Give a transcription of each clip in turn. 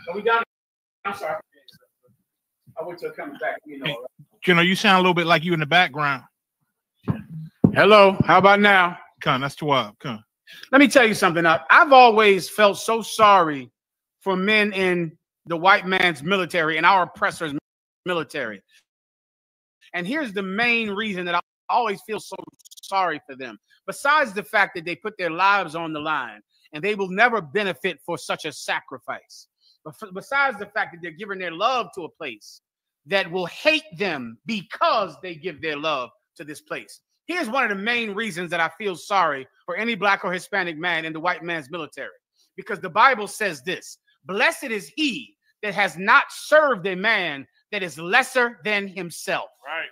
Are we done? I'm sorry. I wait till it comes back. You know, hey, General, you sound a little bit like you in the background. Hello. How about now? Come, that's 12. Come. Let me tell you something. I've always felt so sorry for men in the white man's military and our oppressors' military. And here's the main reason that I always feel so sorry for them. Besides the fact that they put their lives on the line and they will never benefit for such a sacrifice. But besides the fact that they're giving their love to a place that will hate them because they give their love to this place. Here's one of the main reasons that I feel sorry for any black or Hispanic man in the white man's military. Because the Bible says this: blessed is he that has not served a man that is lesser than himself. Right.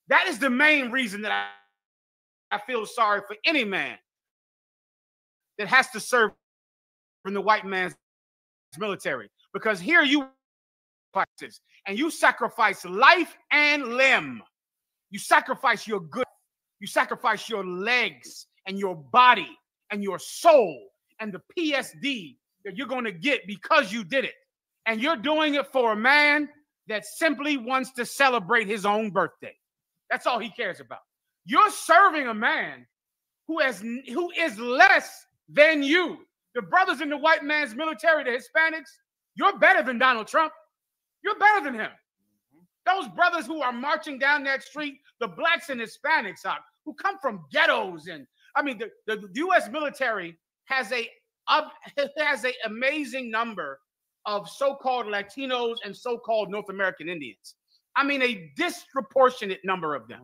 That is the main reason that I feel sorry for any man that has to serve in the white man's military. Because here you practice and you sacrifice life and limb. You sacrifice your good. You sacrifice your legs and your body and your soul and the PSD that you're going to get because you did it. And you're doing it for a man that simply wants to celebrate his own birthday. That's all he cares about. You're serving a man who is less than you. The brothers in the white man's military, the Hispanics, you're better than Donald Trump. You're better than him. Those brothers who are marching down that street, the blacks and Hispanics who come from ghettos. And I mean, the U.S. military has a amazing number of so-called Latinos and so-called North American Indians. I mean, a disproportionate number of them.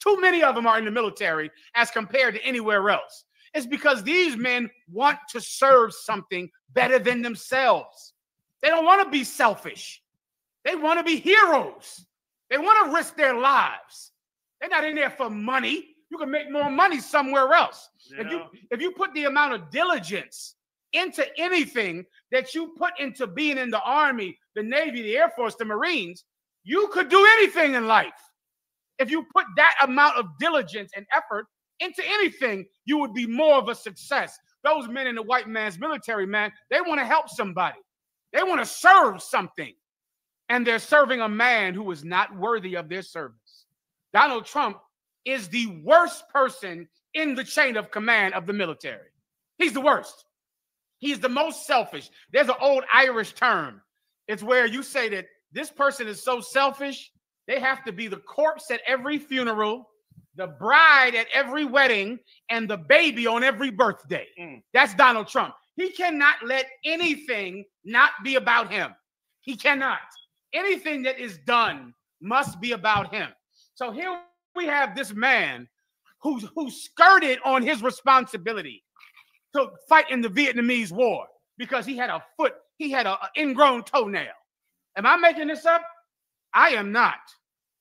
Too many of them are in the military as compared to anywhere else. It's because these men want to serve something better than themselves. They don't want to be selfish. They want to be heroes. They want to risk their lives. They're not in there for money. You can make more money somewhere else. Yeah. If you put the amount of diligence into anything that you put into being in the Army, the Navy, the Air Force, the Marines, you could do anything in life. If you put that amount of diligence and effort into anything, you would be more of a success. Those men in the white man's military, man, they want to help somebody. They want to serve something. And they're serving a man who is not worthy of their service. Donald Trump is the worst person in the chain of command of the military. He's the worst. He's the most selfish. There's an old Irish term. It's where you say that this person is so selfish, they have to be the corpse at every funeral, the bride at every wedding, and the baby on every birthday. That's Donald Trump. He cannot let anything not be about him. He cannot. Anything that is done must be about him. So here we have this man who skirted on his responsibility to fight in the Vietnamese War because he had an ingrown toenail. Am I making this up? I am not.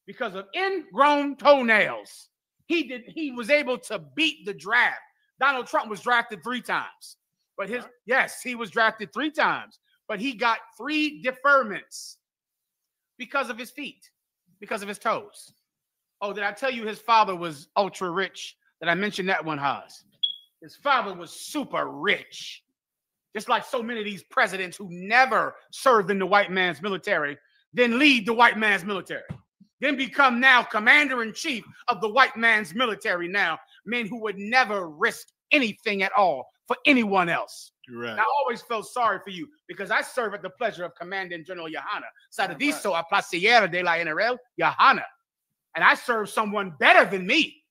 Because of ingrown toenails, he was able to beat the draft. Donald Trump was drafted 3 times. But he was drafted 3 times. But he got 3 deferments because of his feet, because of his toes. Oh, did I tell you his father was ultra rich? Did I mention that one, Haas? His father was super rich. Just like so many of these presidents who never served in the white man's military, then lead the white man's military, then become now commander-in-chief of the white man's military now, men who would never risk anything at all for anyone else. Right. I always felt sorry for you because I serve at the pleasure of Commandant General YAHANNA, Servicio a Placer de la General YAHANNA. And I serve someone better than me,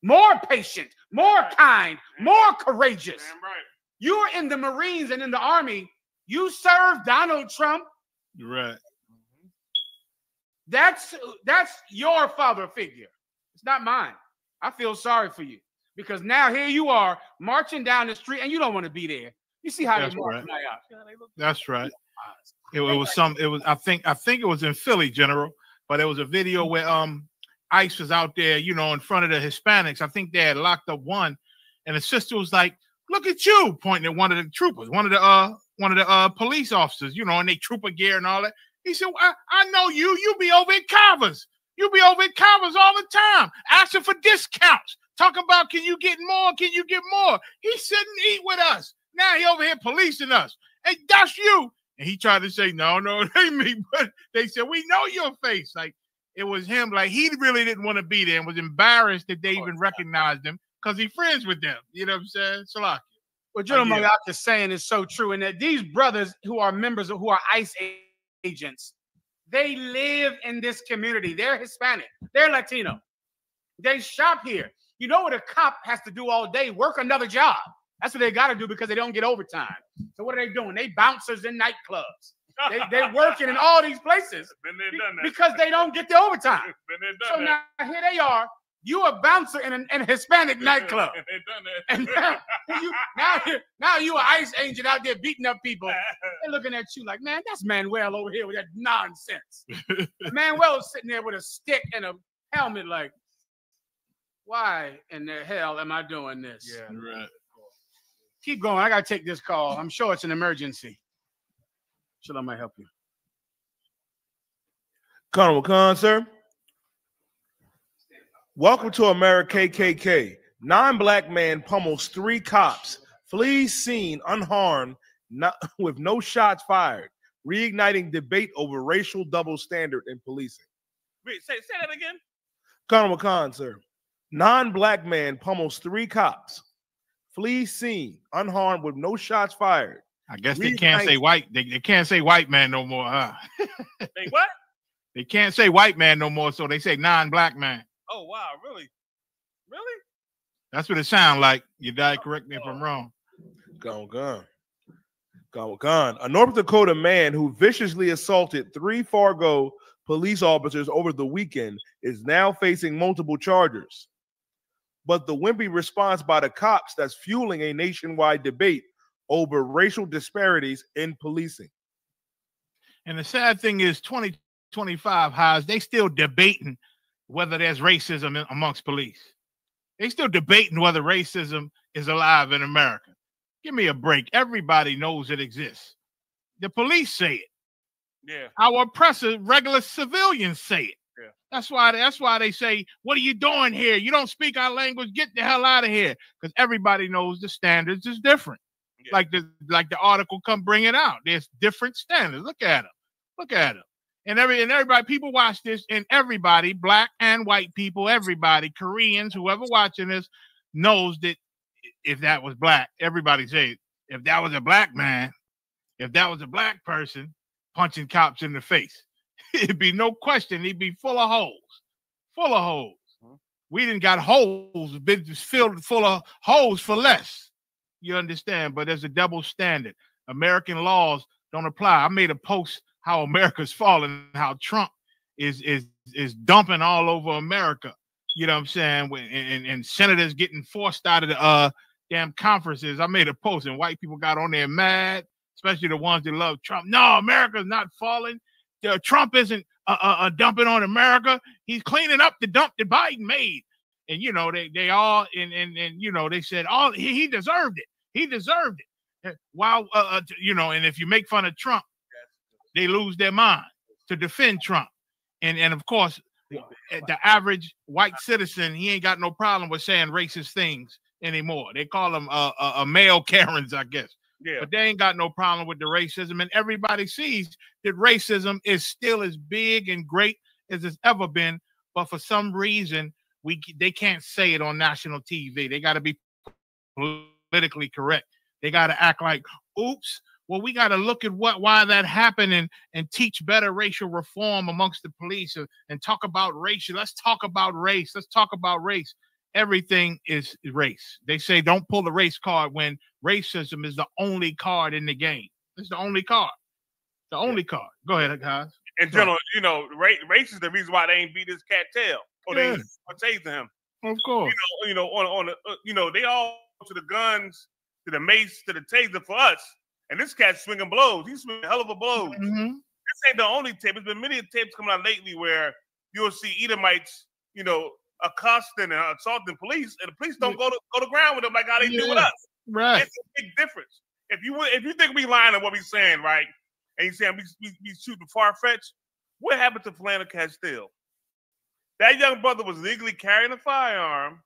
more patient, more kind, more courageous. Right. You're in the Marines and in the Army. You serve Donald Trump. Right. That's your father figure. It's not mine. I feel sorry for you because now here you are marching down the street and you don't want to be there. You see how they march out. That's right. I think it was in Philly, General, but there was a video where ICE was out there, you know, in front of the Hispanics. I think they had locked up one, and the sister was like, "Look at you," pointing at one of the troopers, one of the police officers, you know, in their trooper gear and all that. He said, I know you. You be over at Carver's. You be over at Carver's all the time, asking for discounts. Talk about, can you get more? Can you get more? He sit and eat with us. Now he over here policing us. Hey, that's you. And he tried to say, no, it ain't me. But they said, we know your face. Like, it was him. Like, he really didn't want to be there and was embarrassed that they even recognized him because he's friends with them. You know what I'm saying? Salaki. What General Moyak is saying is so true. And that these brothers who are members of who are ICE agents, they live in this community. They're Hispanic. They're Latino. They shop here. You know what a cop has to do all day? Work another job. That's what they got to do because they don't get overtime. So what are they doing? They bouncers in nightclubs. They're working in all these places because they don't get the overtime. So now here they are. You a bouncer in a Hispanic nightclub. And now you an ICE agent out there beating up people. They're looking at you like, man, that's Manuel over here with that nonsense. Manuel's sitting there with a stick and a helmet like, why in the hell am I doing this? Yeah, right. Keep going. I got to take this call. I'm sure it's an emergency. Shalom, I might help you. Colonel Khan, sir. Welcome to America KKK. 9 black man pummels 3 cops, flees scene unharmed, with no shots fired, reigniting debate over racial double standard in policing. Wait, say that again. Colonel Khan, sir. 9 black man pummels 3 cops, flees scene unharmed with no shots fired. I guess they can't say white. They can't say white man no more, huh? They what? They can't say white man no more, so they say 9 black man. Oh wow, really? Really? That's what it sounds like. You die. Correct me if I'm wrong. Gone. A North Dakota man who viciously assaulted 3 Fargo police officers over the weekend is now facing multiple charges. But the wimpy response by the cops that's fueling a nationwide debate over racial disparities in policing. And the sad thing is 2025 highs, they still debating whether there's racism amongst police. They still debating whether racism is alive in America. Give me a break. Everybody knows it exists. The police say it. Yeah. Our oppressors, regular civilians say it. Yeah. That's why they say, what are you doing here? You don't speak our language. Get the hell out of here. Because everybody knows the standards is different. Yeah. Like the article come bring it out. There's different standards. Look at them. And everybody, people watch this, and everybody, black and white people, everybody, Koreans, whoever watching this, knows that if that was black, everybody say, if that was a black man, if that was a black person punching cops in the face, it'd be no question. He'd be full of holes. We didn't got holes, been filled full of holes for less. You understand? But there's a double standard. American laws don't apply. I made a post how America's falling, how Trump is dumping all over America. You know what I'm saying? And senators getting forced out of the damn conferences. I made a post and white people got on there mad, especially the ones that love Trump. No, America's not falling. Trump isn't dumping on America. He's cleaning up the dump that Biden made. And you know, they all and you know, they said all he deserved it. He deserved it. While you know, and if you make fun of Trump, they lose their mind to defend Trump. And of course, the average white citizen, he ain't got no problem with saying racist things anymore. They call them a male Karens, I guess. Yeah. But they ain't got no problem with the racism. And everybody sees that racism is still as big and great as it's ever been. But for some reason, they can't say it on national TV. They got to be politically correct. They got to act like, oops. Well, we got to look at why that happened and teach better racial reform amongst the police and talk about race. Let's talk about race. Let's talk about race. Everything is race. They say don't pull the race card when racism is the only card in the game. It's the only card. The only card. Go ahead, guys. In general, you know, race is the reason why they ain't beat this cat tail or they ain't tasing him. Of course. You know, on the you know, they all to the guns, to the mace, to the taser for us. And this cat's swinging blows. He's swinging hell of a blows. Mm-hmm. This ain't the only tape. There's been many tapes coming out lately where you'll see Edomites, you know, accosting and assaulting police, and the police don't go to ground with them like how they do with us. Right. It's a big difference. If you think we lying on what we saying, right, and you saying we shooting far-fetched, what happened to Philando Castile? That young brother was legally carrying a firearm.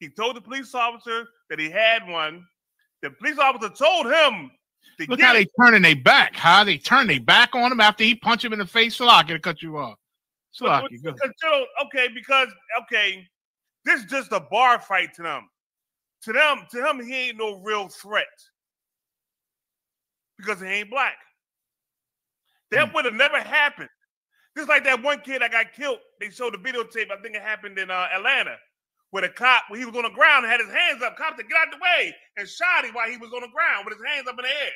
He told the police officer that he had one. The police officer told him Look how they turning their back. How they turn their back on him after he punched him in the face. Slocky to cut you off. Slocky, go. Okay, because this is just a bar fight to them. To him, he ain't no real threat because he ain't black. That would have never happened. Just like that one kid that got killed. They showed the videotape. I think it happened in Atlanta, where the cop, when he was on the ground, and had his hands up. Cops said, "Get out the way," and shot him while he was on the ground with his hands up in the air.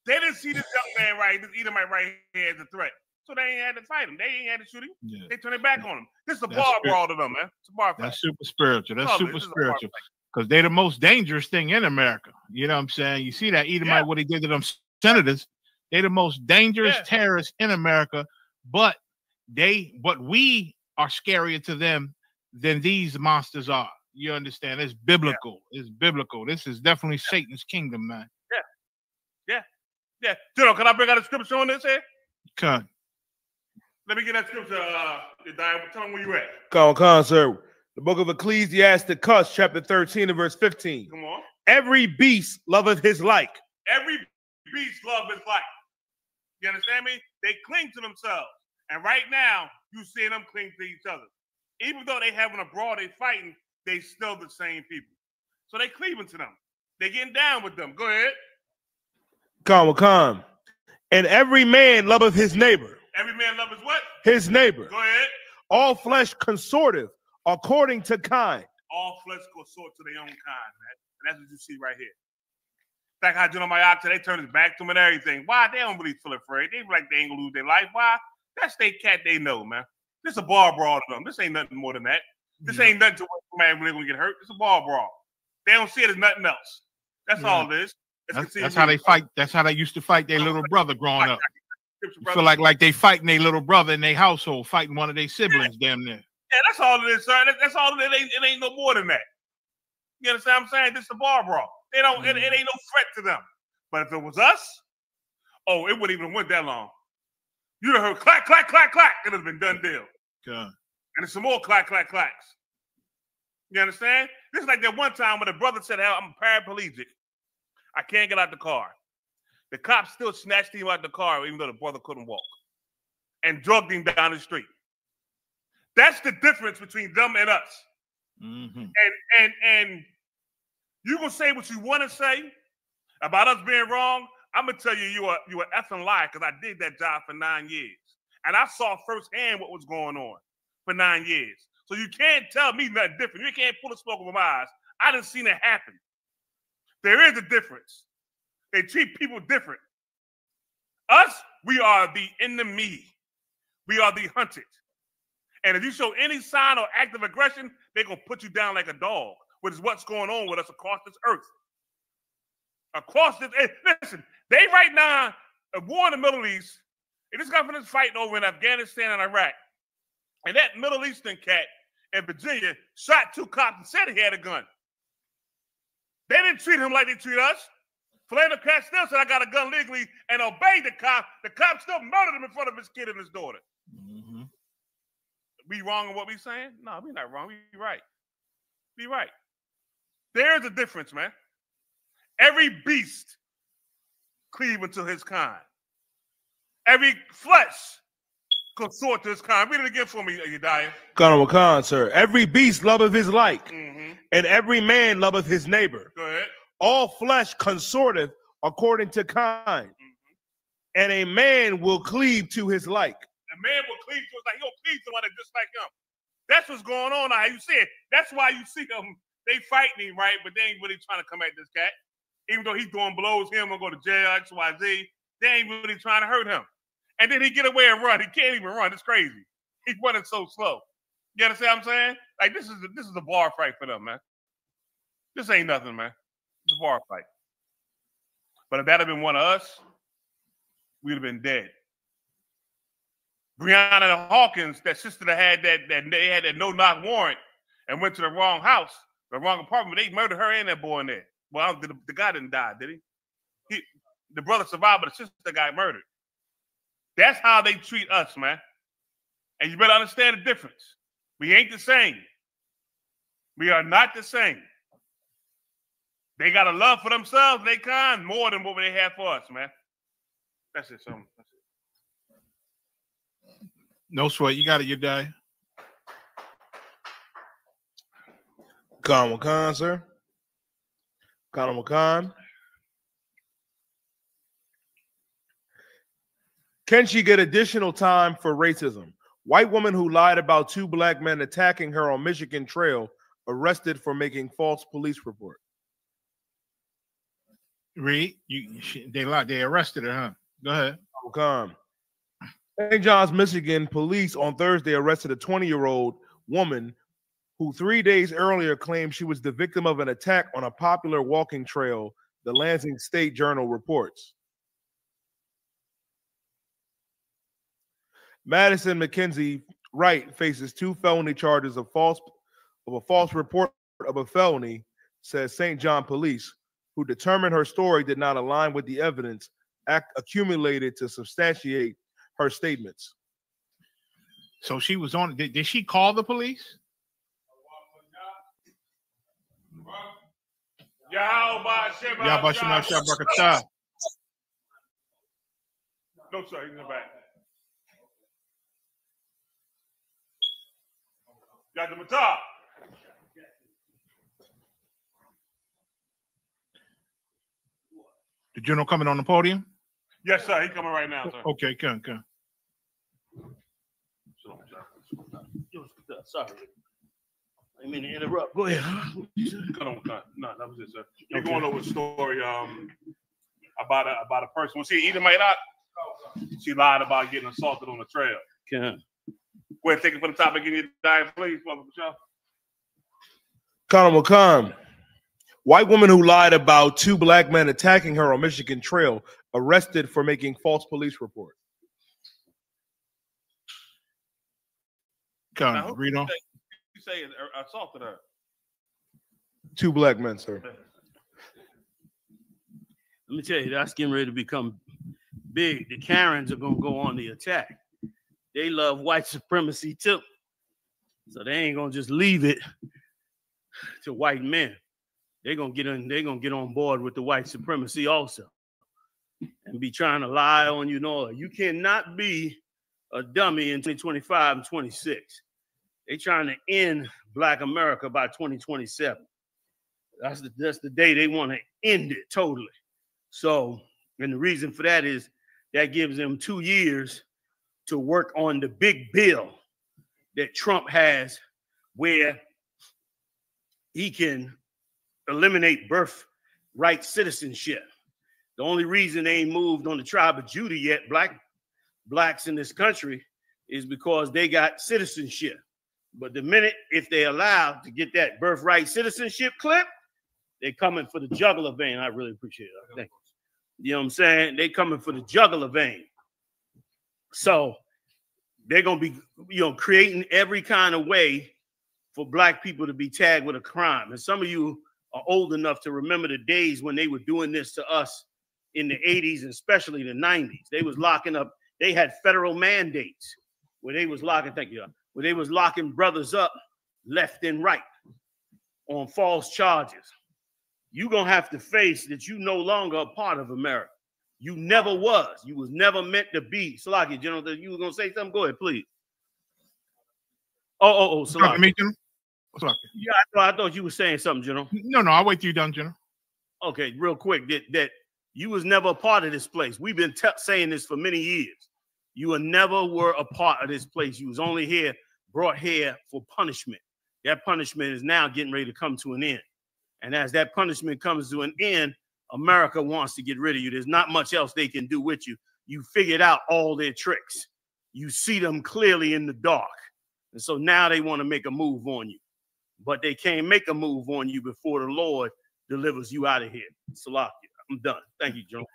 They didn't see this young man right, this Edomite right here as a threat, so they ain't had to fight him. They ain't had to shoot him. Yeah. They turned it back on him. This is a bar brawl to them, man. It's a bar fight. That's super spiritual. That's super spiritual. Because they're the most dangerous thing in America. You know what I'm saying? You see that Edomite, what he did to them senators. They're the most dangerous terrorists in America, but we are scarier to them than these monsters are. You understand? It's biblical. It's biblical. This is definitely Satan's kingdom, man. Yeah. General, can I bring out a scripture on this here? Can. Let me get that scripture, tell me where you at. Come on, sir. The book of Ecclesiasticus, chapter 13 and verse 15. Come on. Every beast loveth his like. Every beast loveth his like. You understand me? They cling to themselves. And right now, you see them cling to each other. Even though they having a brawl, they fighting, they still the same people. So they cleaving to them. They getting down with them. Go ahead. Come. And every man loveth his neighbor. Every man loveth what? His neighbor. Go ahead. All flesh consorteth according to kind. All flesh consort to their own kind, man. And that's what you see right here. Like how General Mayok, they turn his back to him and everything. Why? They don't really feel afraid. They feel like they ain't gonna lose their life. Why? That's their cat they know, man. This is a bar brawl to them. This ain't nothing more than that. This ain't nothing to what man when they're gonna get hurt. It's a bar brawl. They don't see it as nothing else. That's all it is. That's how they fight. That's how they used to fight their little brother growing up. You feel like they fighting their little brother in their household, fighting one of their siblings damn near. Yeah, that's all it is, sir. That's all it is. It ain't no more than that. You understand what I'm saying? This is a bar brawl. They don't. It ain't no threat to them. But if it was us, it wouldn't even went that long. You'd have heard clack, clack, clack, clack. It would have been done deal. God. And there's some more clack, clack, clacks. You understand? This is like that one time when the brother said, "Hell, I'm paraplegic. I can't get out the car." The cops still snatched him out the car, even though the brother couldn't walk, and drugged him down the street. That's the difference between them and us. And you can say what you want to say about us being wrong. I'm gonna tell you, you are effing lie, because I did that job for 9 years, and I saw firsthand what was going on for 9 years. So you can't tell me nothing different. You can't pull the smoke over my eyes. I done seen it happen. There is a difference. They treat people different. Us, we are the enemy. We are the hunted. And if you show any sign of active aggression, they're going to put you down like a dog, which is what's going on with us across this earth. Listen, they right now, a war in the Middle East, and this government's fighting over in Afghanistan and Iraq. And that Middle Eastern cat in Virginia shot 2 cops and said he had a gun. They didn't treat him like they treat us. Philando Castile said, "I got a gun legally," and obeyed the cop. The cop still murdered him in front of his kid and his daughter. We wrong in what we saying? No, we're not wrong. We right. We right. There's a difference, man. Every beast cleave unto his kind. Every flesh consort to his kind. Read it again for me, Yediah. Khan, sir. Every beast loveth his like, and every man loveth his neighbor. Go ahead. All flesh consorteth according to kind, and a man will cleave to his like. A man will cleave to his like. He'll cleave to somebody just like him. That's what's going on now. You see it. That's why you see them. They fighting him, right? But they ain't really trying to come at this cat. Even though he's doing blows, him gonna go to jail, XYZ. They ain't really trying to hurt him. And then he get away and run. He can't even run. It's crazy. He's running so slow. You understand what I'm saying? Like this is a bar fight for them, man. This ain't nothing, man. It's a bar fight. But if that had been one of us, we'd have been dead. Breonna Hawkins, that sister that had they had that no-knock warrant and went to the wrong house, the wrong apartment. They murdered her and that boy in there. Well, the guy didn't die, did he? The brother survived, but the sister got murdered. That's how they treat us, man. And you better understand the difference. We ain't the same. We are not the same. They got a love for themselves, they kind more than what they have for us, man. That's it, something. That's it. No sweat. You got it, you die. Khan, sir. Khan. Can she get additional time for racism? White woman who lied about 2 black men attacking her on Michigan Trail arrested for making false police report. Reed, they arrested her, huh? Go ahead. Khan. St. John's, Michigan police on Thursday arrested a 20-year-old woman who 3 days earlier claimed she was the victim of an attack on a popular walking trail, the Lansing State Journal reports. Madison McKenzie Wright faces 2 felony charges of a false report of a felony, says St. John police, who determined her story did not align with the evidence accumulated to substantiate her statements. So she was on. Did she call the police? Yahweh. No, sir, he's in the back. Got the Matah. The general coming on the podium? Yes, sir. He's coming right now, sir. Okay, come. Sorry. I mean to interrupt. Go ahead. No, that was it, sir. You're going over a story about a person. Was she Edomite not? She lied about getting assaulted on the trail. Okay. Go ahead, take it for the topic. Give me a dive, please. Khan. White woman who lied about 2 black men attacking her on Michigan Trail arrested for making false police report. Read on. You say assaulted her. 2 black men, sir. Let me tell you, that's getting ready to become big. The Karens are going to go on the attack. They love white supremacy too. So they ain't going to just leave it to white men. They're going to get on board with the white supremacy also and be trying to lie on you. No, you cannot be a dummy in 2025 and 26. They're trying to end Black America by 2027. That's the day they want to end it totally. So, and the reason for that is that gives them 2 years to work on the big bill that Trump has where he can eliminate birthright citizenship. The only reason they ain't moved on the tribe of Judah yet, blacks in this country, is because they got citizenship. But the minute, if they allowed to get that birthright citizenship clip, they coming for the jugular vein. I really appreciate it. Thank you. You know what I'm saying? They coming for the jugular vein. So they're going to be, creating every kind of way for black people to be tagged with a crime. And some of you are old enough to remember the days when they were doing this to us in the 80s and especially the 90s. They was locking up, they had federal mandates where they was locking, where they was locking brothers up left and right on false charges. You're going to have to face that you no longer a part of America. You never was. You was never meant to be. Salaki, General, you were going to say something? Go ahead, please. Salaki. Yeah, I thought you were saying something, General. No, I'll wait till you're done, General. Okay, real quick, that you was never a part of this place. We've been saying this for many years. You never were a part of this place. You was only brought here for punishment. That punishment is now getting ready to come to an end. And as that punishment comes to an end, America wants to get rid of you. There's not much else they can do with you. You figured out all their tricks. You see them clearly in the dark. And so now they want to make a move on you. But they can't make a move on you before the Lord delivers you out of here. Salaki, I'm done. Thank you, Joe.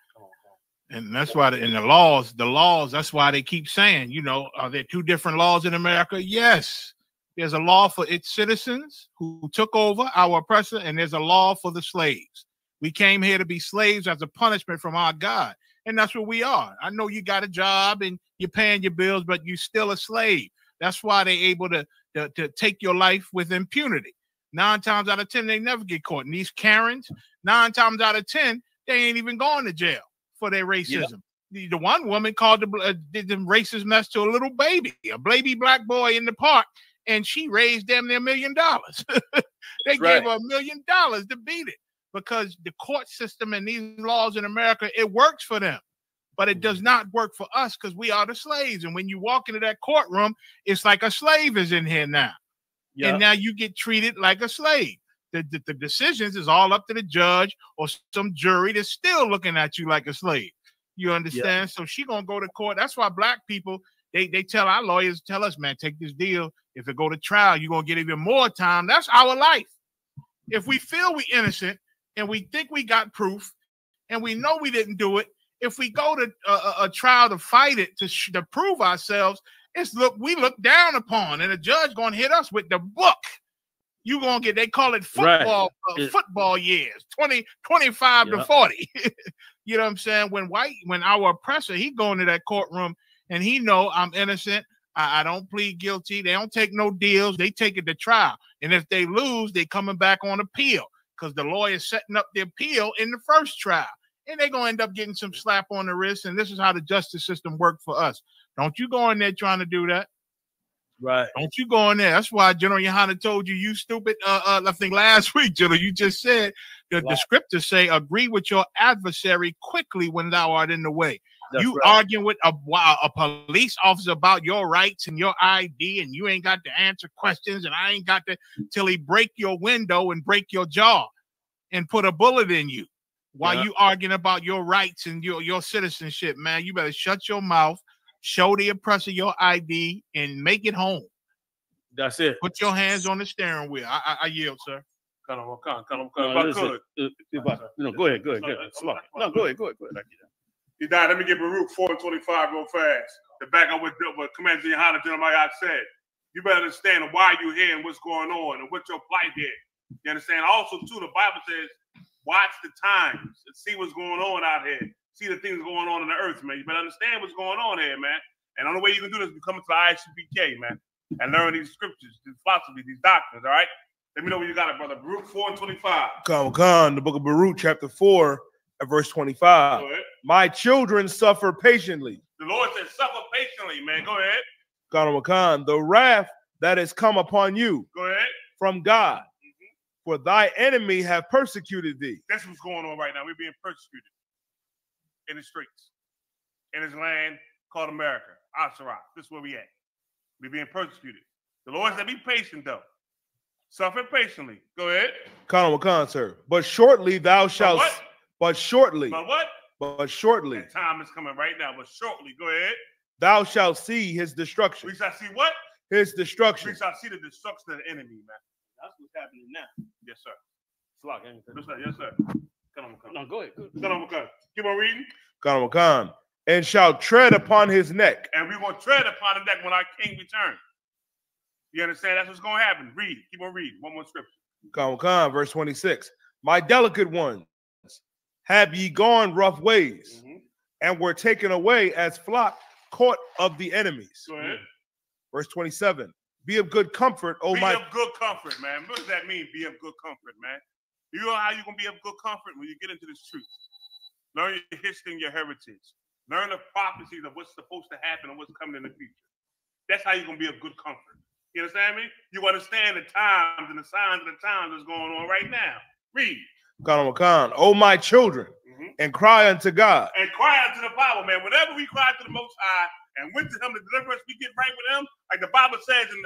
And that's why in the laws, that's why they keep saying, are there 2 different laws in America? Yes. There's a law for its citizens who took over our oppressor, and there's a law for the slaves. We came here to be slaves as a punishment from our God. And that's what we are. I know you got a job and you're paying your bills, but you're still a slave. That's why they're able to take your life with impunity. 9 times out of 10, they never get caught. And these Karens, 9 times out of 10, they ain't even going to jail for their racism. Yep. The one woman called did the racist mess to a little baby, a baby black boy in the park, and she raised damn near $1 million. They gave her $1 million to beat it because the court system and these laws in America, it works for them. But it does not work for us because we are the slaves. And when you walk into that courtroom, it's like a slave is in here now. Yep. And now you get treated like a slave. The decisions is all up to the judge or some jury that's still looking at you like a slave. You understand? Yep. So she gonna go to court. That's why black people, they tell our lawyers, tell us, man, take this deal. If it go to trial, you're gonna get even more time. That's our life. If we feel we innocent and we think we got proof and we know we didn't do it, if we go to a trial to fight it, to prove ourselves, we look down upon, and the judge gonna hit us with the book. You gonna get, they call it football, football years, 25 to 40. You know what I'm saying? When our oppressor, he go into that courtroom and he know I'm innocent, I don't plead guilty. They don't take no deals. They take it to trial. And if they lose, they coming back on appeal because the lawyer's setting up the appeal in the first trial. And they're going to end up getting some slap on the wrist. And this is how the justice system worked for us. Don't you go in there trying to do that. Right. Don't you go in there. That's why General YAHANNA told you, you stupid. I think last week, General, you just said that the scriptures say, agree with your adversary quickly when thou art in the way. That's you arguing with a police officer about your rights and your ID, and you ain't got to answer questions, and I ain't got to till he break your window and break your jaw and put a bullet in you. While you arguing about your rights and your citizenship, man, you better shut your mouth, show the oppressor your ID, and make it home. That's it. Put your hands on the steering wheel. I yield, sir. Come on. No, go ahead. No, go ahead. You died. Let me get Baruch 4:25 real fast. To back up what Commander YAHANNA Jeremiah said. You better understand why you're here and what's going on and what your plight here. You understand? Also, too, the Bible says, watch the times and see what's going on out here. See the things going on in the earth, man. You better understand what's going on here, man. And the only way you can do this is come to the I.S.U.P.K, man, and learn these scriptures, these philosophies, these doctrines, all right? Let me know when you got it, brother. Baruch 4:25. Come, the book of Baruch, chapter 4, and verse 25. My children suffer patiently. The Lord said, suffer patiently, man. Go ahead. Khan, the wrath that has come upon you. Go ahead. From God. For thy enemy have persecuted thee. That's what's going on right now. We're being persecuted in the streets, in this land called America. Asherah. This is where we at. We're being persecuted. The Lord said, be patient, though. Suffer patiently. Go ahead. Khan, sir. But shortly thou shalt. But shortly. But what? But shortly. That time is coming right now. But shortly. Go ahead. Thou shalt see his destruction. We shall see what? His destruction. We shall see the destruction of the enemy, man. That's what's happening now. Yes, sir. Yes, sir. Come on. No, go ahead. Keep on reading. Khan. And shall tread upon his neck. And we're going to tread upon his neck when our king returns. You understand? That's what's going to happen. Read. Keep on reading. One more scripture. Khan, verse 26. My delicate ones, have ye gone rough ways, and were taken away as flock caught of the enemies. Go ahead. Verse 27. Be of good comfort, Be of good comfort, man. What does that mean, be of good comfort, man? You know how you're going to be of good comfort when you get into this truth. Learn your history and your heritage. Learn the prophecies of what's supposed to happen and what's coming in the future. That's how you're going to be of good comfort. You understand me? You understand the times and the signs of the times that's going on right now. Read. Khan, O my children, and cry unto God. And cry unto the Bible, man. Whenever we cry to the Most High and went to him to deliver us, we get right with him. Like the Bible says in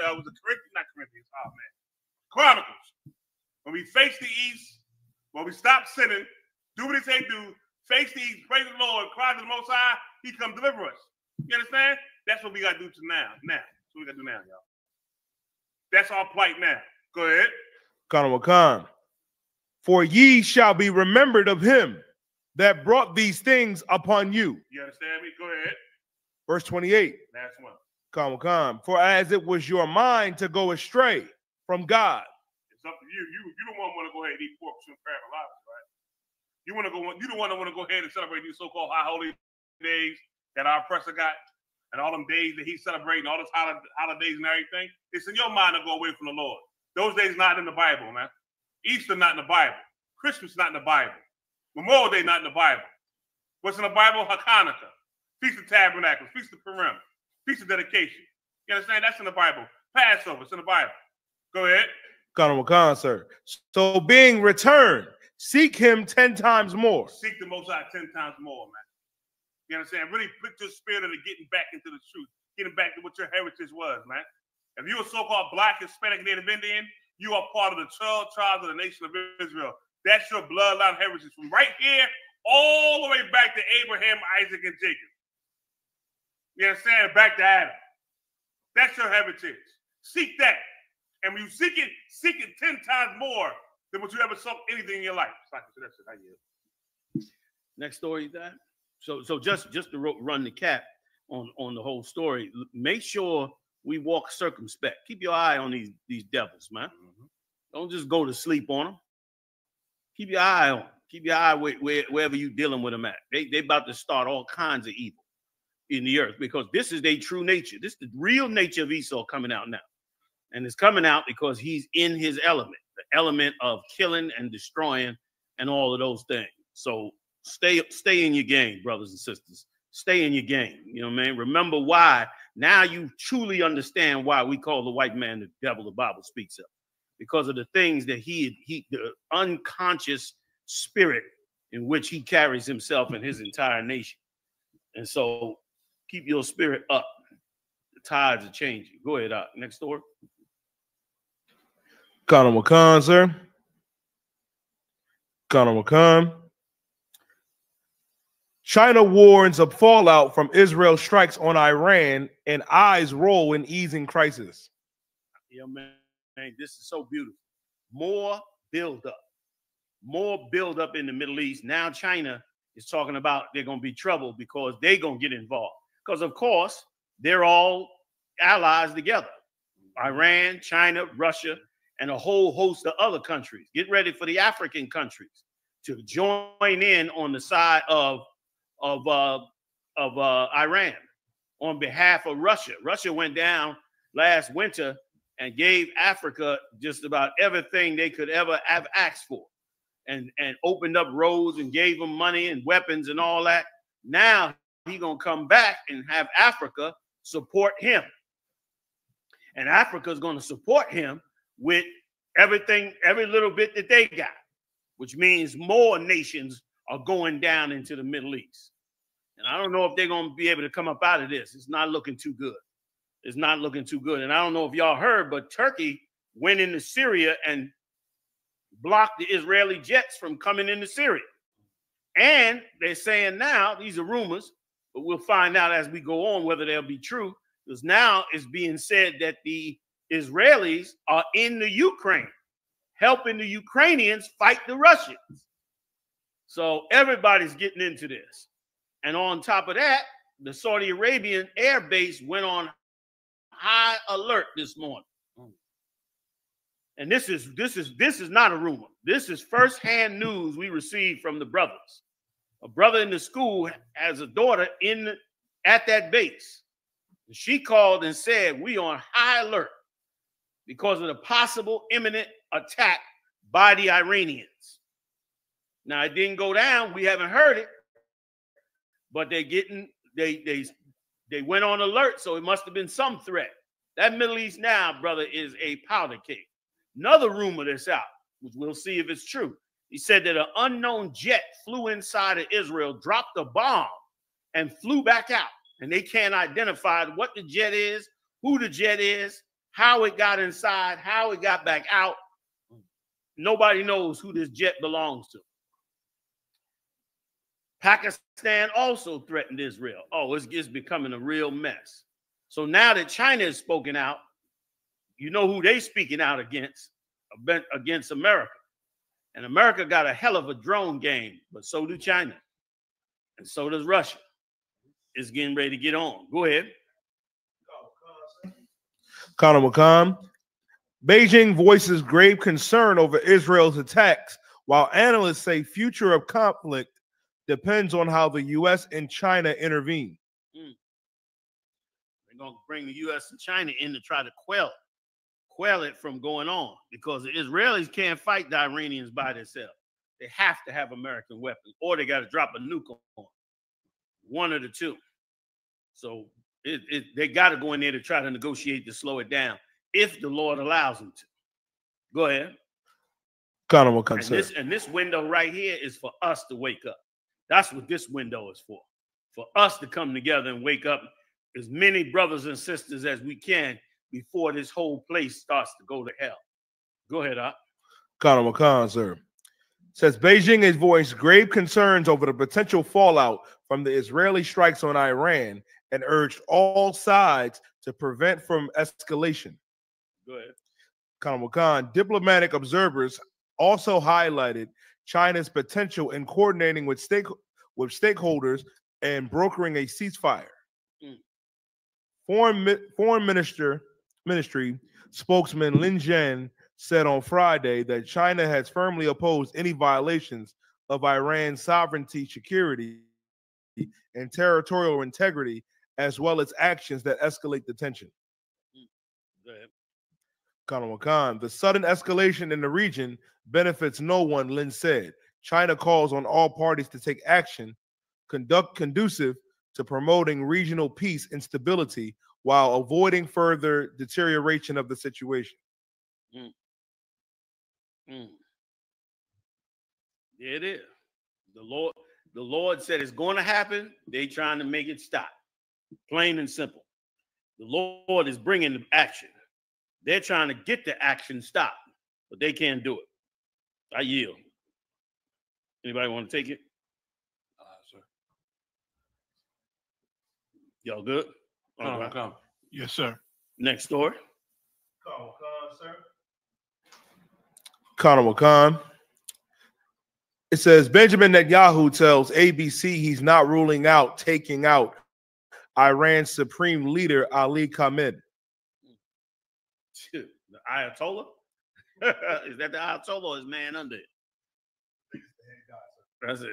Chronicles. When we face the east, when we stop sinning, do what he say do, face the east, praise the Lord, cry to the Most High, he come deliver us. You understand? That's what we got to do to now. That's what we got to do now, y'all. That's our plight now. Go ahead. Khan. For ye shall be remembered of him that brought these things upon you. You understand me? Go ahead. Verse 28. Last one. Come. For as it was your mind to go astray from God. It's up to you. You don't want to go ahead and eat pork, shrimp, crab, and lobster, right? You don't want to go ahead and celebrate these so-called high holy days that our oppressor got, and all them days that he's celebrating, all those holidays and everything. It's in your mind to go away from the Lord. Those days not in the Bible, man. Easter not in the Bible. Christmas not in the Bible. Memorial Day not in the Bible. What's in the Bible? YAHANNA, Feast of Tabernacles, Feast of Purim, Feast of Dedication. You understand? That's in the Bible. Passover, it's in the Bible. Go ahead. Khan, sir. So being returned, seek him 10 times more. Seek the Most High 10 times more, man. You understand? Really put your spirit into getting back into the truth, getting back to what your heritage was, man. If you're a so-called Black, Hispanic, Native Indian, you are part of the 12 tribes of the nation of Israel. That's your bloodline heritage from right here all the way back to Abraham, Isaac, and Jacob. You understand? Back to Adam. That's your heritage. Seek that. And when you seek it 10 times more than what you ever saw anything in your life. Next story, that. So just to run the cap on the whole story, make sure we walk circumspect. Keep your eye on these devils, man. Mm-hmm. Don't just go to sleep on them. Keep your eye on them. Keep your eye wherever you're dealing with them at. They about to start all kinds of evil in the earth because this is their true nature. This is the real nature of Esau coming out now. And it's coming out because he's in his element, the element of killing and destroying and all of those things. So stay in your game, brothers and sisters. Stay in your game. You know what I mean? Remember why. Now you truly understand why we call the white man the devil the Bible speaks of. Because of the things that the unconscious spirit in which he carries himself and his entire nation. And so keep your spirit up. The tides are changing. Go ahead, next door. Khan, sir. Khan. China warns of fallout from Israel strikes on Iran and eyes roll in easing crisis. Yeah, man, this is so beautiful. More buildup in the Middle East. Now China is talking about they're going to be trouble because they're going to get involved. Because, of course, they're all allies together. Iran, China, Russia, and a whole host of other countries. Get ready for the African countries to join in on the side of Iran on behalf of Russia. Russia went down last winter and gave Africa just about everything they could ever have asked for, and opened up roads and gave them money and weapons and all that. Now he's gonna come back and have Africa support him, and Africa's gonna support him with everything, every little bit that they got, which means more nations are going down into the Middle East. And I don't know if they're going to be able to come up out of this. It's not looking too good. It's not looking too good. And I don't know if y'all heard, but Turkey went into Syria and blocked the Israeli jets from coming into Syria. And they're saying now, these are rumors, but we'll find out as we go on whether they'll be true, because now it's being said that the Israelis are in the Ukraine, helping the Ukrainians fight the Russians. So everybody's getting into this. And on top of that, the Saudi Arabian air base went on high alert this morning. And this is not a rumor. This is firsthand news we received from the brothers. A brother in the school has a daughter at that base. She called and said, we on high alert because of the possible imminent attack by the Iranians. Now, it didn't go down. We haven't heard it, but they went on alert, so it must have been some threat. That Middle East now, brother, is a powder cake. Another rumor that's out, which we'll see if it's true. He said that an unknown jet flew inside of Israel, dropped a bomb, and flew back out. And they can't identify what the jet is, who the jet is, how it got inside, how it got back out. Nobody knows who this jet belongs to. Pakistan also threatened Israel. Oh, it's becoming a real mess. So now that China has spoken out, you know who they speaking out against America. And America got a hell of a drone game, but so do China. And so does Russia. It's getting ready to get on. Go ahead. Khan. Beijing voices grave concern over Israel's attacks, while analysts say future of conflict depends on how the U.S. and China intervene. They're going to bring the U.S. and China in to try to quell quell it from going on, because the Israelis can't fight the Iranians by themselves. They have to have American weapons, or they got to drop a nuke on them. One of the two. So they got to go in there to try to negotiate to slow it down, if the Lord allows them to. Go ahead. And this window right here is for us to wake up. That's what this window is for us to come together and wake up as many brothers and sisters as we can before this whole place starts to go to hell. Go ahead, Op. Colonel McCann, sir. Says Beijing has voiced grave concerns over the potential fallout from the Israeli strikes on Iran and urged all sides to prevent from escalation. Go ahead. Colonel McCann, diplomatic observers also highlighted China's potential in coordinating with stakeholders and brokering a ceasefire. Foreign Ministry spokesman Lin Zhen said on Friday that China has firmly opposed any violations of Iran's sovereignty, security, and territorial integrity, as well as actions that escalate the tension. Go ahead. Colonel McCann, the sudden escalation in the region benefits no one, Lin said. China calls on all parties to take action conducive to promoting regional peace and stability while avoiding further deterioration of the situation. There it is. The Lord said it's going to happen. They trying to make it stop. Plain and simple. The Lord is bringing the action. They're trying to get the action stopped, but they can't do it. I yield. Anybody want to take it? Sir. Y'all good? Come. Yes, sir. Next story. Colonel McCann. It says Benjamin Netanyahu tells ABC he's not ruling out taking out Iran's supreme leader Ali Khamenei. The Ayatollah? Is that the Ayatollah or is man under it?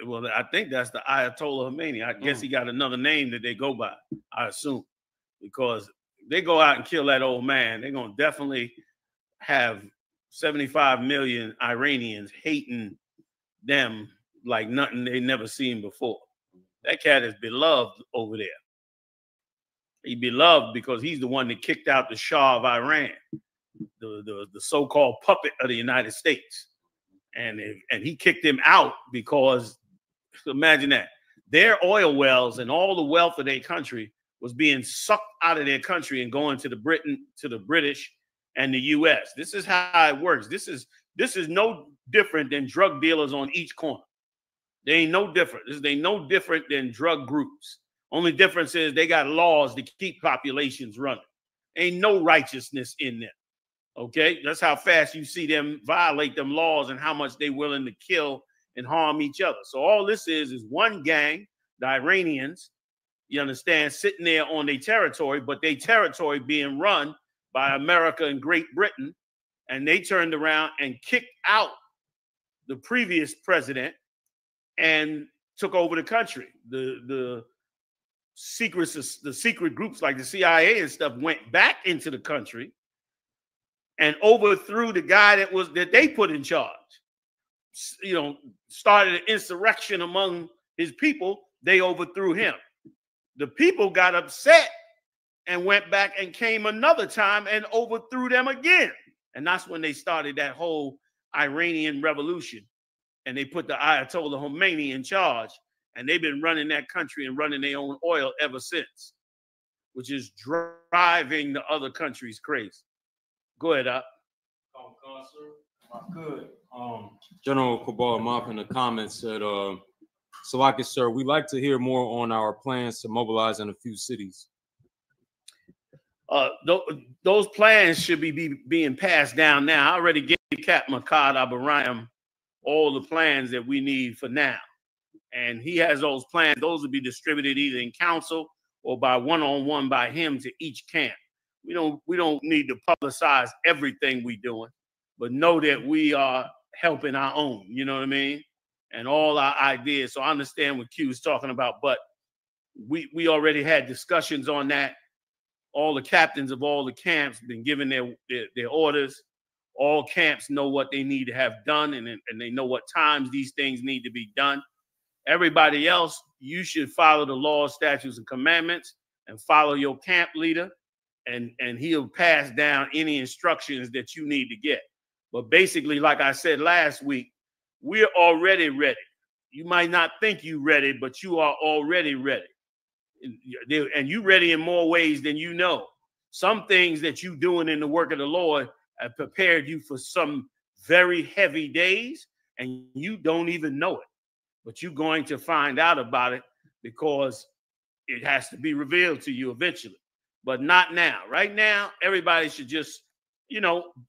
Well, I think that's the Ayatollah Khomeini. I guess he got another name that they go by, I assume, because if they go out and kill that old man, they're going to definitely have 75 million Iranians hating them like nothing they never seen before. That cat is beloved over there. He's beloved because he's the one that kicked out the Shah of Iran, the so-called puppet of the United States. And he kicked him out because, imagine that, their oil wells and all the wealth of their country was being sucked out of their country and going to the British and the U.S. This is how it works. This is no different than drug dealers on each corner. They ain't no different. They ain't no different than drug groups. Only difference is they got laws to keep populations running. Ain't no righteousness in them. Okay, that's how fast you see them violate them laws and how much they willing to kill and harm each other. So all this is one gang, the Iranians, you understand, sitting there on their territory, but their territory being run by America and Great Britain, and they turned around and kicked out the previous president and took over the country. The secret groups like the CIA and stuff went back into the country and overthrew the guy that they put in charge. You know, started an insurrection among his people. They overthrew him. The people got upset and went back and came another time and overthrew them again. And that's when they started that whole Iranian revolution. And they put the Ayatollah Khomeini in charge. And they've been running that country and running their own oil ever since, which is driving the other countries crazy. Go ahead, Up. Good. General Kabal Mop in the comments said, Salaki, sir, we'd like to hear more on our plans to mobilize in a few cities. Those plans should be being passed down now. I already gave Captain Makad Abraham all the plans that we need for now. And he has those plans. Those will be distributed either in council or by one-on-one by him to each camp. We don't need to publicize everything we're doing, but know that we are helping our own, you know what I mean? And all our ideas. So I understand what Q is talking about, but we already had discussions on that. All the captains of all the camps been given their orders. All camps know what they need to have done, and they know what times these things need to be done. Everybody else, you should follow the laws, statutes, and commandments, and follow your camp leader, and he'll pass down any instructions that you need to get. But basically, like I said last week, we're already ready. You might not think you're ready, but you are already ready. And you're ready in more ways than you know. Some things that you're doing in the work of the Lord have prepared you for some very heavy days, and you don't even know it. But you're going to find out about it because it has to be revealed to you eventually. But not now. Right now, everybody should just,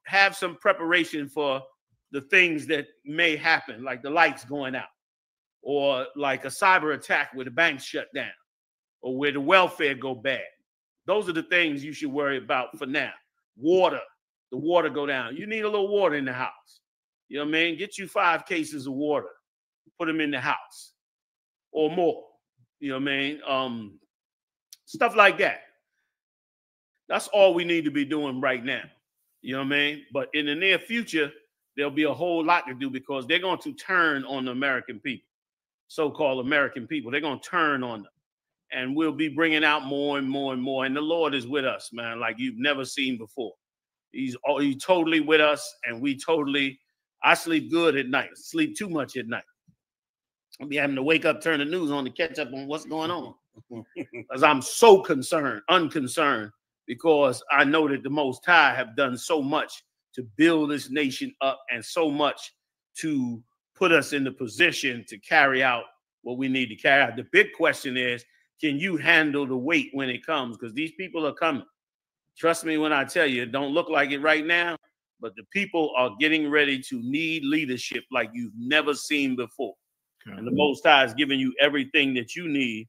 have some preparation for the things that may happen, like the lights going out, or like a cyber attack where the banks shut down, or where the welfare go bad. Those are the things you should worry about for now. Water, the water go down. You need a little water in the house. You know what I mean? Get you 5 cases of water, put them in the house or more. You know what I mean? Stuff like that. That's all we need to be doing right now. You know what I mean? But in the near future, there'll be a whole lot to do because they're going to turn on the American people, so-called American people. They're going to turn on them. And we'll be bringing out more and more and more. And the Lord is with us, man, like you've never seen before. He's totally with us, and I sleep good at night. Sleep too much at night. I'll be having to wake up, turn the news on to catch up on what's going on. Because I'm so unconcerned, because I know that the Most High have done so much to build this nation up and so much to put us in the position to carry out what we need to carry out. The big question is, can you handle the weight when it comes? Because these people are coming. Trust me when I tell you, it don't look like it right now, but the people are getting ready to need leadership like you've never seen before. Okay. And the Most High is giving you everything that you need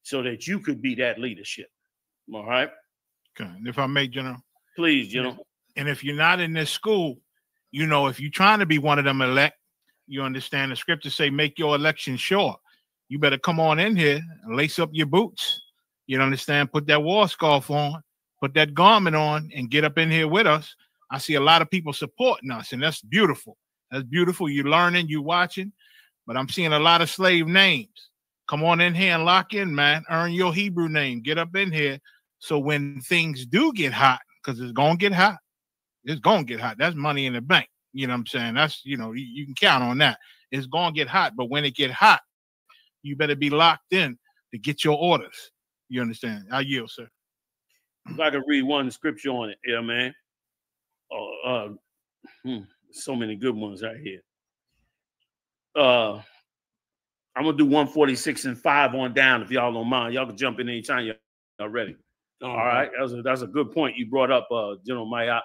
so that you could be that leadership. All right? Okay. And if I may, General. Please, General. And if you're not in this school, if you're trying to be one of them elect, you understand the scriptures say, make your election sure. You better come on in here and lace up your boots. You understand? Put that war scarf on, put that garment on, and get up in here with us. I see a lot of people supporting us, and that's beautiful. That's beautiful. You're learning, you're watching, but I'm seeing a lot of slave names. Come on in here and lock in, man. Earn your Hebrew name. Get up in here. So when things do get hot, because it's going to get hot, it's going to get hot. That's money in the bank. You know what I'm saying? That's, you can count on that. It's going to get hot, but when it get hot, you better be locked in to get your orders. You understand? I yield, sir. If I could read one scripture on it, yeah, man. So many good ones right here. I'm gonna do 146:5 on down if y'all don't mind. Y'all can jump in anytime y'all ready. All right, that's a good point you brought up, General Mayat.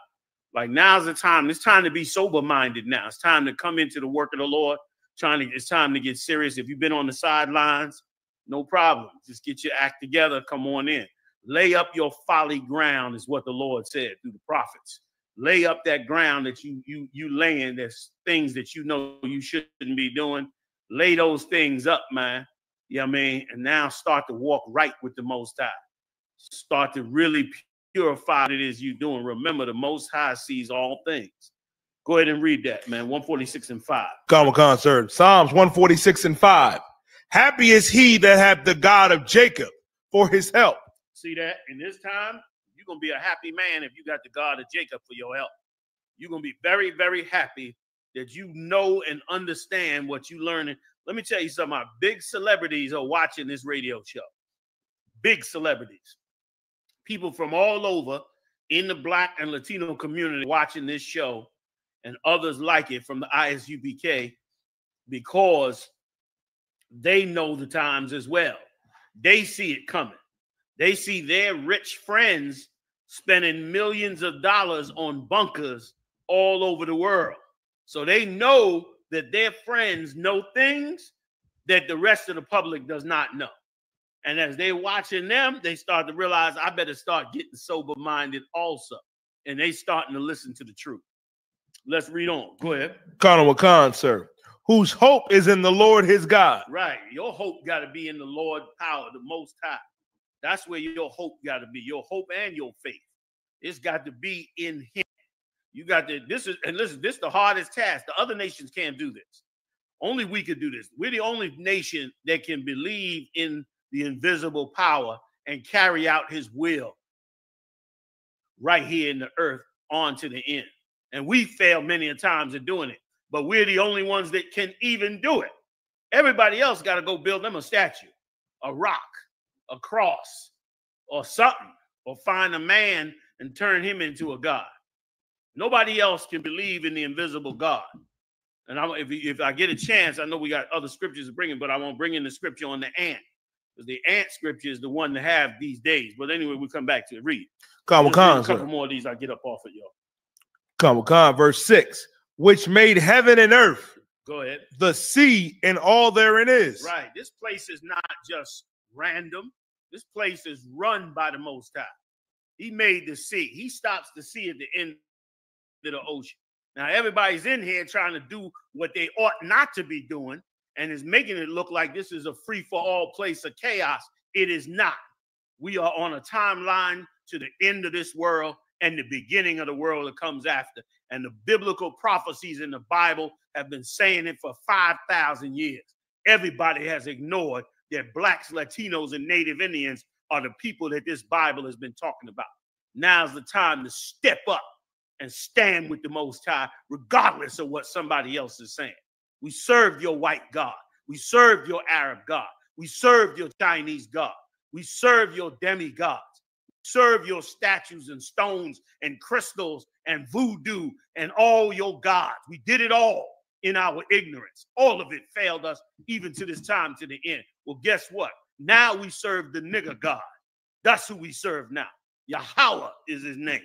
Like now's the time. It's time to be sober-minded now. It's time to come into the work of the Lord. It's time to get serious. If you've been on the sidelines, no problem. Just get your act together. Come on in. Lay up your folly ground is what the Lord said through the prophets. Lay up that ground that you laying. There's things that you shouldn't be doing. Lay those things up, man. You know what I mean? And now start to walk right with the Most High. Start to really purify what it is you're doing. Remember, the Most High sees all things. Go ahead and read that, man. 146:5. Come, sir. Psalms 146:5. Happy is he that hath the God of Jacob for his help. See that? In this time, you're going to be a happy man if you got the God of Jacob for your help. You're going to be very, very happy that you know and understand what you're learning. Let me tell you something. Our big celebrities are watching this radio show. Big celebrities. People from all over in the Black and Latino community watching this show, and others like it from the I.S.U.P.K. because they know the times as well. They see it coming. They see their rich friends spending millions of dollars on bunkers all over the world. So they know that their friends know things that the rest of the public does not know. And as they're watching them, they start to realize, I better start getting sober-minded also. And they starting to listen to the truth. Let's read on. Go ahead. Khan, sir. Whose hope is in the Lord his God. Right. Your hope got to be in the Lord power, the Most High. That's where your hope got to be. Your hope and your faith. It's got to be in him. You got to, and listen, this is the hardest task. The other nations can't do this. Only we could do this. We're the only nation that can believe in the invisible power and carry out his will right here in the earth on to the end. And we fail many a times in doing it, but we're the only ones that can even do it. Everybody else got to go build them a statue, a rock, a cross, or something, or find a man and turn him into a god. Nobody else can believe in the invisible God. And if I get a chance, I know we got other scriptures to bring in, but I won't bring in the scripture on the ant. Because the ant scripture is the one to have these days. But anyway, we'll come back to it. Read. A couple more of these, I get up off of y'all. Verse 6, which made heaven and earth. Go ahead. The sea and all therein is. Right. This place is not just random. This place is run by the Most High. He made the sea. He stops the sea at the end of the ocean. Now, everybody's in here trying to do what they ought not to be doing and is making it look like this is a free-for-all place of chaos. It is not. We are on a timeline to the end of this world and the beginning of the world that comes after. And the biblical prophecies in the Bible have been saying it for 5,000 years. Everybody has ignored that blacks, Latinos, and Native Indians are the people that this Bible has been talking about. Now's the time to step up and stand with the Most High, regardless of what somebody else is saying. We serve your white God. We serve your Arab God. We serve your Chinese God. We serve your demigods. We serve your statues and stones and crystals and voodoo and all your gods. We did it all in our ignorance. All of it failed us even to this time, to the end. Well, guess what? Now we serve the nigger God. That's who we serve now. Yahweh is his name.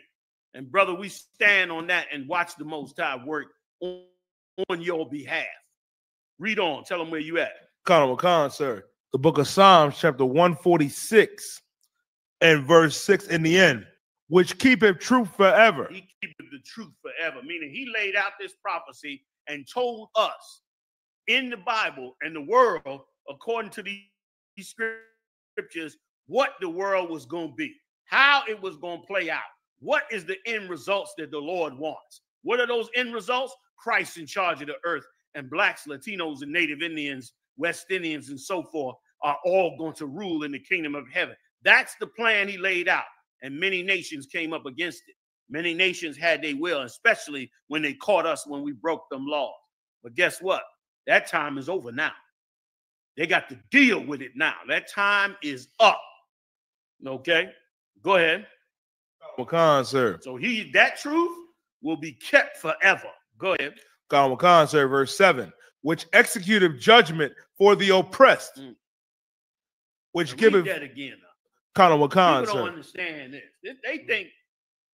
And brother, we stand on that and watch the Most High work on your behalf. Read on. Tell them where you at. Khan, sir. The book of Psalms, chapter 146 and verse 6 in the end, which keepeth truth forever. He keepeth the truth forever, meaning he laid out this prophecy and told us in the Bible and the world, according to these scriptures, what the world was going to be, how it was going to play out. What is the end results that the Lord wants? What are those end results? Christ in charge of the earth, and blacks, Latinos, and Native Indians, West Indians, and so forth are all going to rule in the kingdom of heaven. That's the plan he laid out, and many nations came up against it. Many nations had their will, especially when they caught us when we broke them laws. But guess what? That time is over now. They got to deal with it now. That time is up. Okay? Go ahead. Khan, sir. So that truth will be kept forever. Go ahead. Khan, sir, verse 7, which executive judgment for the oppressed, which giveth that again. Khan, People sir. don't understand this. They think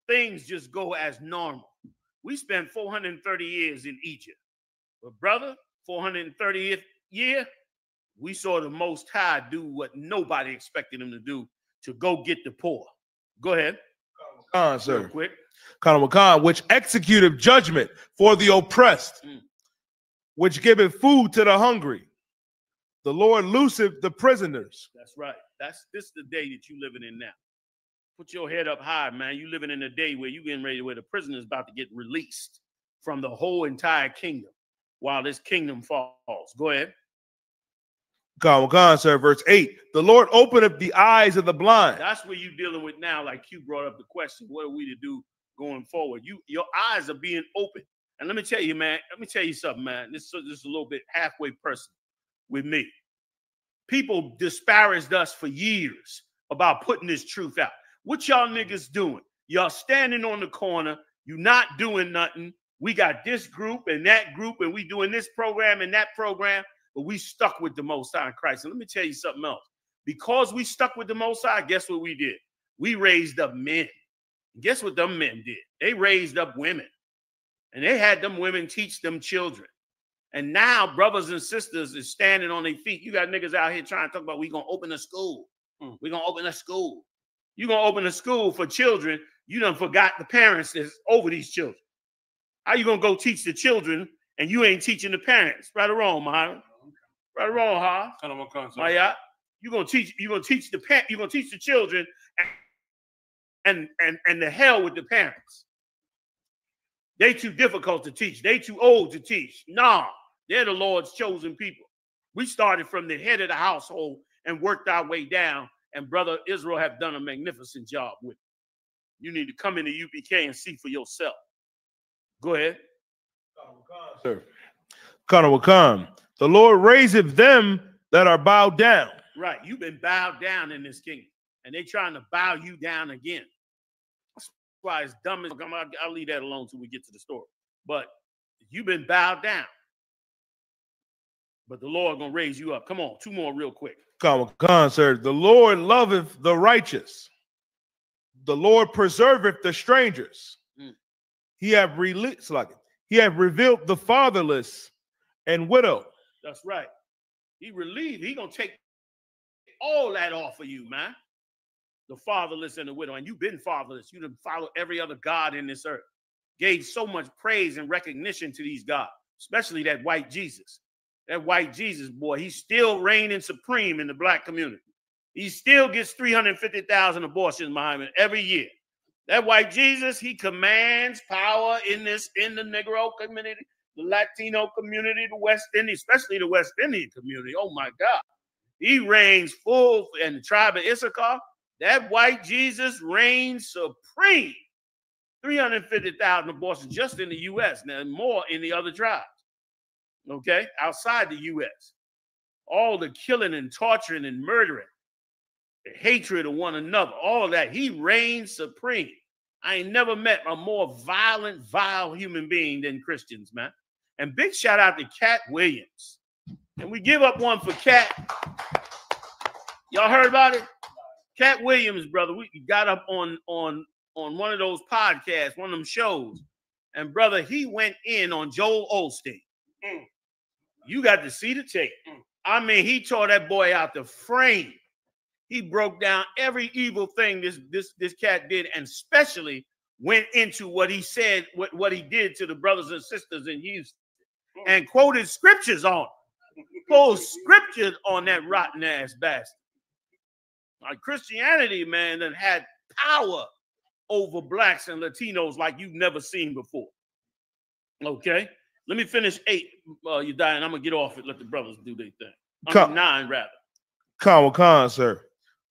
things just go as normal. We spent 430 years in Egypt. But brother, 430th year, we saw the Most High do what nobody expected him to do, to go get the poor. Go ahead. Khan, sir. Real quick. Khan, which executive judgment for the oppressed, which giveth food to the hungry. The Lord looseth the prisoners. That's right. This is the day that you living in now. Put your head up high, man. You living in a day where you getting ready, where the prisoner is about to get released from the whole entire kingdom while this kingdom falls. Go ahead. Khan, sir, verse 8. The Lord openeth the eyes of the blind. That's what you're dealing with now. Like Q brought up the question, what are we to do going forward? Your eyes are being opened. And let me tell you, man, something, man. This is a little bit halfway personal with me. People disparaged us for years about putting this truth out. What y'all niggas doing? Y'all standing on the corner. You not doing nothing. We got this group and that group, and we doing this program and that program. But we stuck with the Most High in Christ. And let me tell you something else. Because we stuck with the Most High, guess what we did? We raised up men. And guess what them men did? They raised up women. And they had them women teach them children. And now brothers and sisters is standing on their feet. You got niggas out here trying to talk about we're going to open a school. We're going to open a school. You're going to open a school for children. You done forgot the parents that's over these children. How you going to go teach the children and you ain't teaching the parents? Right or wrong, Myron? Right or wrong, huh? Maya. You're gonna teach the children and the hell with the parents. They too difficult to teach. They too old to teach. Nah, they're the Lord's chosen people. We started from the head of the household and worked our way down, and Brother Israel have done a magnificent job with it. You need to come into UPK and see for yourself. Go ahead. Sir. Khan, the Lord raiseth them that are bowed down. Right. You've been bowed down in this kingdom, and they trying to bow you down again. That's why it's dumb as I'll leave that alone till we get to the story. But you've been bowed down. But the Lord gonna raise you up. Come on, two more real quick. Khan, sir. The Lord loveth the righteous. The Lord preserveth the strangers. He have revealed the fatherless and widow. That's right. He gonna take all that off of you, man. The fatherless and the widow. And you've been fatherless. You done followed every other god in this earth. Gave so much praise and recognition to these gods, especially that white Jesus. That white Jesus, boy, he's still reigning supreme in the black community. He still gets 350,000 abortions behind him every year. That white Jesus, he commands power in the Negro community, the Latino community, the West Indian, especially the West Indian community. Oh my God. He reigns full in the tribe of I.S.U.P.K. That white Jesus reigns supreme. 350,000 abortions just in the U.S. Now more in the other tribes. Okay, outside the U.S. All the killing and torturing and murdering, the hatred of one another, all that. He reigns supreme. I ain't never met a more violent, vile human being than Christians, man. And big shout out to Cat Williams. And we give up one for Cat. Y'all heard about it? Cat Williams, brother. We got up on one of those podcasts, one of them shows. And brother, he went in on Joel Osteen. You got to see the tape. I mean, he tore that boy out the frame. He broke down every evil thing this cat did, and especially went into what he said, what he did to the brothers and sisters in Houston, and quoted scriptures on it. Quoted scriptures on that rotten ass bastard. Like Christianity, man, that had power over blacks and Latinos like you've never seen before. Okay. Let me finish 8, you die, and I'm going to get off it. Let the brothers do their thing. 9, rather. Khan, sir.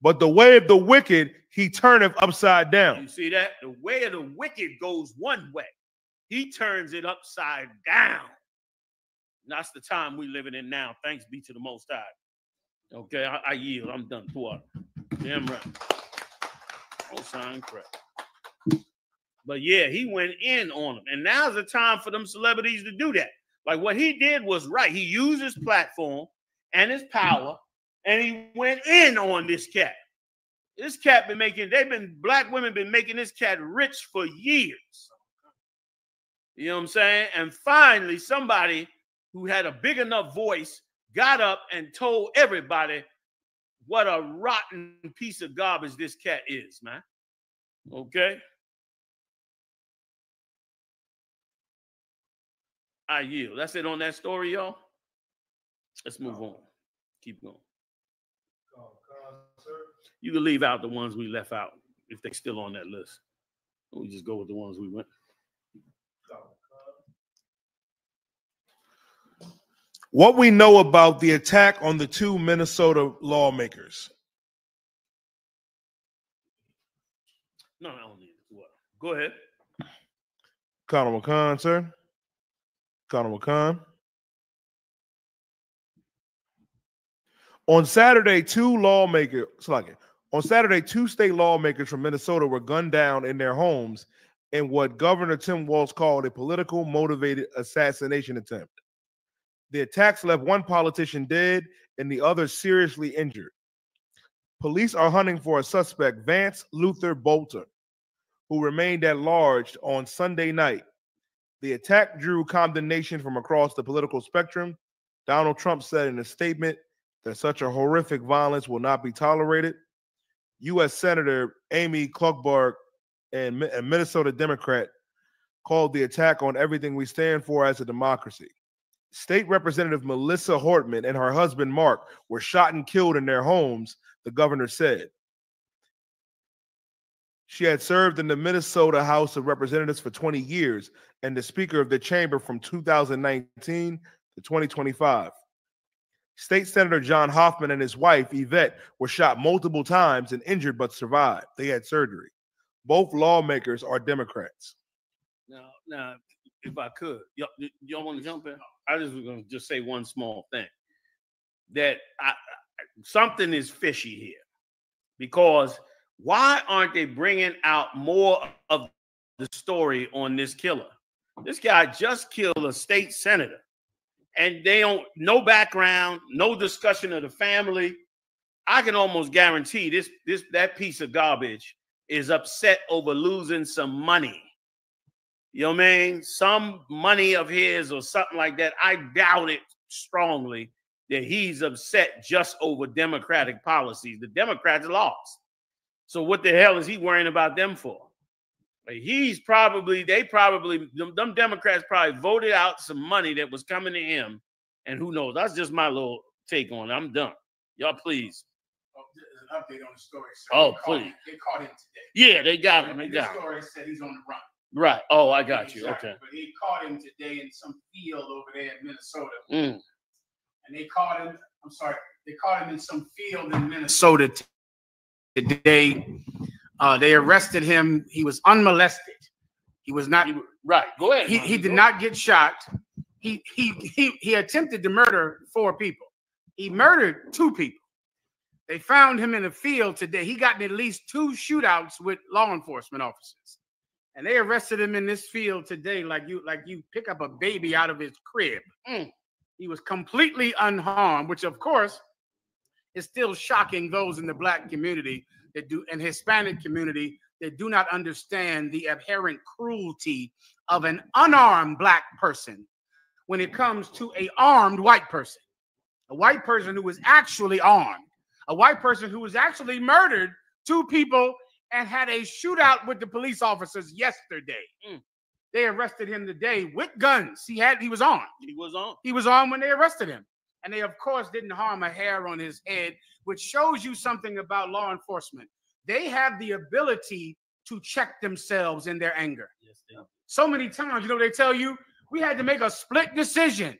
But the way of the wicked, he turneth upside down. You see that? The way of the wicked goes one way. He turns it upside down. And that's the time we're living in now. Thanks be to the Most High. Okay, I yield. I'm done. Pour. Damn right. Oh, sign crap. But yeah, he went in on them. And now's the time for them celebrities to do that. Like what he did was right. He used his platform and his power, and he went in on this cat. This cat black women been making this cat rich for years. You know what I'm saying? And finally, somebody who had a big enough voice got up and told everybody what a rotten piece of garbage this cat is, man. Okay? I yield. That's it on that story, y'all. Let's move on. Keep going. You can leave out the ones we left out if they're still on that list. We just go with the ones we went. What we know about the attack on the 2 Minnesota lawmakers. No, I don't need it. What? Go ahead. Khan, sir. Khan. On Saturday, 2 state lawmakers from Minnesota were gunned down in their homes in what Governor Tim Walz called a political motivated assassination attempt. The attacks left one politician dead and the other seriously injured. Police are hunting for a suspect, Vance Luther Bolton, who remained at large on Sunday night. The attack drew condemnation from across the political spectrum. Donald Trump said in a statement that such a horrific violence will not be tolerated. U.S. Senator Amy Klobuchar, a Minnesota Democrat, called the attack on everything we stand for as a democracy. State Representative Melissa Hortman and her husband Mark were shot and killed in their homes, the governor said. She had served in the Minnesota House of Representatives for 20 years and the Speaker of the Chamber from 2019 to 2025. State Senator John Hoffman and his wife, Yvette, were shot multiple times and injured but survived. They had surgery. Both lawmakers are Democrats. Now, if I could, y'all want to jump in? I just was going to just say one small thing. That something is fishy here. Because why aren't they bringing out more of the story on this killer? This guy just killed a state senator. And they don't, no background, no discussion of the family. I can almost guarantee that piece of garbage is upset over losing some money. You know what I mean? Some money of his or something like that. I doubt it strongly that he's upset just over Democratic policies. The Democrats lost. So what the hell is he worrying about them for? Like them Democrats probably voted out some money that was coming to him. And who knows? That's just my little take on it. I'm done. Y'all, please. Oh, there's an update on the story. So oh, please. They caught him today. Yeah, they got him. The story said he's on the run. Right. Oh, I got you. Exactly. Okay. But they caught him today in some field over there in Minnesota. And they caught him, they caught him in some field in Minnesota today. They arrested him. He was unmolested. He was not right. Go ahead. He did not get shot. He attempted to murder 4 people. He murdered 2 people. They found him in a field today. He got in at least 2 shootouts with law enforcement officers. And they arrested him in this field today like you pick up a baby out of his crib. He was completely unharmed, which of course is still shocking those in the Black community and Hispanic community that do not understand the abhorrent cruelty of an unarmed Black person when it comes to an armed white person. A white person who was actually armed. A white person who was actually murdered 2 people and had a shootout with the police officers yesterday. They arrested him today with guns. He was armed. He was armed when they arrested him. And they, of course, didn't harm a hair on his head, which shows you something about law enforcement. They have the ability to check themselves in their anger. Yes, they do. So many times, they tell you, we had to make a split decision.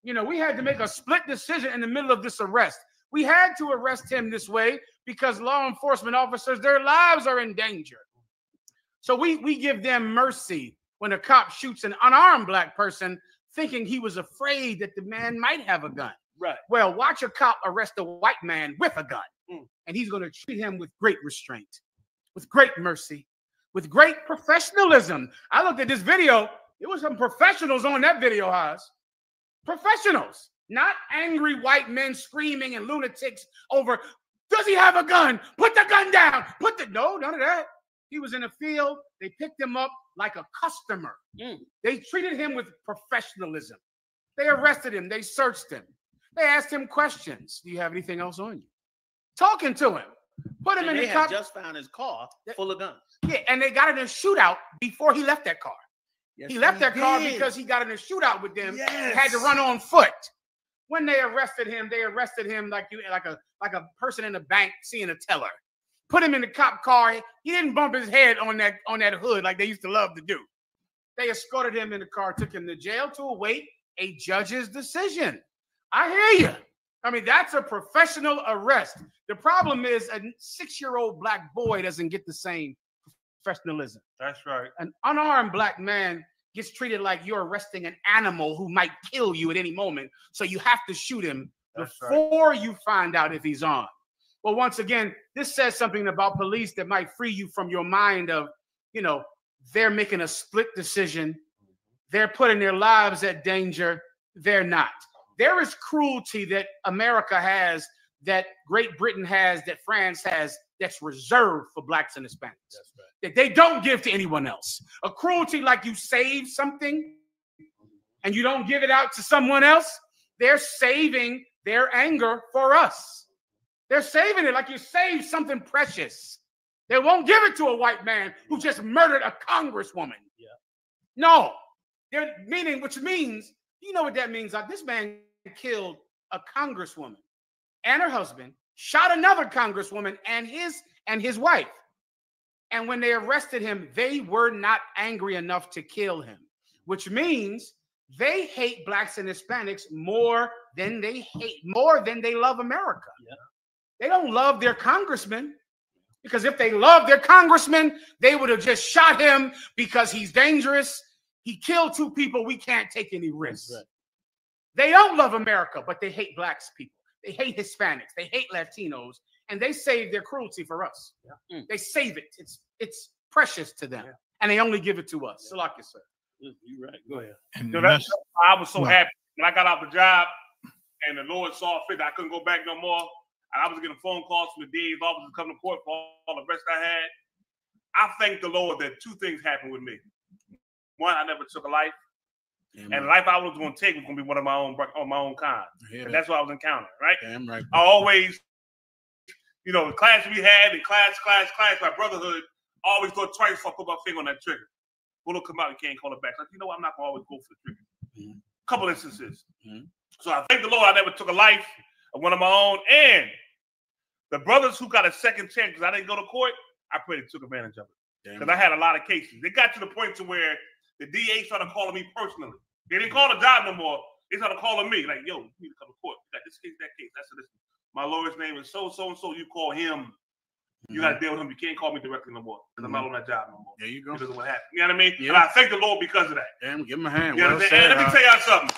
We had to make a split decision in the middle of this arrest. We had to arrest him this way because law enforcement officers, their lives are in danger. So we give them mercy when a cop shoots an unarmed Black person thinking he was afraid that the man might have a gun. Right. Well, watch a cop arrest a white man with a gun. And he's going to treat him with great restraint, with great mercy, with great professionalism. I looked at this video. There was some professionals on that video, Haas. Professionals. Not angry white men screaming and lunatics over, does he have a gun? Put the gun down. No, none of that. He was in a field. They picked him up like a customer. They treated him with professionalism. They arrested him. They searched him. They asked him questions. Do you have anything else on you? Talking to him. Put him in the car. They just found his car full of guns. Yeah, and they got in a shootout before he left that car. Yes, he left that car because he got in a shootout with them. Yes. Had to run on foot. When they arrested him like a person in a bank seeing a teller. Put him in the cop car. He didn't bump his head on that hood like they used to love to do. They escorted him in the car, took him to jail to await a judge's decision. I hear you. I mean, that's a professional arrest. The problem is a 6-year-old Black boy doesn't get the same professionalism. That's right. An unarmed Black man gets treated like you're arresting an animal who might kill you at any moment. So you have to shoot him before you find out if he's armed. Well, once again, this says something about police that might free you from your mind of, they're making a split decision. They're putting their lives at danger. They're not. There is cruelty that America has, that Great Britain has, that France has, that's reserved for Blacks and Hispanics. That's right. That they don't give to anyone else. A cruelty like you save something and you don't give it out to someone else. They're saving their anger for us. They're saving it like you saved something precious. They won't give it to a white man who just murdered a congresswoman. Yeah. No, which means You know what that means? This man killed a congresswoman and her husband, shot another congresswoman and his wife. And when they arrested him, they were not angry enough to kill him, which means they hate blacks and Hispanics more than they love America. Yeah. They don't love their congressman, because if they loved their congressman, they would have just shot him because he's dangerous. He killed 2 people. We can't take any risks. Right. They don't love America, but they hate blacks people. They hate Hispanics. They hate Latinos. And they save their cruelty for us. Yeah. They save it. It's precious to them. Yeah. And they only give it to us. So like you said. You're right. Go ahead. I was so happy when I got out the job and the Lord saw fit that I couldn't go back no more. And I was getting phone calls from the DA's office to come to court for all the rest I had. I thank the Lord that 2 things happened with me. One, I never took a life. Amen. And the life I was going to take was going to be one of my own kind. And that's what I was encountering, right? Damn right. I always, you know, the class we had, the class, my brotherhood, I always thought twice before I put my finger on that trigger. Bullet come out, you can't call it back. Like, you know what? I'm not going to always go for the trigger. Mm-hmm. Couple instances. Mm-hmm. So I thank the Lord I never took a life of one of my own. And the brothers who got a second chance, because I didn't go to court, I pray they took advantage of it. Because I had a lot of cases. They got to the point to where the DA started calling me personally. They didn't call the job no more. They started calling me like, yo, you need to come to court. You got this case, that case. I said, listen, my lawyer's name is so-and-so. You call him. You got to deal with him. You can't call me directly no more because I'm not on that job no more. There you go. Because of what happened. You know what I mean? Yeah. And I thank the Lord because of that. Damn, give him a hand. You know what I'm saying? And let me tell y'all something.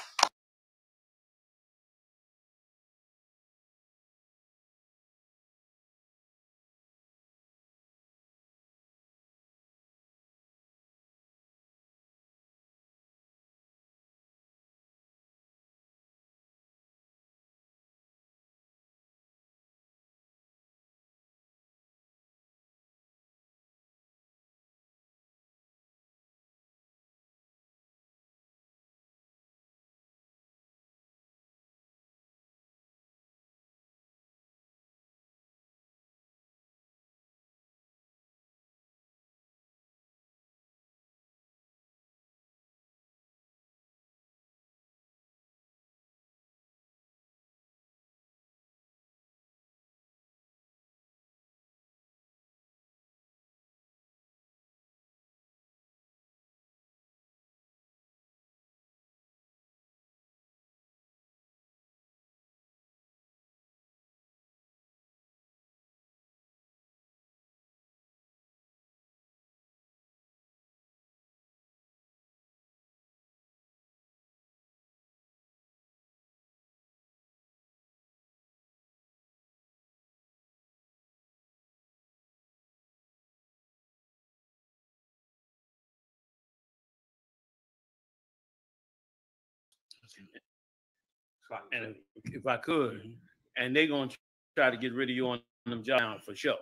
And if I could, and they're going to try to get rid of you on them jobs for sure.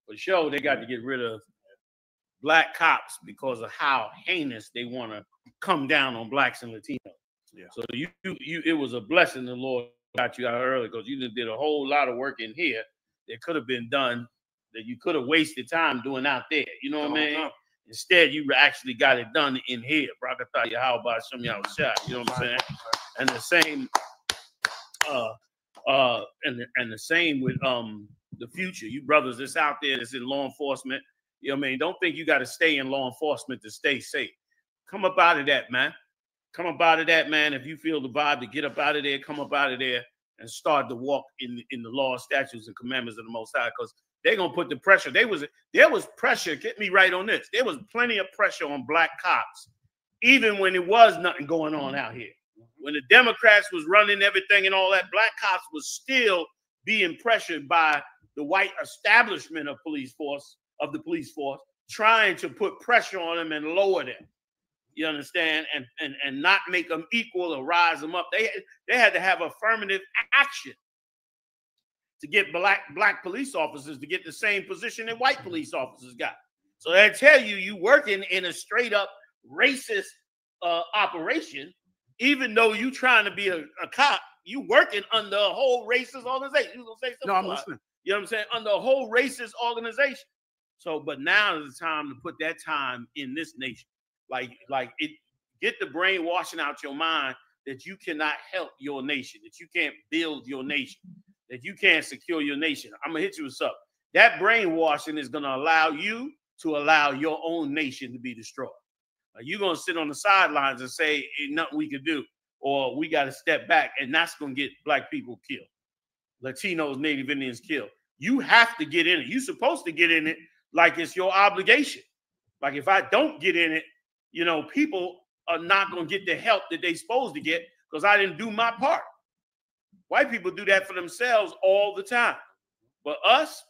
For sure, they got to get rid of black cops because of how heinous they want to come down on blacks and Latinos. Yeah. So it was a blessing the Lord got you out early, because you did a whole lot of work in here that could have been done that you could have wasted time doing out there. You know what I mean? Instead, you actually got it done in here. Brakatah Yahweh Shem Yahushua. You know what I'm saying? And the same, and the same with the future. You brothers that's out there that's in law enforcement. You know what I mean? Don't think you got to stay in law enforcement to stay safe. Come up out of that, man. Come up out of that, man. If you feel the vibe to get up out of there, come up out of there and start to walk in the law, statutes, and commandments of the Most High, because they're going to put the pressure. There was pressure. Get me right on this. There was plenty of pressure on black cops, even when there was nothing going on out here. When the Democrats was running everything and all that, black cops was still being pressured by the white establishment of the police force, trying to put pressure on them and lower them. You understand? And not make them equal or rise them up. They had to have affirmative action to get black police officers to get the same position that white police officers got. So they tell you working in a straight up racist operation, even though you trying to be a cop, you working under a whole racist organization. You gonna say something? No, I'm listening. You know what I'm saying? Under a whole racist organization. So, but now is the time to put that time in this nation. Like it, get the brainwashing out your mind that you cannot help your nation, that you can't build your nation, that you can't secure your nation. I'm gonna hit you with something. That brainwashing is gonna allow you to allow your own nation to be destroyed. You're gonna sit on the sidelines and say ain't nothing we can do, or we got to step back, and that's gonna get black people killed, Latinos, Native Indians killed. You have to get in it. You're supposed to get in it like it's your obligation. Like if I don't get in it, you know, people are not gonna get the help that they're supposed to get because I didn't do my part. White people do that for themselves all the time, but us,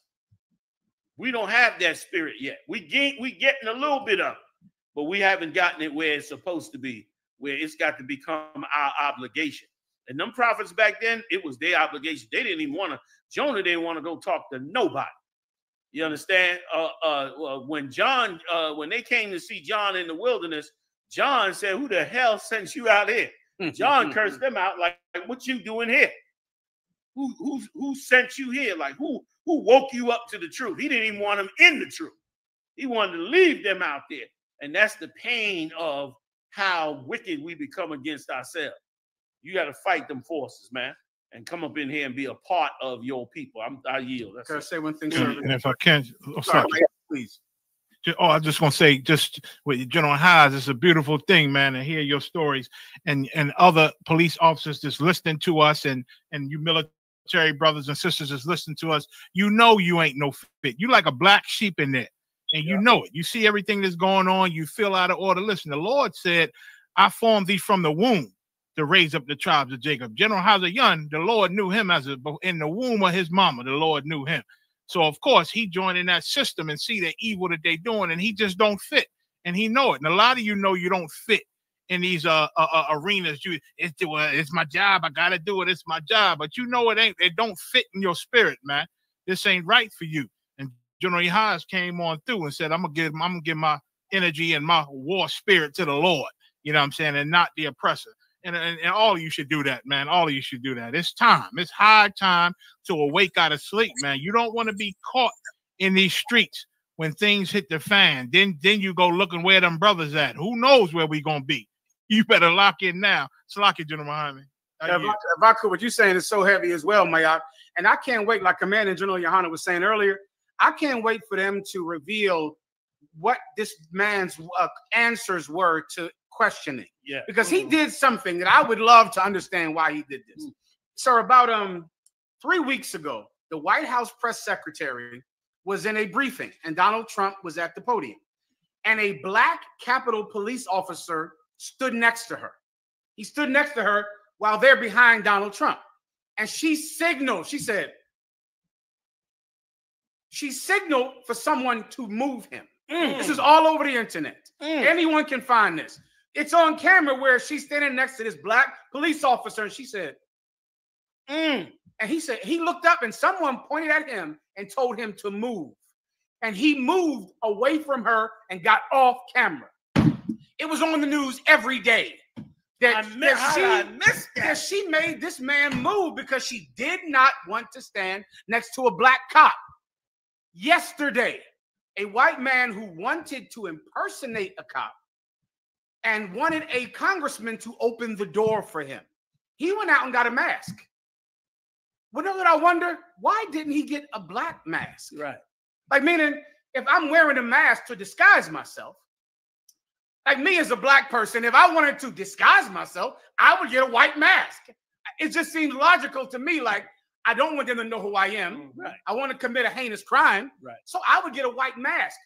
we don't have that spirit yet. We getting a little bit of it, but we haven't gotten it where it's supposed to be, where it's got to become our obligation. And them prophets back then, it was their obligation. They didn't even want to, Jonah didn't want to go talk to nobody. You understand? When they came to see John in the wilderness, John said, "Who the hell sent you out here?" John cursed them out like, "What you doing here? Who sent you here? Like who woke you up to the truth?" He didn't even want them in the truth. He wanted to leave them out there. And that's the pain of how wicked we become against ourselves. You got to fight them forces, man, and come up in here and be a part of your people. I yield. Can I say one thing, sir? And if I can, Sorry, please. I just want to say, just with General Haas, it's a beautiful thing, man, to hear your stories and other police officers just listening to us, and you military brothers and sisters just listening to us. You know you ain't no fit. You like a black sheep in there, and you know it. You see everything that's going on. You feel out of order. Listen, the Lord said, "I formed thee from the womb to raise up the tribes of Jacob." General Hazayan, the Lord knew him in the womb of his mama. The Lord knew him. So of course he joined in that system and see the evil that they doing, and he just don't fit, and he know it. And a lot of you know you don't fit in these arenas. It's my job. I gotta do it. It's my job. But you know it don't fit in your spirit, man. This ain't right for you. And General Haas came on through and said, I'm gonna give my energy and my war spirit to the Lord. You know what I'm saying? And not the oppressor. And all of you should do that, man. All of you should do that. It's time. It's high time to awake out of sleep, man. You don't want to be caught in these streets when things hit the fan. Then you go looking where them brothers at. Who knows where we gonna be? You better lock in now. So lock it, General Muhammad. If I could, what you're saying is so heavy as well, Mayak. And I can't wait, like Commander General YAHANNA was saying earlier, I can't wait for them to reveal what this man's answers were to questioning. Yeah. Because he did something that I would love to understand why he did this. So about 3 weeks ago, the White House press secretary was in a briefing and Donald Trump was at the podium. And a black Capitol police officer stood next to her. He stood next to her while they're behind Donald Trump. And she signaled, she signaled for someone to move him. This is all over the internet. Anyone can find this. It's on camera where she's standing next to this black police officer, and she said, and he said, he looked up and someone pointed at him and told him to move. And he moved away from her and got off camera. It was on the news every day that she made this man move because she did not want to stand next to a black cop. Yesterday, a white man who wanted to impersonate a cop and wanted a congressman to open the door for him, he went out and got a mask. Well, you know what I wonder? Why didn't he get a black mask? Right. Like, meaning, if I'm wearing a mask to disguise myself, like me as a black person, if I wanted to disguise myself, I would get a white mask. It just seems logical to me. Like, I don't want them to know who I am. Right. I want to commit a heinous crime. Right. So I would get a white mask.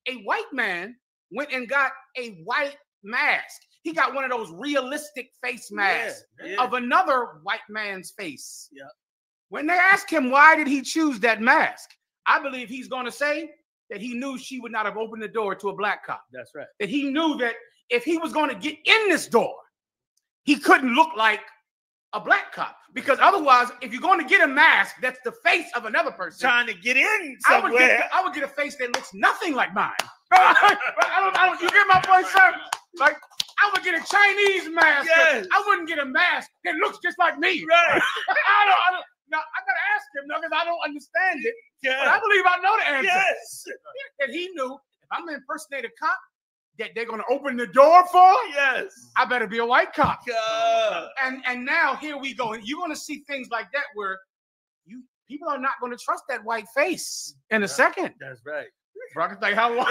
A white man went and got a white mask. He got one of those realistic face masks of another white man's face. Yeah. When they ask him why did he choose that mask, I believe he's going to say that he knew she would not have opened the door to a black cop. That's right. That he knew that if he was going to get in this door, he couldn't look like a black cop. Because otherwise, if you're going to get a mask that's the face of another person trying to get in somewhere, I would get a face that looks nothing like mine. I don't, you get my point, sir? Like, I would get a Chinese mask. Yes. I wouldn't get a mask that looks just like me. Right. I don't. Now, I got to ask him now because I don't understand it. Yeah. But I believe I know the answer. Yes. That he knew if I'm going to impersonate a cop, that they're going to open the door for, Yes. I better be a white cop. God. And now here we go. And you're going to see things like that where people are not going to trust that white face in a second. That's right. Brock is like, how long?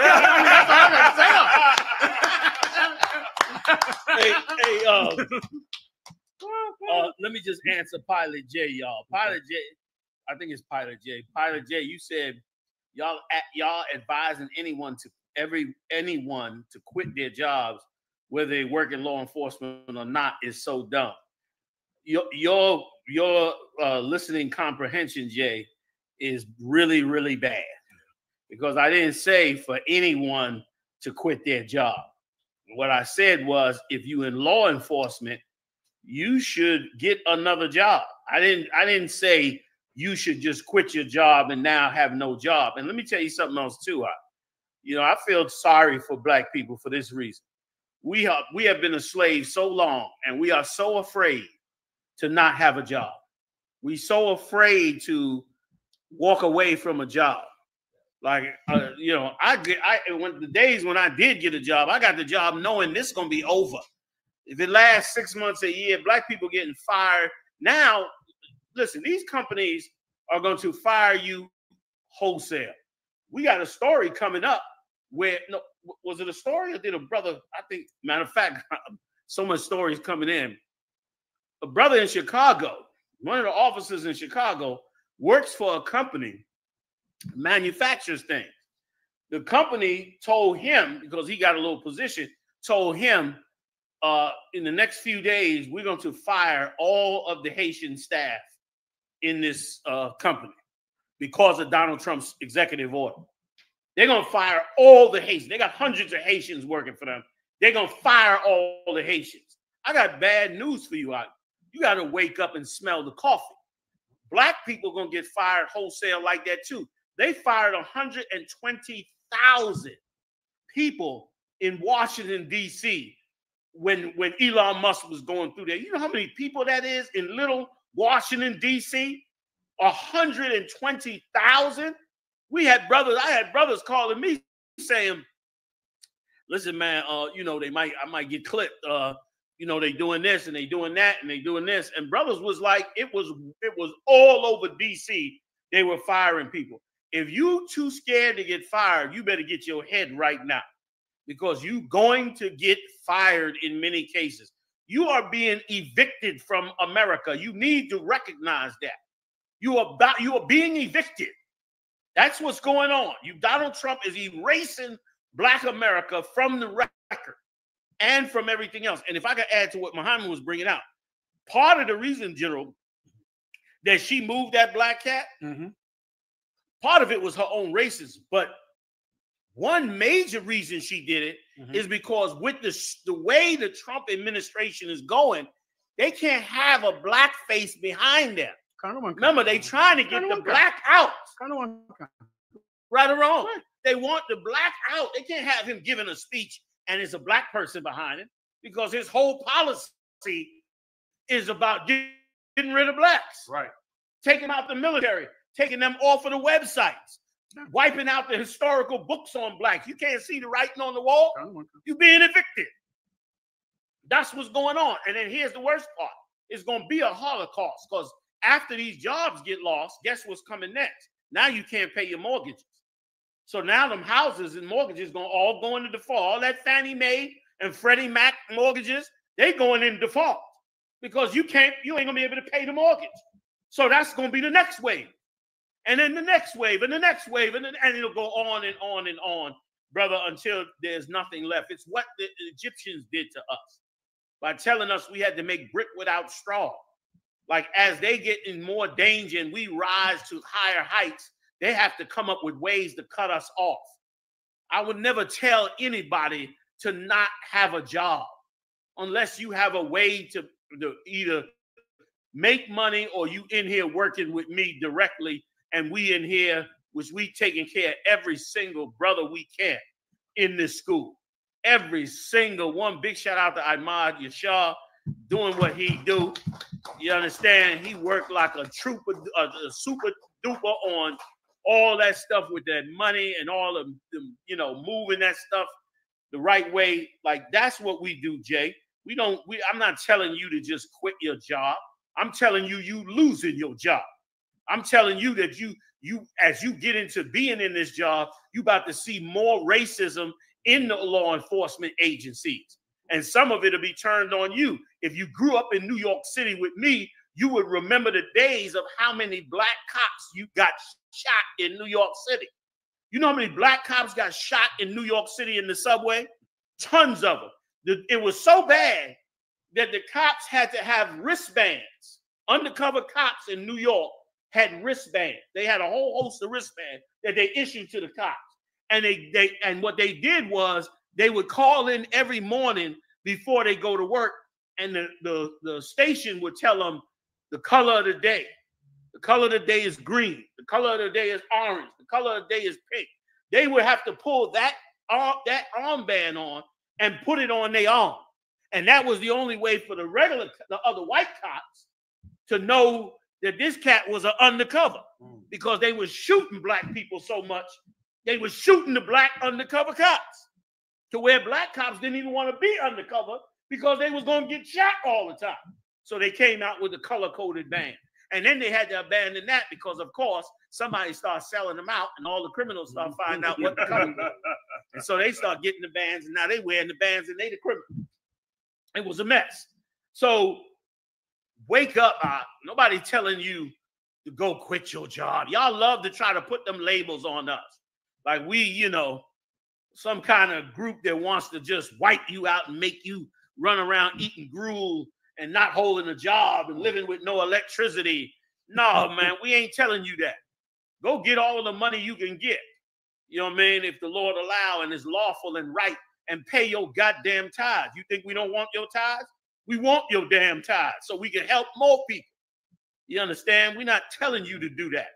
Let me just answer Pilot J, y'all. Pilot J, I think it's Pilot J. Pilot J, you said y'all advising anyone to quit their jobs, whether they work in law enforcement or not, is so dumb. Your listening comprehension, Jay, is really, really bad, because I didn't say for anyone to quit their job. What I said was, if you in law enforcement, you should get another job. I didn't say you should just quit your job and now have no job. And let me tell you something else too. I feel sorry for black people for this reason. We have been a slave so long, and we are so afraid to not have a job. We so afraid to walk away from a job. Like, when the days when I did get a job, I got the job knowing this is going to be over. If it lasts 6 months, a year, black people getting fired. Now, listen, these companies are going to fire you wholesale. We got a story coming up where, was it a story or did a brother, I think, matter of fact, so much stories coming in. A brother in Chicago, one of the officers in Chicago, works for a company, manufactures things. The company told him, because he got a little position, told him, in the next few days, we're going to fire all of the Haitian staff in this company because of Donald Trump's executive order. They're going to fire all the Haitians. They got hundreds of Haitians working for them. They're going to fire all the Haitians. I got bad news for you. You got to wake up and smell the coffee. Black people are going to get fired wholesale like that too. They fired 120,000 people in Washington, D.C. when Elon Musk was going through there. You know how many people that is in little Washington, D.C.? 120,000. I had brothers calling me saying, listen, man, I might get clipped. They doing this and they doing that and they doing this. And brothers was like, it was all over DC. They were firing people. If you too scared to get fired, you better get your head right now, because you going to get fired in many cases. You are being evicted from America. You need to recognize that. You are being evicted. That's what's going on. Donald Trump is erasing Black America from the record and from everything else. And if I could add to what Muhammad was bringing out, part of the reason, General, that she moved that black cat, part of it was her own racism. But one major reason she did it is because with the way the Trump administration is going, they can't have a black face behind them. Remember, they trying to get the black out. Right or wrong. Right. They want the black out. They can't have him giving a speech and there's a black person behind him, because his whole policy is about getting rid of blacks. Right. Taking out the military, taking them off of the websites, wiping out the historical books on blacks. You can't see the writing on the wall. You're being evicted. That's what's going on. And then here's the worst part. It's going to be a Holocaust, because after these jobs get lost, guess what's coming next? Now you can't pay your mortgages. So now them houses and mortgages going to all go into default. All that Fannie Mae and Freddie Mac mortgages, they going in default, because you ain't going to be able to pay the mortgage. So that's going to be the next wave. And then the next wave and the next wave, and it'll go on and on and on, brother, until there's nothing left. It's what the Egyptians did to us by telling us we had to make brick without straw. Like, as they get in more danger and we rise to higher heights, they have to come up with ways to cut us off. I would never tell anybody to not have a job unless you have a way to either make money, or you in here working with me directly, and we in here, which we taking care of every single brother we can in this school. Every single one. Big shout out to Ahmad Yashar doing what he do. You understand? He worked like a trooper, a super duper on all that stuff with that money and all of them, moving that stuff. the right way. Like that's what we do, Jay. I'm not telling you to just quit your job. I'm telling you, you losing your job. I'm telling you that you as you get into being in this job, you about to see more racism in the law enforcement agencies. And some of it will be turned on you. If you grew up in New York City with me, you would remember the days of how many black cops you got shot in New York City. You know how many black cops got shot in New York City in the subway? Tons of them. It was so bad that the cops had to have wristbands. Undercover cops in New York had wristbands. They had a whole host of wristbands that they issued to the cops. And what they did was they would call in every morning before they go to work, and the station would tell them the color of the day. The color of the day is green. The color of the day is orange. The color of the day is pink. They would have to pull that armband on and put it on their arm. And that was the only way for the other white cops to know that this cat was an undercover, because they were shooting black people so much. They were shooting the black undercover cops to where black cops didn't even want to be undercover because they was going to get shot all the time. So they came out with the color-coded band. And then they had to abandon that because, of course, somebody started selling them out and all the criminals started finding out what the color was. And so they start getting the bands, and now they wearing the bands and they the criminals. It was a mess. So wake up. Nobody telling you to go quit your job. Y'all love to try to put them labels on us. Like we, some kind of group that wants to just wipe you out and make you run around eating gruel and not holding a job and living with no electricity. No, man, we ain't telling you that. Go get all the money you can get. You know what I mean? If the Lord allow and is lawful and right, and pay your goddamn tithes. You think we don't want your tithes? We want your damn tithes so we can help more people. You understand? We're not telling you to do that.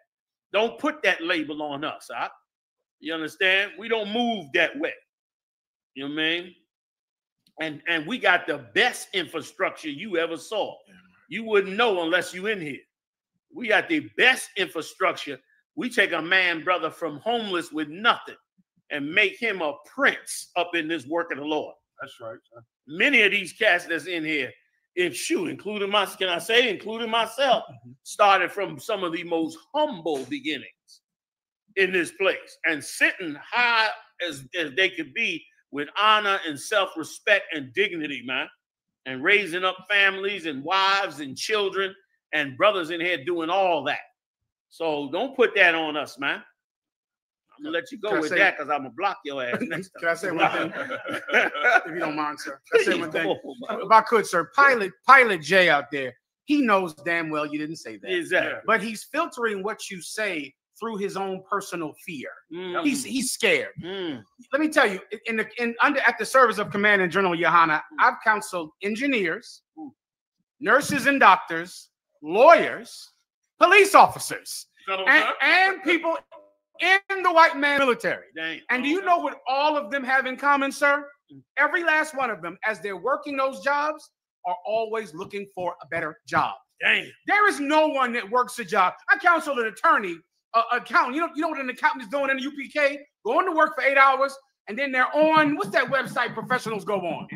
Don't put that label on us, huh? You understand? We don't move that way. You know what I mean? And we got the best infrastructure you ever saw. You wouldn't know unless you in here. We got the best infrastructure. We take a man, brother, from homeless with nothing and make him a prince up in this work of the Lord. That's right. Son. Many of these cats that's in here, including myself, started from some of the most humble beginnings in this place and sitting high as they could be with honor and self-respect and dignity, man, and raising up families and wives and children and brothers in here doing all that. So don't put that on us, man. I'm gonna let you go with that because I'm gonna block your ass next time. Can I say one thing? If you don't mind, sir. Can I say one thing? If I could, sir. Pilot J out there, he knows damn well you didn't say that. Exactly. But he's filtering what you say through his own personal fear. He's scared. Let me tell you, at the service of Command and General YAHANNA, I've counseled engineers, nurses and doctors, lawyers, police officers, and people in the white man military. And do you know what all of them have in common, sir? Every last one of them, as they're working those jobs, are always looking for a better job. There is no one that works a job. I counseled an attorney, accountant. You know what an accountant is doing in the UPK? Going to work for 8 hours, and then they're on, what's that website professionals go on?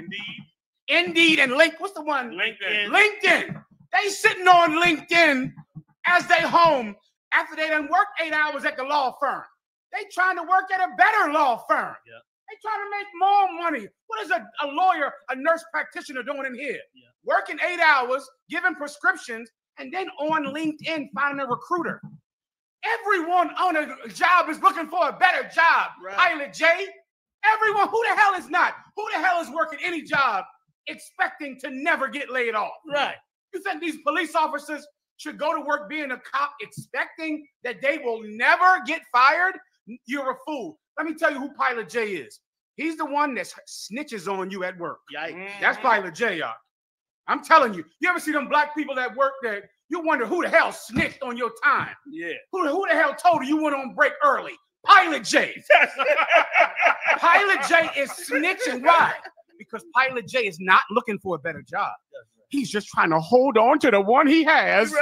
Indeed and what's the one? LinkedIn. They sitting on LinkedIn as they home after they done work 8 hours at the law firm. They trying to work at a better law firm. Yeah. They trying to make more money. What is a lawyer, a nurse practitioner doing in here? Yeah. Working 8 hours, giving prescriptions, and then on LinkedIn finding a recruiter. Everyone on a job is looking for a better job. Right. Pilot J. Everyone, who the hell is not? Who the hell is working any job expecting to never get laid off? Right. You think these police officers should go to work being a cop expecting that they will never get fired? You're a fool. Let me tell you who Pilot J is. He's the one that snitches on you at work. That's Pilot J, y'all. I'm telling you. You ever see them black people at work that you wonder who the hell snitched on your time? Yeah. Who the hell told you went on break early? Pilot J. Pilot J is snitching. Why? Because Pilot J is not looking for a better job. He's just trying to hold on to the one he has.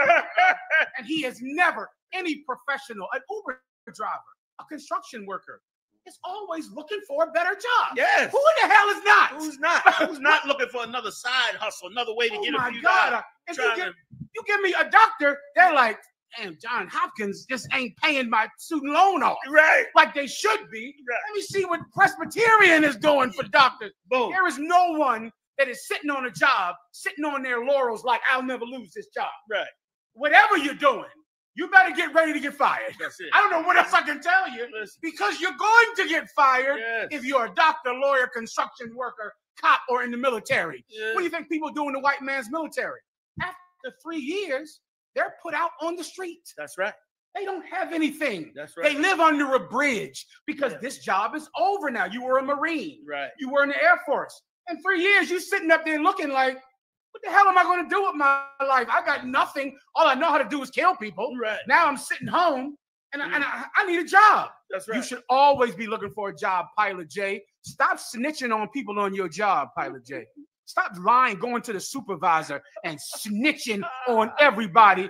And he is never any professional, an Uber driver, a construction worker, is always looking for a better job. Yes. Who in the hell is not? Who's not? Who's not looking for another side hustle, another way to get a few dollars? If you give me a doctor, they're like, damn, John Hopkins just ain't paying my student loan off. Right. Like they should be. Right. Let me see what Presbyterian is doing for doctors. Boom. There is no one that is sitting on a job, sitting on their laurels like, I'll never lose this job. Right. Whatever you're doing, you better get ready to get fired. That's it. I don't know what else I can tell you. Listen. Because you're going to get fired Yes. if you're a doctor, lawyer, construction worker, cop, or in the military. Yes. What do you think people do in the white man's military? After 3 years, they're put out on the street. That's right. They don't have anything. That's right. They live under a bridge because this job is over now. You were a Marine. Right. You were in the Air Force. In 3 years, you sitting up there looking like, what the hell am I going to do with my life? I got nothing. All I know how to do is kill people. Right. Now I'm sitting home and I need a job. That's right. You should always be looking for a job, Pilot J. Stop snitching on people on your job, Pilot J. Stop lying, going to the supervisor and snitching on everybody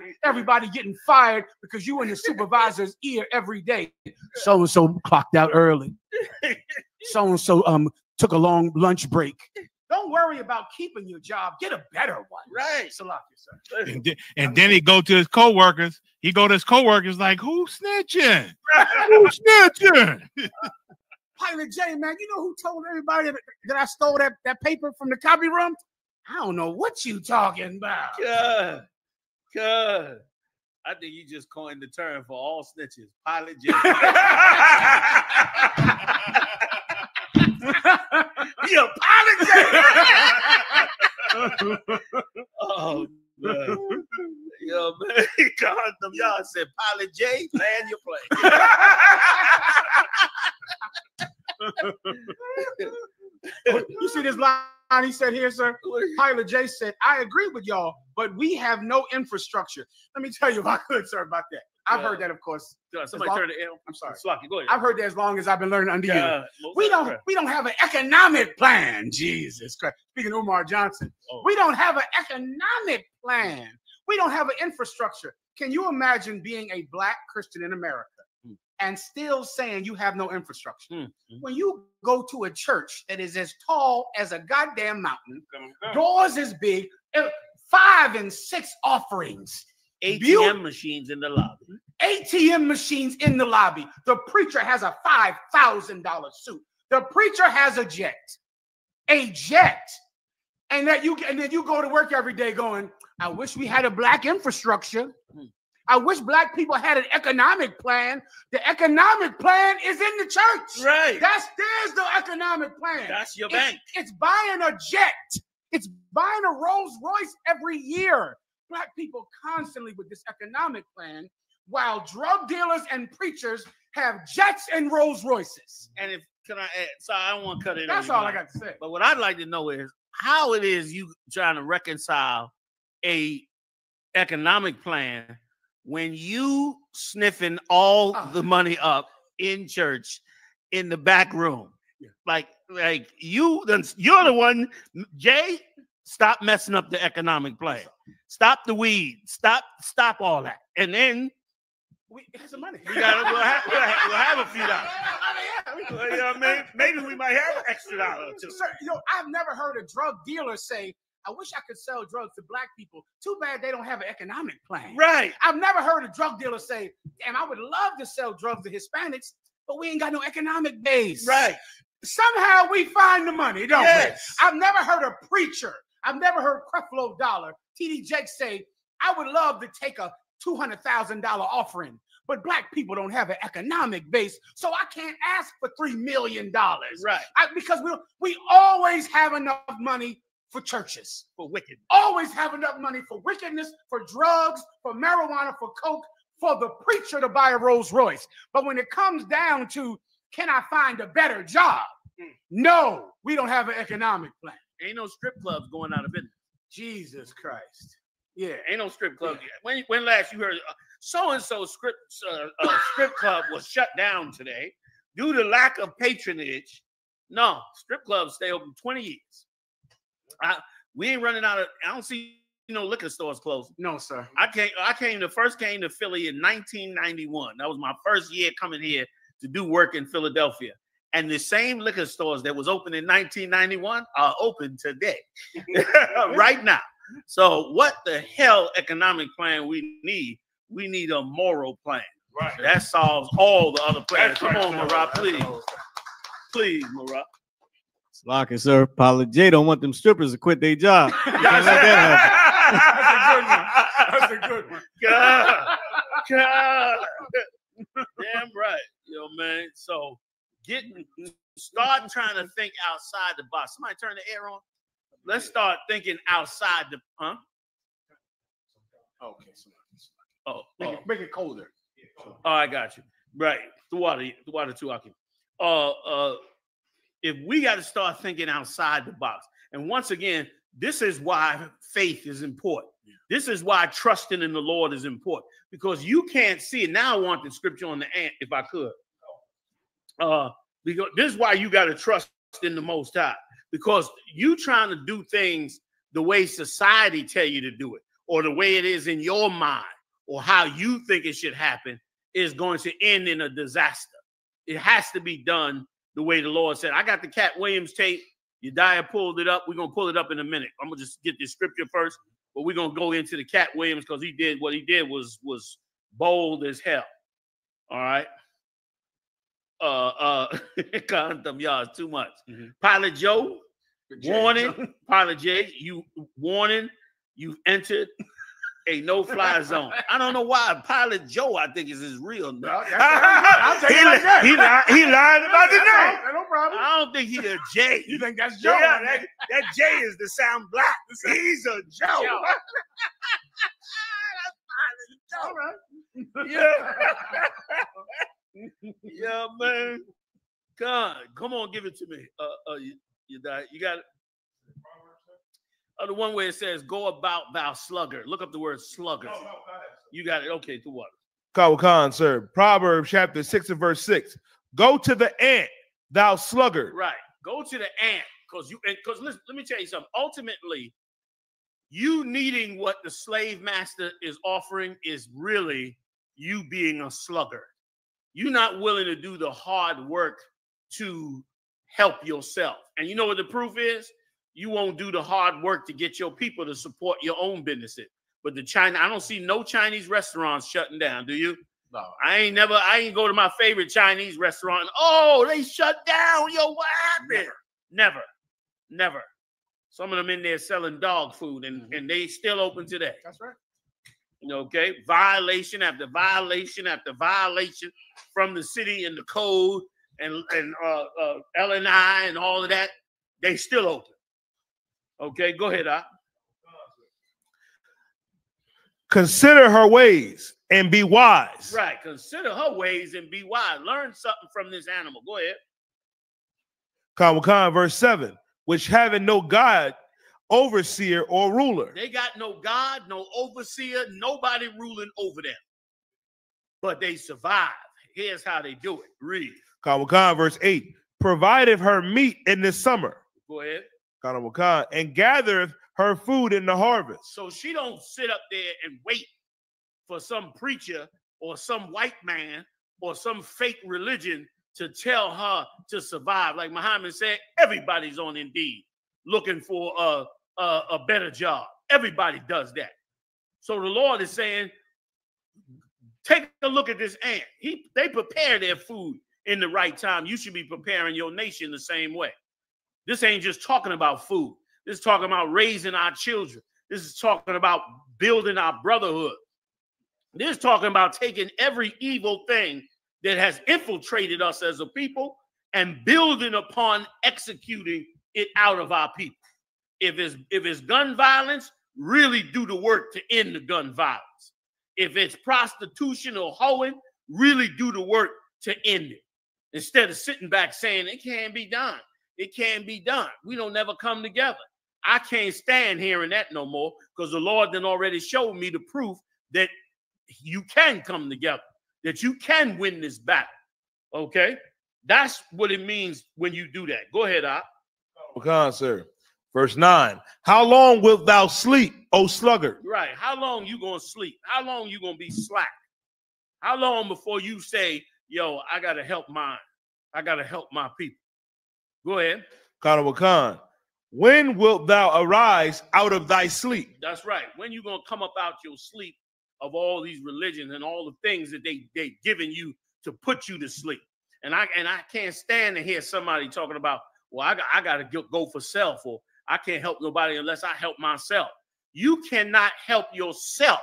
getting fired because you in the supervisor's ear every day. So-and-so clocked out early. So-and-so took a long lunch break. Don't worry about keeping your job. Get a better one. Right. Salaki, sir. And then he go to his coworkers. He go to his coworkers like, who's snitching? Who's snitching? Pilot J, man, you know who told everybody that I stole that paper from the copy room? I don't know what you talking about. Good. I think you just coined the term for all snitches. Pilot J. You're Pilot J. Oh, man. Yo, man. He called them y'all and said, Pilot J, land your plane. You see this line he said here, sir? Pilot J said, I agree with y'all, but we have no infrastructure. Let me tell you if I could, sir, about that. I've heard that, of course. Somebody turn the L. I'm sorry. Slocky, go ahead. I've heard that as long as I've been learning under you. We don't have an economic plan. Jesus Christ. Speaking of Umar Johnson, we don't have an economic plan. We don't have an infrastructure. Can you imagine being a black Christian in America and still saying you have no infrastructure? When you go to a church that is as tall as a goddamn mountain, doors as big, 5 and 6 offerings, ATM machines in the lobby. ATM machines in the lobby. The preacher has a $5,000 suit. The preacher has a jet. And then you go to work every day going, I wish we had a black infrastructure. I wish black people had an economic plan. The economic plan is in the church. Right. There's the economic plan. That's your bank. It's buying a jet. It's buying a Rolls Royce every year. Black people constantly with this economic plan, while drug dealers and preachers have jets and Rolls Royces. And can I add? So I don't want to cut it. That's all I got to say. But what I'd like to know is how it is you trying to reconcile a economic plan when you sniffing all the money up in church in the back room. Like you're the one, Jay. Stop messing up the economic plan. Stop the weed. Stop all that. And then we have some money. We'll have a few dollars. You know what I mean? Maybe we might have an extra dollar or two. Sir, I've never heard a drug dealer say, I wish I could sell drugs to black people. Too bad they don't have an economic plan. Right. I've never heard a drug dealer say, damn, I would love to sell drugs to Hispanics, but we ain't got no economic base. Right. Somehow we find the money, don't we? I've never heard a preacher. I've never heard Creflo Dollar, T.D. Jakes say, I would love to take a $200,000 offering, but black people don't have an economic base, so I can't ask for $3 million. Right. Because we always have enough money for churches. For wicked. Always have enough money for wickedness, for drugs, for marijuana, for coke, for the preacher to buy a Rolls Royce. But when it comes down to, can I find a better job? No, we don't have an economic plan. Ain't no strip clubs going out of business. Jesus Christ. Yeah. Ain't no strip club yet. When last you heard so-and-so strip club was shut down today due to lack of patronage? No, strip clubs stay open 20 years. We ain't running out of, I don't see no liquor stores closing. No, sir. I first came to Philly in 1991. That was my first year coming here to do work in Philadelphia. And the same liquor stores that was open in 1991 are open today, right now. So what the hell economic plan we need? We need a moral plan. Right. That solves all the other plans. That's Come right. on, Murat, please. Please, Murat. Locking, sir. Paula J don't want them strippers to quit their job. You can't let that That's a good one. God. Damn right. Yo, man. So start trying to think outside the box. Somebody turn the air on. Let's start thinking outside the Okay. Oh, Make it colder. oh, I got you. Right. The water too, Akim. If we got to start thinking outside the box, and once again, this is why faith is important. This is why trusting in the Lord is important, because you can't see it. Now I want the scripture on the ant, if I could. Because this is why you got to trust in the Most High, because you trying to do things the way society tell you to do it, or the way it is in your mind, or how you think it should happen, is going to end in a disaster. It has to be done the way the Lord said. I got the Cat Williams tape. Yediah pulled it up. We're going to pull it up in a minute. I'm going to just get the scripture first, but we're going to go into the Cat Williams because what he did was bold as hell. All right. Condom, y'all, it's too much. Pilot Joe, warning. Pilot J, warning. You've entered a no-fly zone. I don't know why Pilot Joe, I think, is his real name. I'll take it like that. He lied about the name. No problem. I don't think he's a J. You think that's Joe? Yeah, that J is to sound black. He's a Joe. All right. Yeah. Yeah, man. God, come on, give it to me. You got it. The one where it says, "Go about thou sluggard." Look up the word sluggard. You got it. Okay, to what? Khan, sir. Proverbs chapter 6 and verse 6. Go to the ant, thou sluggard. Right. Go to the ant. Because listen, let me tell you something. Ultimately, you needing what the slave master is offering is really you being a sluggard. You're not willing to do the hard work to help yourself. And you know what the proof is? You won't do the hard work to get your people to support your own businesses. But I don't see no Chinese restaurants shutting down. Do you? No. I ain't go to my favorite Chinese restaurant. Oh, they shut down. Yo, what happened? Never. Some of them in there selling dog food, and they still open today. That's right. Okay, violation after violation after violation from the city and the code and LNI and all of that. They still open. Okay, go ahead, Op. Consider her ways and be wise. Right, consider her ways and be wise. Learn something from this animal. Go ahead. Khan, verse 7. Which having no God, overseer, or ruler. They got no God, no overseer, nobody ruling over them. But they survive. Here's how they do it. Read. Khan, verse 8. Provideth her meat in the summer. Go ahead. Khan, and gathereth her food in the harvest. So she don't sit up there and wait for some preacher or some white man or some fake religion to tell her to survive. Like Muhammad said, everybody's on Indeed looking for a better job. Everybody does that. So the Lord is saying, take a look at this ant. They prepare their food in the right time. You should be preparing your nation the same way. This ain't just talking about food. This is talking about raising our children. This is talking about building our brotherhood. This is talking about taking every evil thing that has infiltrated us as a people and building upon executing it out of our people. If it's gun violence, really do the work to end the gun violence. If it's prostitution or hoeing, really do the work to end it. Instead of sitting back saying it can't be done. It can't be done. We don't never come together. I can't stand hearing that no more because the Lord then already showed me the proof that you can come together, that you can win this battle. Okay? That's what it means when you do that. Go ahead, Op. Khan, sir. Verse 9. How long wilt thou sleep, O sluggard? Right. How long you going to sleep? How long you going to be slack? How long before you say, yo, I got to help mine? I got to help my people. Go ahead. Khan, when wilt thou arise out of thy sleep? That's right. When you going to come up out your sleep of all these religions and all the things that they giving you to put you to sleep? And I can't stand to hear somebody talking about, well, I got to go for self, or I can't help nobody unless I help myself. You cannot help yourself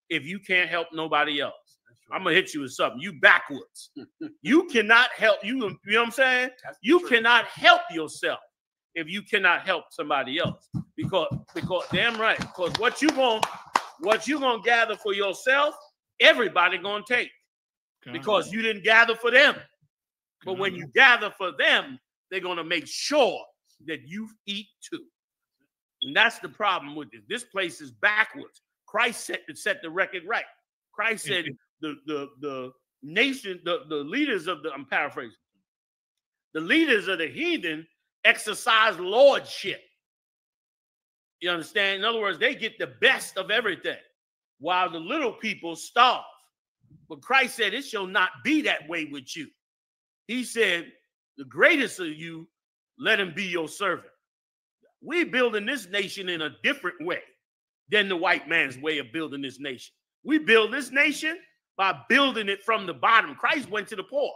if you can't help nobody else. I'm going to hit you with something. You backwards. You cannot help. You know what I'm saying? You cannot help yourself if you cannot help somebody else. Because damn right. Because what you gonna gather for yourself, everybody gonna take. Because you didn't gather for them. But when you gather for them, they're gonna make sure that you eat too. And that's the problem with this. This place is backwards. Christ set the record right. Christ said the nation, the leaders of the, I'm paraphrasing, the leaders of the heathen exercise lordship. You understand? In other words, they get the best of everything while the little people starve. But Christ said, it shall not be that way with you. He said, the greatest of you, let him be your servant. We're building this nation in a different way than the white man's way of building this nation. We build this nation by building it from the bottom. Christ went to the poor.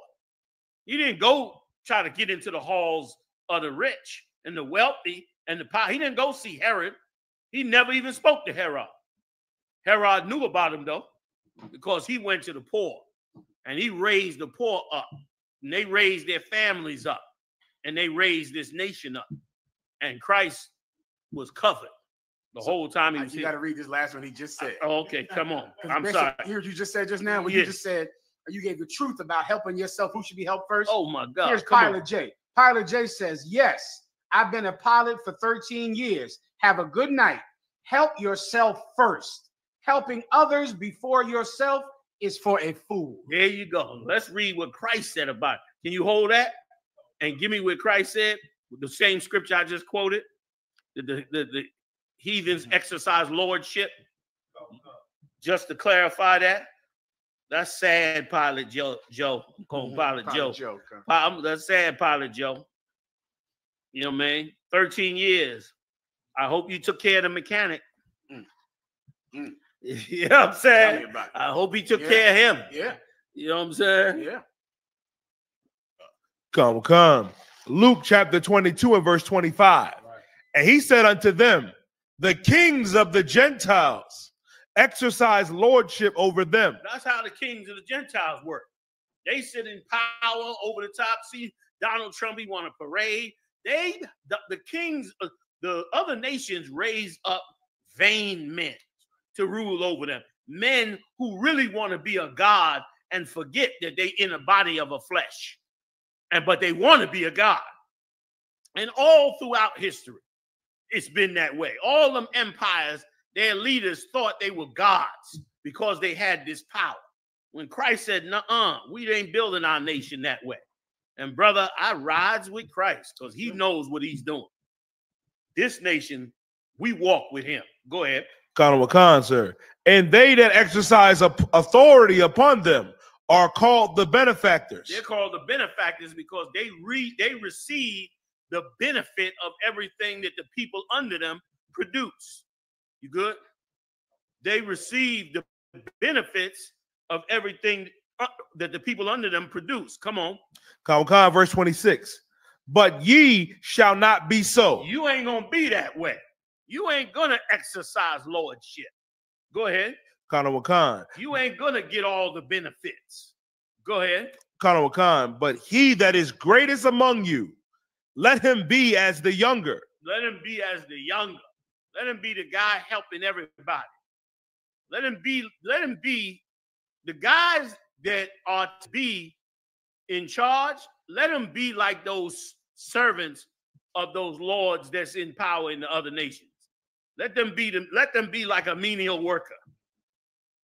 He didn't go try to get into the halls of the rich and the wealthy and the power. He didn't go see Herod. He never even spoke to Herod. Herod knew about him, though, because he went to the poor and he raised the poor up, and they raised their families up, and they raised this nation up. And Christ was covered the whole time he was here. You got to read this last one he just said. Oh, okay, come on. I'm sorry. Hear what you just said just now? When you just said, you gave the truth about helping yourself. Who should be helped first? Oh, my God. Here's Pilot J. Pilot J says, yes, I've been a pilot for 13 years. Have a good night. Help yourself first. Helping others before yourself is for a fool. There you go. Let's read what Christ said about it. Can you hold that and give me what Christ said? The same scripture I just quoted. The heathens exercise lordship. Just to clarify that. That's sad, Pilot Joe. I'm calling Pilot Joe. That's sad, Pilot Joe. You know what I mean? 13 years. I hope you took care of the mechanic. You know what I'm saying? I hope he took care of him. Yeah. You know what I'm saying? Yeah. Come. Luke chapter 22 and verse 25. Right. And he said unto them, the kings of the Gentiles exercise lordship over them. That's how the kings of the Gentiles work. They sit in power over the top. See, Donald Trump, he want a parade. The kings, the other nations raise up vain men to rule over them. Men who really want to be a god and forget that they in a body of a flesh. But they want to be a god. And all throughout history, it's been that way. All them empires, their leaders thought they were gods because they had this power. When Christ said, nuh-uh, we ain't building our nation that way. And brother, I rides with Christ because he knows what he's doing. This nation, we walk with him. Go ahead. Khan, sir. And they that exercise authority upon them are called the benefactors. They're called the benefactors because they receive the benefit of everything that the people under them produce. You good? They receive the benefits of everything that the people under them produce. Come on. Khan, verse 26. But ye shall not be so. You ain't going to be that way. You ain't going to exercise lordship. Go ahead. Khan. You ain't going to get all the benefits. Go ahead. Khan. But he that is greatest among you, let him be as the younger. Let him be as the younger. Let him be the guy helping everybody. Let him be the guys that are to be in charge. Let them be like those servants of those lords that's in power in the other nations. Let them be like a menial worker.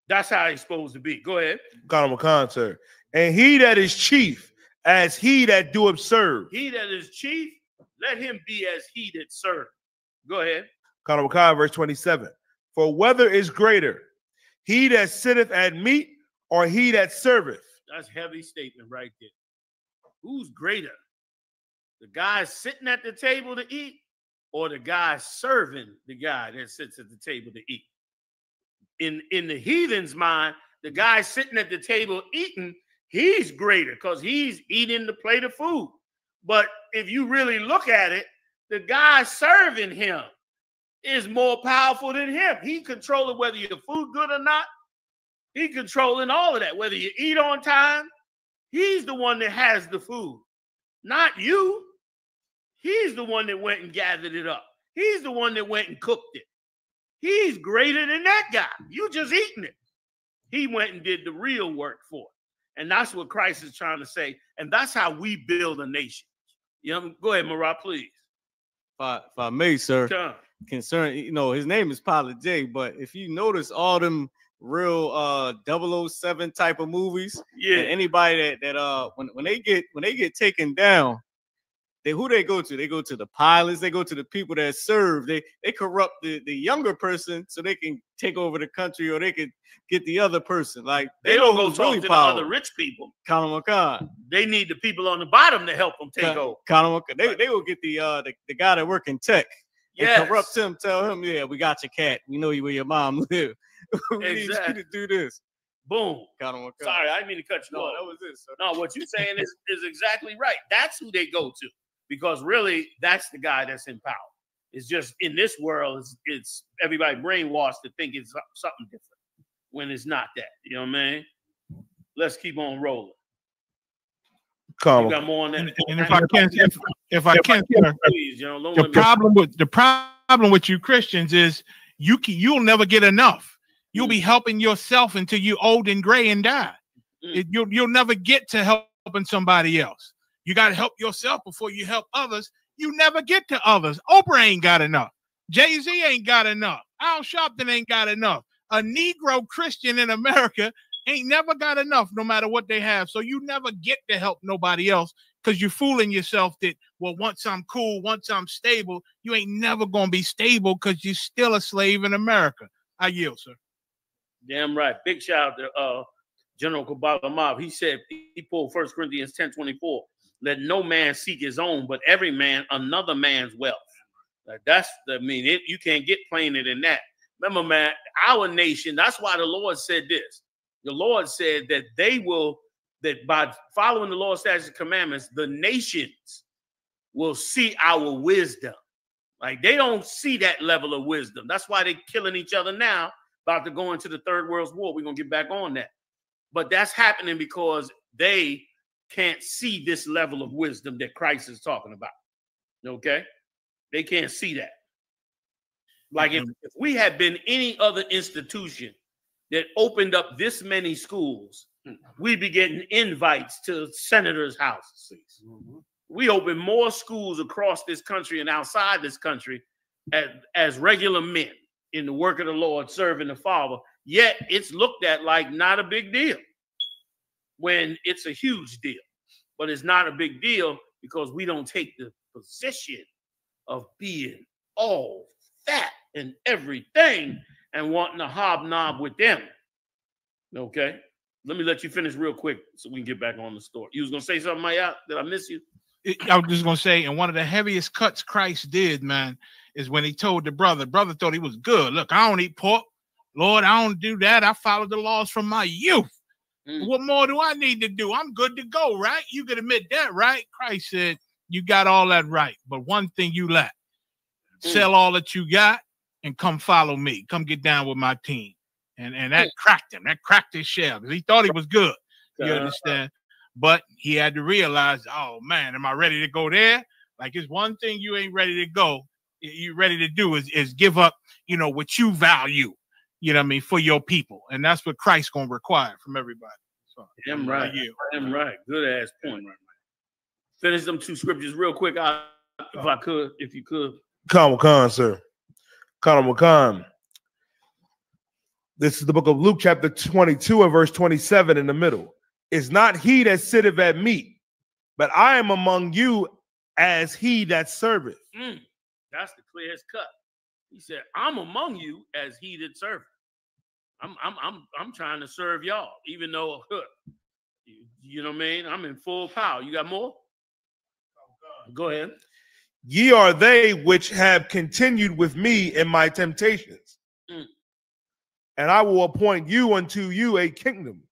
That's how he's supposed to be. Go ahead. Khan, sir. And he that is chief, as he that doeth serve. He that is chief, let him be as he that serve. Go ahead. Khan, verse 27. For whether is greater, he that sitteth at meat or he that serveth? That's a heavy statement right there. Who's greater? The guy sitting at the table to eat, or the guy serving the guy that sits at the table to eat? In the heathen's mind, the guy sitting at the table eating, he's greater because he's eating the plate of food. But if you really look at it, the guy serving him is more powerful than him. He controlling whether your food good or not. He controlling all of that. Whether you eat on time, he's the one that has the food, not you. He's the one that went and gathered it up. He's the one that went and cooked it. He's greater than that guy. You just eating it. He went and did the real work for it. And that's what Christ is trying to say. And that's how we build a nation. You know, go ahead, Marat, please. If I may, sir, Come. concern, his name is Pilot J, but if you notice all them real 007 type of movies, Yeah. anybody that when they get taken down, who they go to? They go to the pilots, they go to the people that serve. They corrupt the younger person so they can take over the country, or they could get the other person. Like They don't go talk to the other rich people. Colin McCann. They need the people on the bottom to help them take over. Colin McCann. They will get the guy that work in tech. Yes. And corrupt him, tell him, yeah, we got your cat. We know where your mom live. We need you to do this. Boom. Colin McCann. Sorry, I didn't mean to cut you off. That was it, sir. No, what you're saying is exactly right. That's who they go to, because really that's the guy that's in power. It's just in this world, it's everybody brainwashed to think it's something different when it's not that. You know what I mean? Let's keep on rolling. You got more on that? And if I can, sir, please, the problem with you Christians is you'll never get enough. You'll be helping yourself until you're old and gray and die. You'll never get to helping somebody else. You got to help yourself before you help others. You never get to others. Oprah ain't got enough. Jay-Z ain't got enough. Al Sharpton ain't got enough. A Negro Christian in America ain't never got enough, no matter what they have. So you never get to help nobody else, because you're fooling yourself that, well, once I'm cool, once I'm stable, you ain't never going to be stable because you're still a slave in America. I yield, sir. Damn right. Big shout out to General Kabbalah Mob. He said, he pulled 1 Corinthians 10:24. Let no man seek his own, but every man another man's wealth. Like you can't get plainer than that. Remember, man, our nation, that's why the Lord said this. The Lord said that that by following the Lord's statutes and commandments, the nations will see our wisdom. Like, they don't see that level of wisdom. That's why they're killing each other now, about to go into the Third World War. We're going to get back on that. But that's happening because they can't see this level of wisdom that Christ is talking about. Okay? They can't see that. Like, if we had been any other institution that opened up this many schools, we'd be getting invites to senators' houses. We open more schools across this country and outside this country as regular men in the work of the Lord, serving the Father. Yet it's looked at like not a big deal, when it's a huge deal. But it's not a big deal because we don't take the position of being all that and everything and wanting to hobnob with them. Okay? Let me let you finish real quick so we can get back on the story. You was going to say something, Maya? Did I miss you? I was just going to say, and one of the heaviest cuts Christ did, man, is when he told the brother thought he was good. Look, I don't eat pork. Lord, I don't do that. I follow the laws from my youth. What more do I need to do? I'm good to go, right? You can admit that, right? Christ said, you got all that right, but one thing you lack. Sell all that you got and come follow me. Come get down with my team. And that cracked him. That cracked his shell because he thought he was good. You understand? But he had to realize, oh, man, am I ready to go there? Like, it's one thing you ain't ready to go. You ready to do is give up, what you value, what I mean, for your people. And that's what Christ's going to require from everybody. So, damn right. Damn right. Good ass point. Finish them two scriptures real quick, if you could. Khan Khan, sir. Khan Khan. This is the book of Luke, chapter 22 and verse 27 in the middle. It's not he that sitteth at meat, but I am among you as he that serveth. That's the clearest cut. He said, I'm among you as he that serveth. I'm trying to serve y'all, even though You know what I mean? I'm in full power. You got more? Go ahead. Ye are they which have continued with me in my temptations. And I will appoint you unto you a kingdom.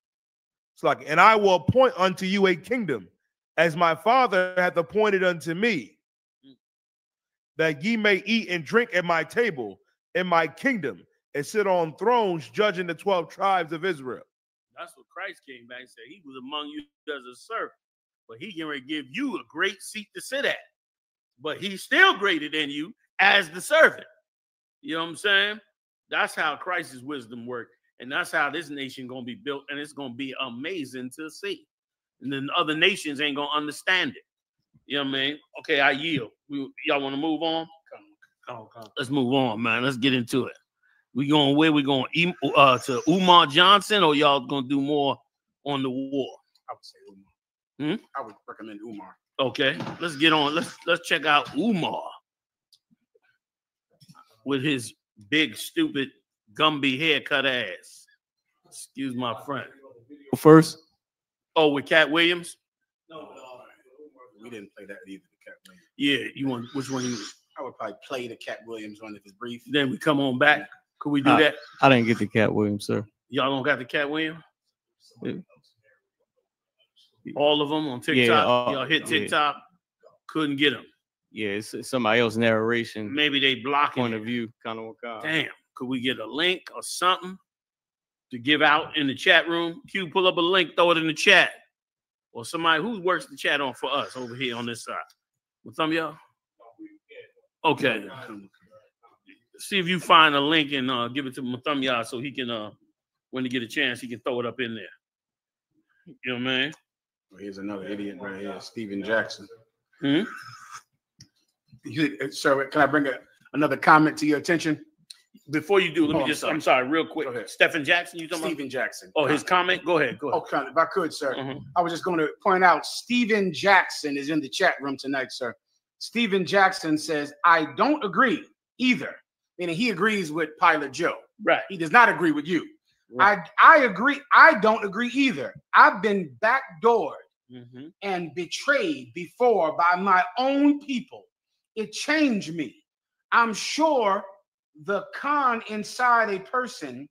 It's like, and I will appoint unto you a kingdom, as my Father hath appointed unto me, that ye may eat and drink at my table in my kingdom, and sit on thrones judging the 12 tribes of Israel. That's what Christ came back and said. He was among you as a servant, but he can give you a great seat to sit at. But he's still greater than you as the servant. You know what I'm saying? That's how Christ's wisdom works. And that's how this nation going to be built. And it's going to be amazing to see. And then other nations ain't going to understand it. You know what I mean? Okay, I yield. Y'all want to move on? Come on. Let's move on, man. Let's get into it. We going where? We going to Umar Johnson, or y'all going to do more on the war? I would say Umar. I would recommend Umar. Okay, let's get on. Let's check out Umar with his big, stupid, Gumby haircut ass. Excuse my friend. First. Oh, with Cat Williams? No, we didn't play that either. The Cat Williams. Yeah, you want which one? I would probably play the Cat Williams one if it's brief. Then we come on back. Could we do that? I didn't get the Cat Williams, sir. Y'all don't got the Cat Williams? Yeah. All of them on TikTok. Yeah, y'all hit TikTok. Couldn't get them. Yeah, it's somebody else's narration. Maybe they blocking point of view, kind of. Damn. Could we get a link or something to give out in the chat room? Q, pull up a link, throw it in the chat. Or somebody who works the chat on for us over here on this side. With some of y'all? Okay. See if you find a link and give it to Muthumya so he can, when he get a chance, he can throw it up in there. You know what I mean? Well, here's another idiot right here, Steven Jackson. Sir, can I bring another comment to your attention? Before you do, let me just, I'm sorry, real quick. Stephen Jackson, you talking about? Steven Jackson. Oh, his comment? Go ahead. Okay, if I could, sir. I was just going to point out, Steven Jackson is in the chat room tonight, sir. Steven Jackson says, I don't agree either. Meaning he agrees with Pilot Joe. Right. He does not agree with you. Right. I agree. I don't agree either. I've been backdoored and betrayed before by my own people. It changed me. I'm sure the con inside a person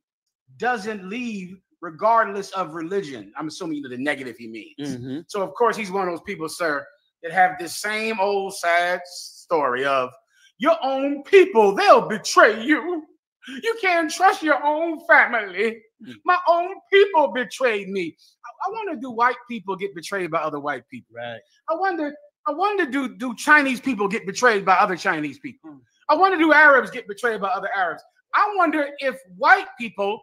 doesn't leave regardless of religion. I'm assuming the negative he means. So, of course, he's one of those people, sir, that have this same old sad story of your own people, they'll betray you. You can't trust your own family. My own people betrayed me. I wonder, do white people get betrayed by other white people? Right. I wonder, do Chinese people get betrayed by other Chinese people? I wonder, do Arabs get betrayed by other Arabs? I wonder if white people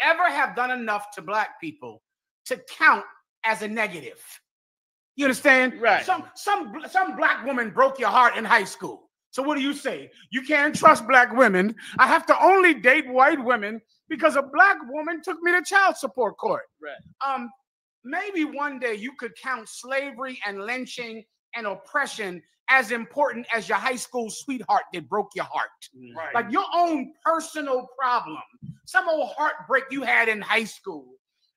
ever have done enough to black people to count as a negative. You understand? Right. Some black woman broke your heart in high school. So what do you say? You can't trust black women. I have to only date white women because a black woman took me to child support court. Right. Maybe one day you could count slavery and lynching and oppression as important as your high school sweetheart that broke your heart. Right. Like your own personal problem, some old heartbreak you had in high school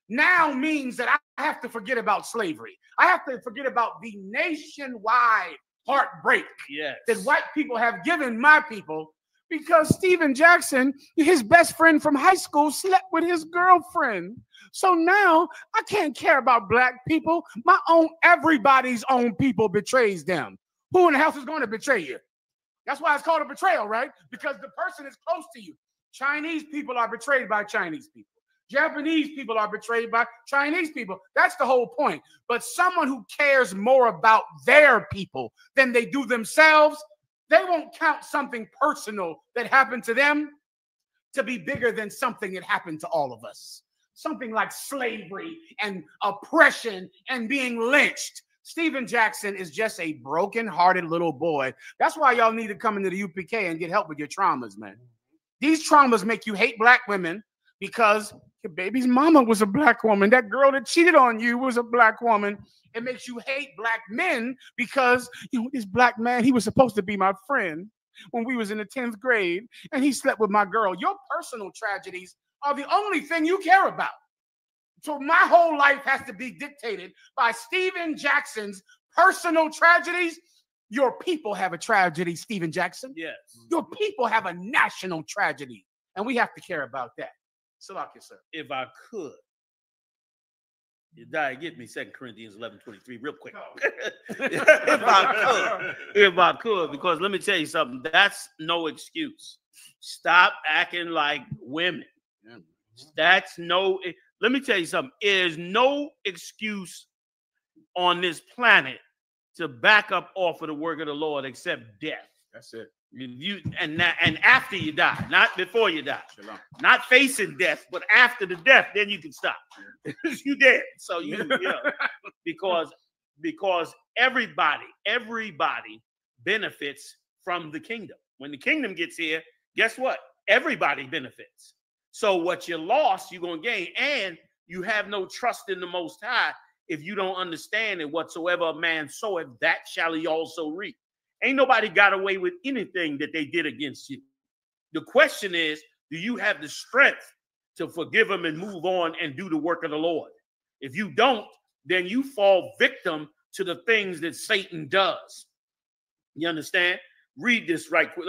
now means that I have to forget about slavery. I have to forget about the nationwide heartbreak that white people have given my people because Steven Jackson, his best friend from high school, slept with his girlfriend. So now I can't care about black people. Everybody's own people betrays them. Who in the house is going to betray you? That's why it's called a betrayal, right? Because the person is close to you. Chinese people are betrayed by Chinese people. Japanese people are betrayed by Chinese people. That's the whole point. But someone who cares more about their people than they do themselves, they won't count something personal that happened to them to be bigger than something that happened to all of us. Something like slavery and oppression and being lynched. Steven Jackson is just a broken-hearted little boy. That's why y'all need to come into the UPK and get help with your traumas, man. These traumas make you hate black women because your baby's mama was a black woman. That girl that cheated on you was a black woman. It makes you hate black men because, this black man, he was supposed to be my friend when we was in the 10th grade, and he slept with my girl. Your personal tragedies are the only thing you care about. So my whole life has to be dictated by Stephen Jackson's personal tragedies. Your people have a tragedy, Stephen Jackson. Yes. Your people have a national tragedy, and we have to care about that. Salakia, sir. If I could, get me 2 Corinthians 11:23 real quick. if I could, because let me tell you something. That's no excuse. Stop acting like women. That's no. Let me tell you something. There's no excuse on this planet to back up off of the work of the Lord except death. That's it. And after you die, not before you die. Not facing death, but after the death, then you can stop. You dead. So because everybody benefits from the kingdom. When the kingdom gets here, guess what? Everybody benefits. So what you lost, you're going to gain. And you have no trust in the Most High if you don't understand that whatsoever a man soweth, that shall he also reap. Ain't nobody got away with anything that they did against you. The question is, do you have the strength to forgive them and move on and do the work of the Lord? If you don't, then you fall victim to the things that Satan does. You understand? Read this right quick.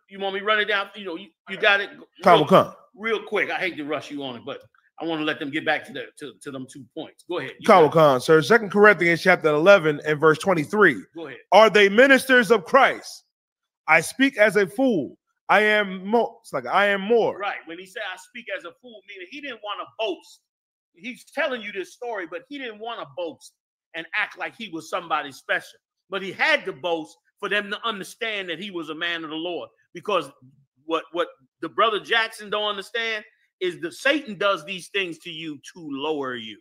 You want me to run it down? You got it real quick. I hate to rush you on it, but I want to let them get back to them 2 points. Go ahead. Khan, sir. 2 Corinthians chapter 11 and verse 23. Go ahead. Are they ministers of Christ? I speak as a fool. I am more. It's like I am more. Right. When he said I speak as a fool, meaning he didn't want to boast. He's telling you this story, but he didn't want to boast and act like he was somebody special. But he had to boast for them to understand that he was a man of the Lord. Because what the brother Jackson don't understand is that Satan does these things to you to lower you,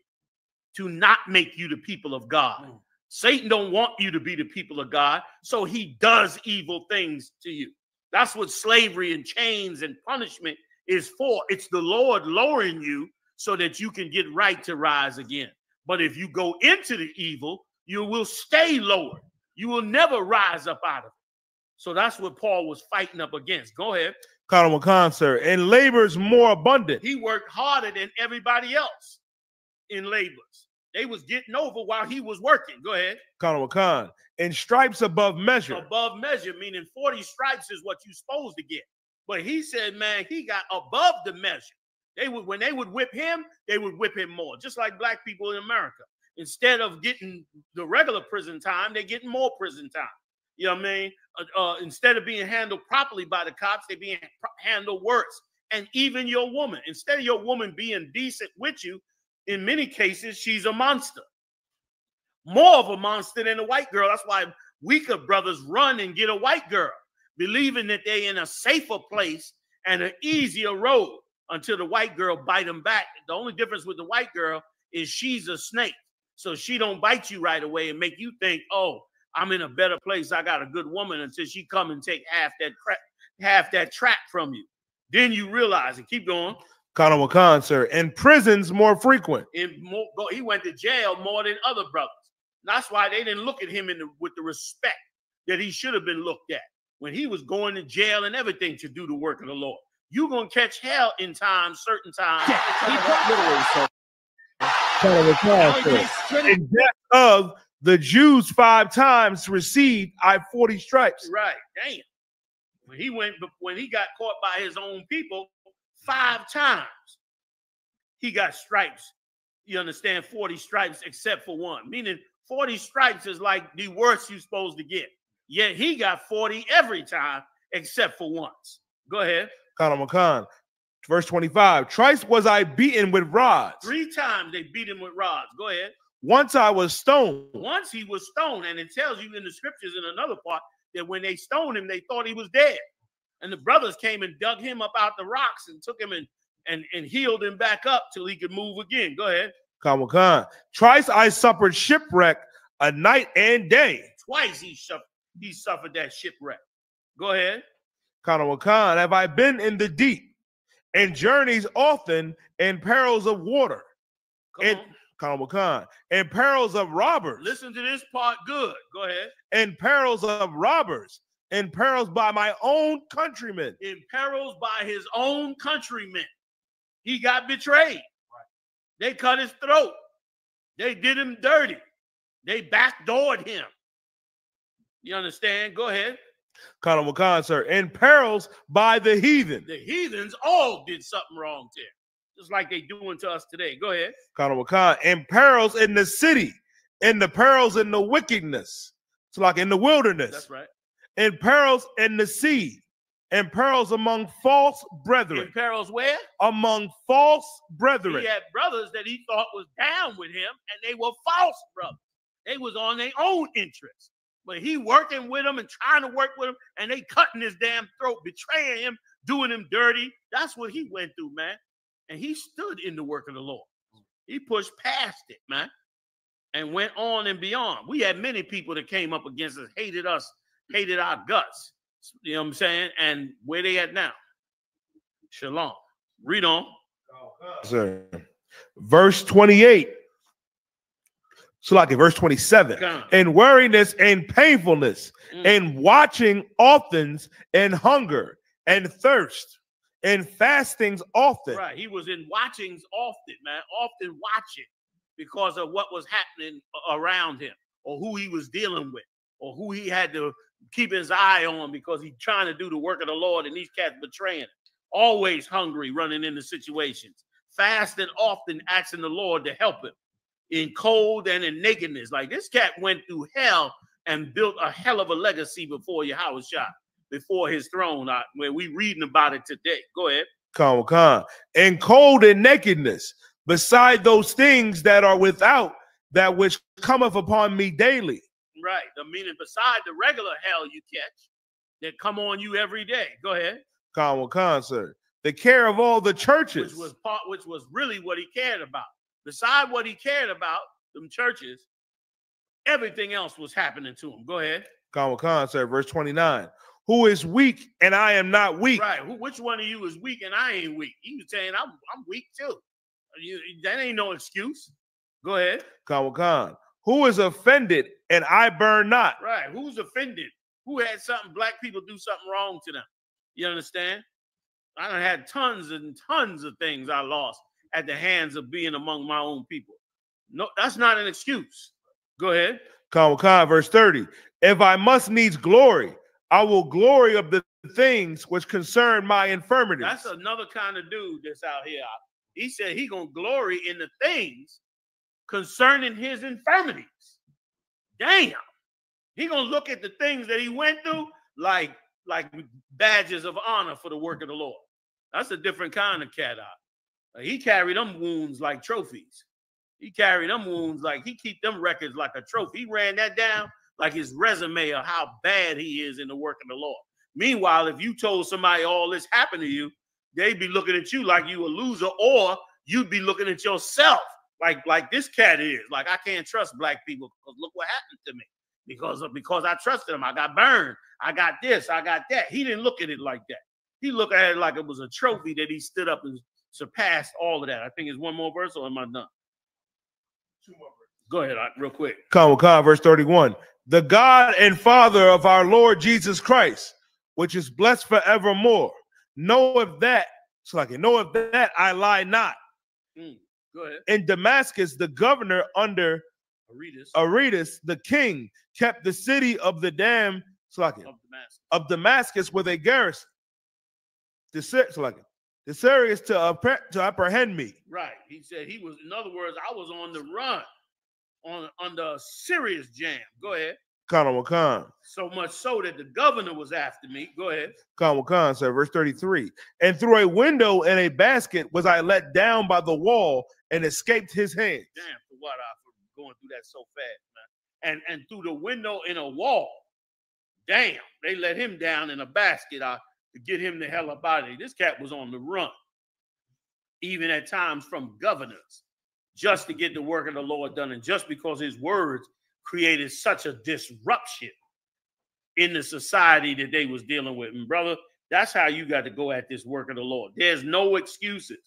to not make you the people of God. Satan don't want you to be the people of God, so he does evil things to you. That's what slavery and chains and punishment is for. It's the Lord lowering you so that you can get right to rise again. But if you go into the evil, you will stay lowered. You will never rise up out of it. So that's what Paul was fighting up against. Go ahead. Khan, sir. And labors more abundant. He worked harder than everybody else in labors. They was getting over while he was working. Go ahead. Khan. And stripes above measure. Above measure, meaning 40 stripes is what you're supposed to get. But he said, man, he got above the measure. When they would whip him, they would whip him more. Just like black people in America. Instead of getting the regular prison time, they're getting more prison time. You know what I mean? Instead of being handled properly by the cops, they're being handled worse. And even your woman, instead of your woman being decent with you, in many cases, she's a monster. More of a monster than a white girl. That's why weaker brothers run and get a white girl, believing that they're in a safer place and an easier road until the white girl bite them back. The only difference with the white girl is she's a snake. So she don't bite you right away and make you think, oh, I'm in a better place. I got a good woman, until she come and take half that track from you. Then you realize it. Keep going. Khan, sir. And prisons more frequent. He went to jail more than other brothers. That's why they didn't look at him with the respect that he should have been looked at when he was going to jail and everything to do the work of the Lord. You're going to catch hell in times, certain times. In death of the Jews 5 times received 40 stripes. Right. Damn. When he got caught by his own people 5 times, he got stripes. You understand? 40 stripes except for one. Meaning 40 stripes is like the worst you're supposed to get. Yet he got 40 every time except for once. Go ahead. Khan. Verse 25. Thrice was I beaten with rods. 3 times they beat him with rods. Go ahead. Once I was stoned. Once he was stoned. And it tells you in the scriptures in another part that when they stoned him, they thought he was dead. And the brothers came and dug him up out the rocks and took him and healed him back up till he could move again. Go ahead. Khan. Twice I suffered shipwreck a night and day. Twice he suffered that shipwreck. Go ahead. Khan. Have I been in the deep and journeys often in perils of water? Khan. And perils of robbers. Listen to this part good. Go ahead. And perils of robbers. And perils by my own countrymen. In perils by his own countrymen. He got betrayed. Right. They cut his throat. They did him dirty. They backdoored him. You understand? Go ahead. Colonel McCon, sir. In perils by the heathen. The heathens all did something wrong to him, just like they doing to us today. Go ahead. Colonel McCon. In perils in the city, in the perils in the wickedness. It's like in the wilderness. That's right. In perils in the sea, in perils among false brethren. In perils where? Among false brethren. He had brothers that he thought was down with him, and they were false brothers. They was on their own interest. But he working with them and trying to work with them, and they cutting his damn throat, betraying him, doing him dirty. That's what he went through, man. And he stood in the work of the Lord. He pushed past it, man, and went on and beyond. We had many people that came up against us, hated our guts. You know what I'm saying? And where they at now? Shalom. Read on. Sir. Verse 28. So like in verse 27. And weariness and painfulness and watching often and hunger and thirst and fastings often. Right. He was in watchings often, man. Often watching because of what was happening around him or who he was dealing with or who he had to keep his eye on because he's trying to do the work of the Lord and these cats betraying him. Always hungry, running into situations. Fast and often asking the Lord to help him in cold and in nakedness. Like this cat went through hell and built a hell of a legacy before Yahushua, before his throne, where we reading about it today. Go ahead. Come. And cold and nakedness, beside those things that are without, that which cometh upon me daily. Right. The meaning beside the regular hell you catch that come on you every day. Go ahead. Come, sir. The care of all the churches. Which was really what he cared about. Beside what he cared about, them churches, everything else was happening to him. Go ahead. Come, sir. Verse 29. Who is weak and I am not weak. Right. Which one of you is weak and I ain't weak? He was saying, I'm weak too. That ain't no excuse. Go ahead. Come. Who is offended and I burn not. Right. Who's offended? Who had something, black people do something wrong to them? You understand? I done had tons and tons of things I lost at the hands of being among my own people. No, that's not an excuse. Go ahead. Come, verse 30. If I must needs glory, I will glory of the things which concern my infirmities. That's another kind of dude that's out here. He said he gonna glory in the things concerning his infirmities. Damn. He gonna look at the things that he went through like badges of honor for the work of the Lord. That's a different kind of cat out. He carried them wounds like trophies. He carried them wounds like he keep them records like a trophy. He ran that down like his resume of how bad he is in the work of the Lord. Meanwhile, if you told somebody all this happened to you, they'd be looking at you like you a loser, or you'd be looking at yourself like this cat is. Like, I can't trust black people because look what happened to me. Because I trusted him. I got burned. I got this. I got that. He didn't look at it like that. He looked at it like it was a trophy that he stood up and surpassed all of that. I think it's one more verse, or am I done? Two more verses. Go ahead, real quick. Come, verse 31. The God and Father of our Lord Jesus Christ, which is blessed forevermore, knoweth that I lie not. Go ahead. In Damascus, the governor under Aretas, the king, kept the city of the dam of Damascus with a garrison. Desirous to apprehend me. Right. He said he was, in other words, I was on the run, under a serious jam. Go ahead. Khan. So much so that the governor was after me. Go ahead. Khan, sir. Verse 33. And through a window in a basket was I let down by the wall and escaped his hands. Damn, for what? For going through that so fast, man. And through the window in a wall. Damn, they let him down in a basket to get him the hell up out of here. This cat was on the run, even at times from governors, just to get the work of the Lord done. And just because his words created such a disruption in the society that they was dealing with. And brother, that's how you got to go at this work of the Lord. There's no excuses.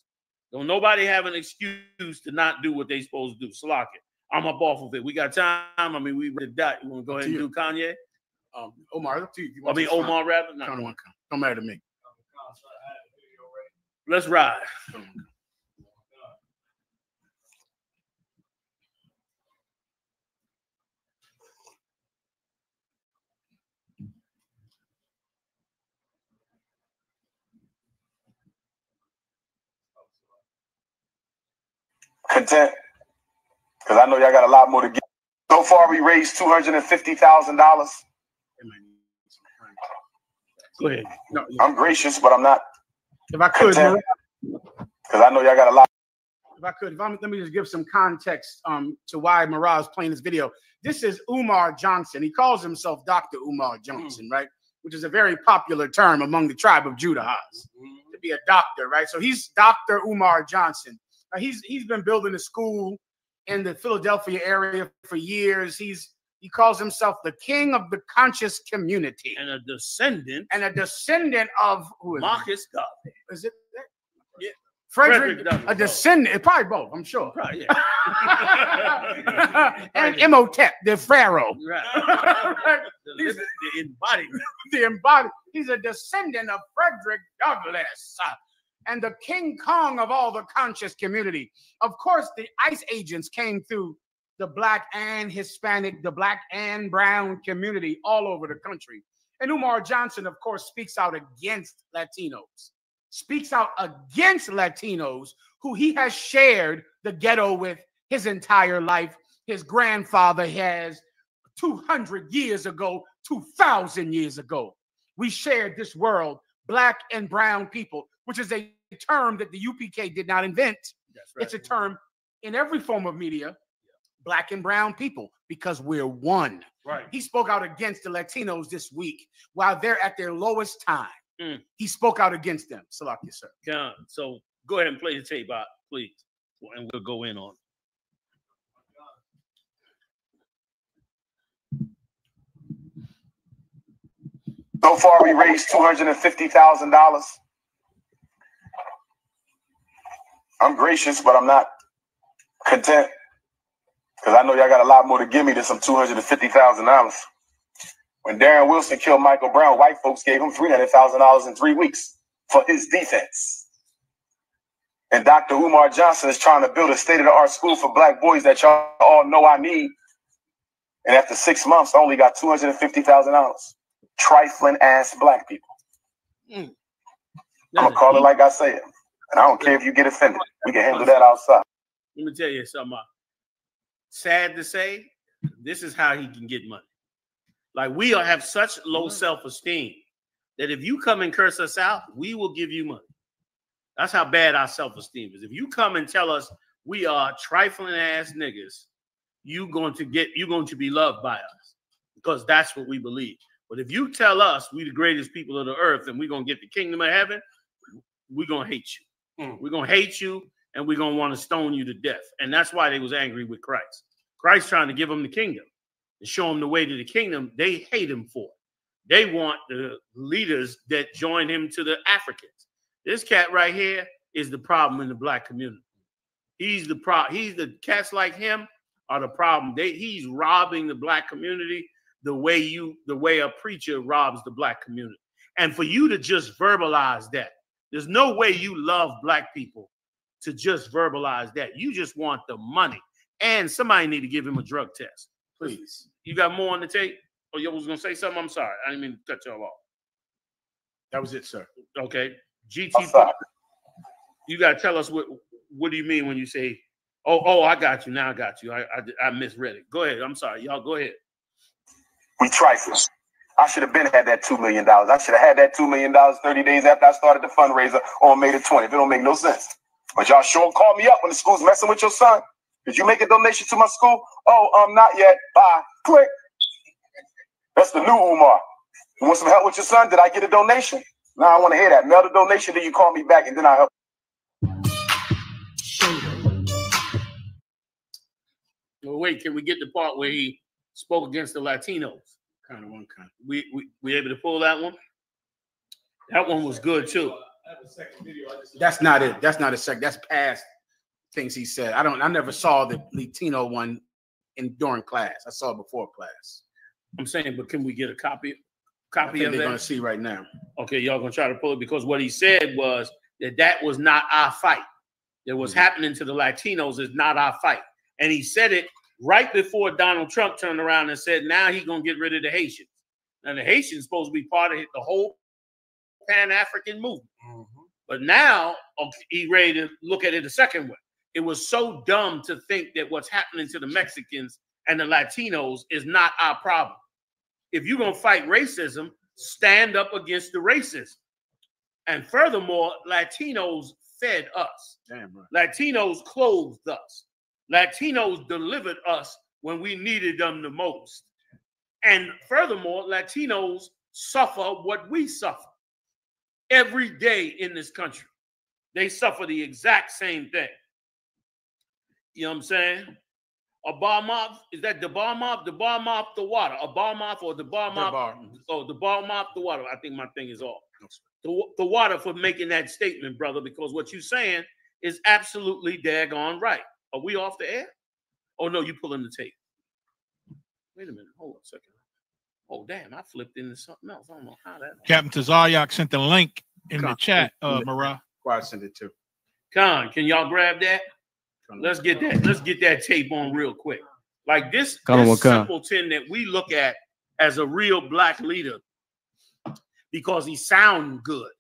Don't nobody have an excuse to not do what they supposed to do. Slack it. I'm up off of it. We got time. I mean, we read that. You want to go ahead and do Kanye? Omar, it's up to you. Omar rather? No. Don't matter to me. Let's ride. content, because I know y'all got a lot more to give. So far, we raised $250,000. Go ahead. No, I'm gracious, but I'm not if I could, content, because I know y'all got a lot. if I could, let me just give some context to why Mirage playing this video. This is Umar Johnson. He calls himself Dr. Umar Johnson, right? Which is a very popular term among the tribe of Judah, to be a doctor, right? So he's Dr. Umar Johnson. He's been building a school in the Philadelphia area for years. He calls himself the king of the conscious community. And a descendant. And a descendant of who is Marcus Garvey. Is it? Yeah. Frederick Douglass. a descendant, probably both, I'm sure. Probably, yeah. And Imhotep, the pharaoh. Right. the embodiment. The embodiment. He's a descendant of Frederick Douglass and the King Kong of all the conscious community. Of course, the ICE agents came through the Black and Hispanic, the Black and brown community all over the country. And Umar Johnson, of course, speaks out against Latinos. Speaks out against Latinos who he has shared the ghetto with his entire life. His grandfather has 200 years ago, 2,000 years ago. We shared this world, Black and brown people, which is a term that the UPK did not invent. That's right. It's a term in every form of media, Black and brown people, because we're one. Right. He spoke out against the Latinos this week while they're at their lowest time. He spoke out against them. Salakia, sir. So go ahead and play the tape out, please, and we'll go in on it. So far, we raised $250,000. I'm gracious, but I'm not content, because I know y'all got a lot more to give me than some $250,000. When Darren Wilson killed Michael Brown, white folks gave him $300,000 in 3 weeks for his defense. And Dr. Umar Johnson is trying to build a state-of-the-art school for Black boys that y'all all know I need. And after 6 months, I only got $250,000. Trifling ass Black people. I'm going to call it like I say it. And I don't care if you get offended. We can handle that outside. Let me tell you something. Sad to say, this is how he can get money. Like, we have such low self-esteem that if you come and curse us out, we will give you money. That's how bad our self-esteem is. If you come and tell us we are trifling ass niggas, you're going to be loved by us, because that's what we believe. But if you tell us we the greatest people of the earth and we're going to get the kingdom of heaven, we're going to hate you. We're going to hate you, and we're going to want to stone you to death. And that's why they was angry with Christ. Christ trying to give them the kingdom and show them the way to the kingdom. They hate him for it. They want the leaders that join him to the Africans. This cat right here is the problem in the Black community. He's the problem. He's the cats like him are the problem. He's robbing the Black community the way a preacher robs the Black community. And for you to just verbalize that, there's no way you love Black people to just verbalize that. You just want the money. And somebody need to give him a drug test. Please. You got more on the tape? Oh, you was going to say something? I'm sorry. I didn't mean to cut y'all off. That was it, sir. Okay. GT, you got to tell us what do you mean when you say, oh, I got you. Now I got you. I misread it. Go ahead. I'm sorry. Y'all go ahead. We trifle. I should have had that $2 million. I should have had that $2 million 30 days after I started the fundraiser on May the 20th. It don't make no sense. But y'all sure call me up when the school's messing with your son. Did you make a donation to my school? Oh, not yet. Bye. Click. That's the new Umar. You want some help with your son? Did I get a donation? No, I want to hear that. Mail the donation, then you call me back, and then I'll help. Well, wait, can we get the part where he spoke against the Latinos? Kind of one kind. We able to pull that one? That one was good too. That's not it. That's not a second. That's past things he said. I never saw the Latino one during class. I saw it before class. I'm saying, but can we get a copy of they're that? going to see right now. Okay, y'all gonna try to pull it, because what he said was that was not our fight. That was happening to the Latinos is not our fight. And he said it right before Donald Trump turned around and said, now he's gonna get rid of the Haitians. Now the Haitians supposed to be part of the whole Pan-African movement. But now he ready to look at it a second way. it was so dumb to think that what's happening to the Mexicans and the Latinos is not our problem. If you're going to fight racism, stand up against the racism. And furthermore, Latinos fed us. Damn right. Latinos clothed us. Latinos delivered us when we needed them the most. And furthermore, Latinos suffer what we suffer every day in this country. They suffer the exact same thing. You know what I'm saying? A bar mouth, is that the bar mouth? The bar mouth, the water. A bar mouth or the bar mouth? Oh, the bar mouth, the water. I think my thing is off. The water for making that statement, brother, because what you're saying is absolutely daggone right. Are we off the air? Oh, no, you pulling the tape. Wait a minute. Hold on a second. Oh, damn, I flipped into something else. I don't know how that. Captain Tazaryak sent the link in the chat, Marah. Why I sent it to. Con, can y'all grab that? Let's get that. Let's get that tape on real quick. Like this simpleton that we look at as a real black leader because he sound good,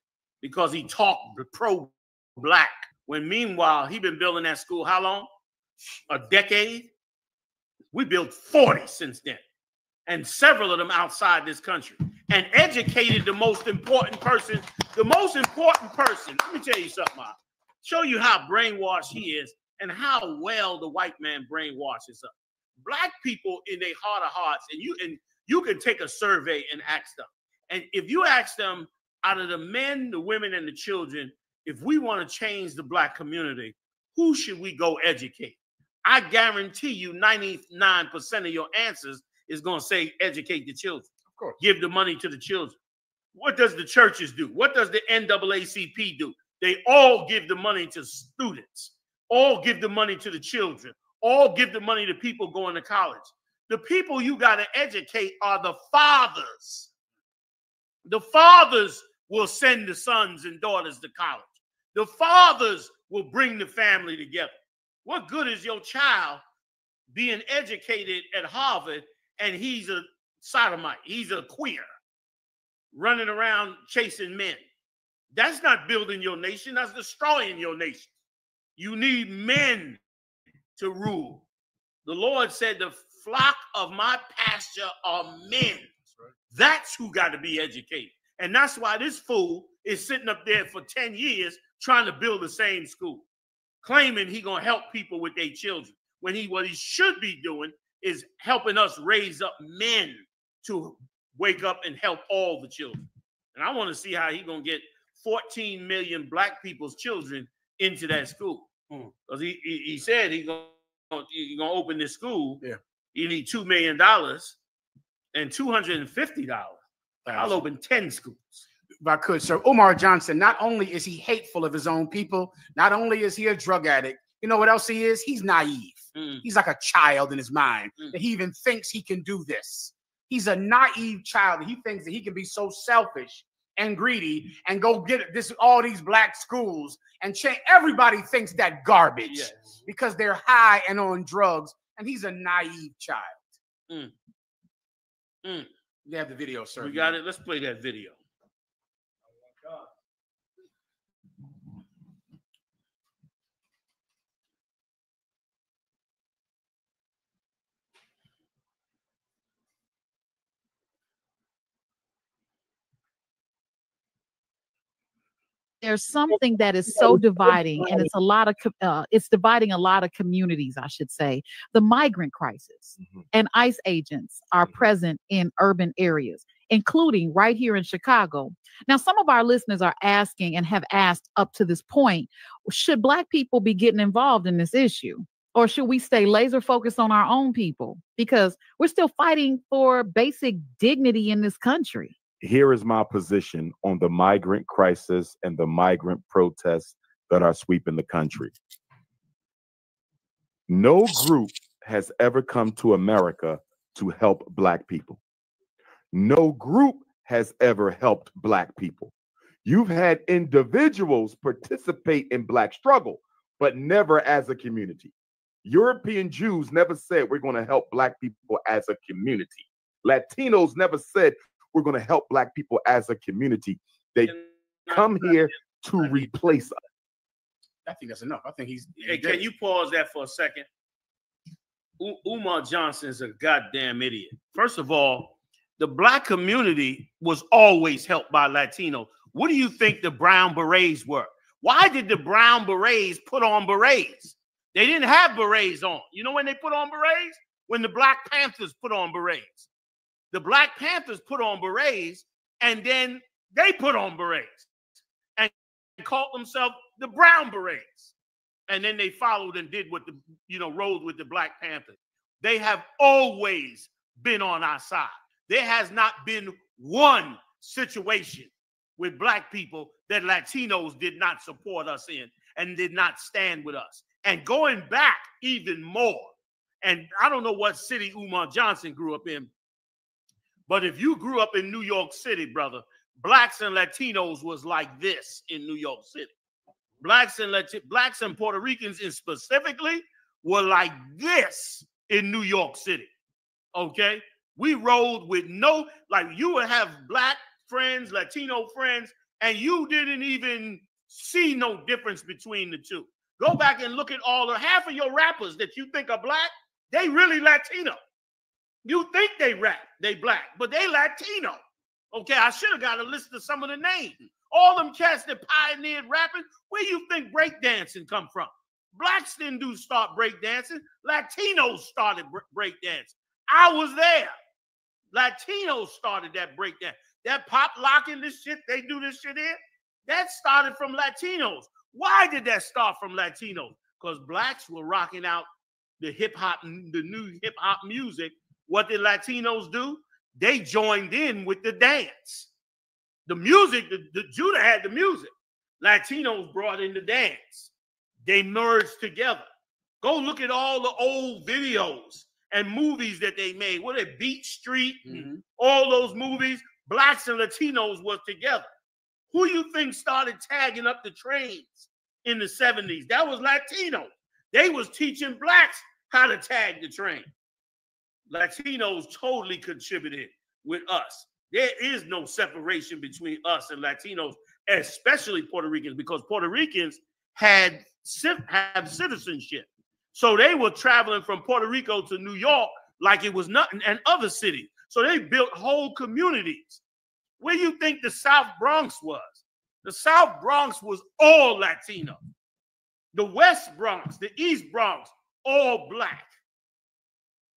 because he talk pro-black. When meanwhile, he been building that school how long? A decade? We built 40 since then. And several of them outside this country. And educated the most important person. The most important person. Let me tell you something, Mark. Show you how brainwashed he is and how well the white man brainwashes us. Black people in their heart of hearts, and you can take a survey and ask them. And if you ask them, out of the men, the women, and the children, if we want to change the black community, who should we go educate? I guarantee you 99% of your answers is going to say educate the children. Of course. Give the money to the children. What does the churches do? What does the NAACP do? They all give the money to students. All give the money to the children. All give the money to people going to college. The people you got to educate are the fathers. The fathers will send the sons and daughters to college. The fathers will bring the family together. What good is your child being educated at Harvard and he's a sodomite, he's a queer, running around chasing men? That's not building your nation, that's destroying your nation. You need men to rule. The Lord said, the flock of my pasture are men. That's who got to be educated. And that's why this fool is sitting up there for 10 years trying to build the same school, claiming he going to help people with their children, when what he should be doing is helping us raise up men to wake up and help all the children. And I want to see how he going to get 14 million black people's children into that school. Because he said he's going to open this school. Yeah. You need $2 million and $250. I'll open 10 schools. If I could, sir. Umar Johnson, not only is he hateful of his own people, not only is he a drug addict, you know what else he is? He's naive. He's like a child in his mind that he even thinks he can do this. He's a naive child. He thinks that he can be so selfish and greedy and go get all these black schools and change. Everybody thinks that garbage because they're high and on drugs, and he's a naive child. You have the video, sir. We got it. Let's play that video. There's something that is so dividing, and it's dividing a lot of communities, I should say. The migrant crisis and ICE agents are present in urban areas, including right here in Chicago. Now, some of our listeners are asking and have asked up to this point, should Black people be getting involved in this issue? Or should we stay laser focused on our own people? Because we're still fighting for basic dignity in this country. Here is my position on the migrant crisis and the migrant protests that are sweeping the country. No group has ever come to America to help Black people. No group has ever helped Black people. You've had individuals participate in Black struggle, but never as a community. European Jews never said we're going to help Black people as a community. Latinos never said we're going to help Black people as a community. They come here to replace us. I think that's enough. I think he's. Hey, can you pause that for a second? Umar Johnson's a goddamn idiot. First of all, the black community was always helped by Latino. What do you think the brown berets were? Why did the brown berets put on berets? They didn't have berets on. You know when they put on berets? When the Black Panthers put on berets. The Black Panthers put on berets, and then they put on berets and called themselves the Brown Berets. And then they followed and did what the, rolled with the Black Panthers. They have always been on our side. There has not been one situation with black people that Latinos did not support us in and did not stand with us. And going back even more, and I don't know what city Umar Johnson grew up in, but if you grew up in New York City, brother, blacks and Latinos was like this in New York City. Blacks and Puerto Ricans specifically were like this in New York City. Okay? We rolled with you would have black friends, Latino friends, and you didn't even see no difference between the two. Go back and look at half of your rappers that you think are black, they really Latino. You think they rap, they black, but they Latino. Okay, I should have got a list of some of the names. All them cats that pioneered rapping, where you think breakdancing come from? Blacks didn't start breakdancing. Latinos started breakdancing. I was there. Latinos started that breakdance. That pop locking, this shit, they do this shit here, that started from Latinos. Why did that start from Latinos? Because blacks were rocking out the new hip hop music. What did Latinos do? They joined in with the dance. The music, the Judah had the music. Latinos brought in the dance. They merged together. Go look at all the old videos and movies that they made. What are they, Beach Street? All those movies, blacks and Latinos were together. Who you think started tagging up the trains in the 70s? That was Latino. They was teaching blacks how to tag the train. Latinos totally contributed with us. There is no separation between us and Latinos, especially Puerto Ricans, because Puerto Ricans have citizenship. So they were traveling from Puerto Rico to New York like it was nothing, and other cities. So they built whole communities. Where do you think the South Bronx was? The South Bronx was all Latino. The West Bronx, the East Bronx, all black.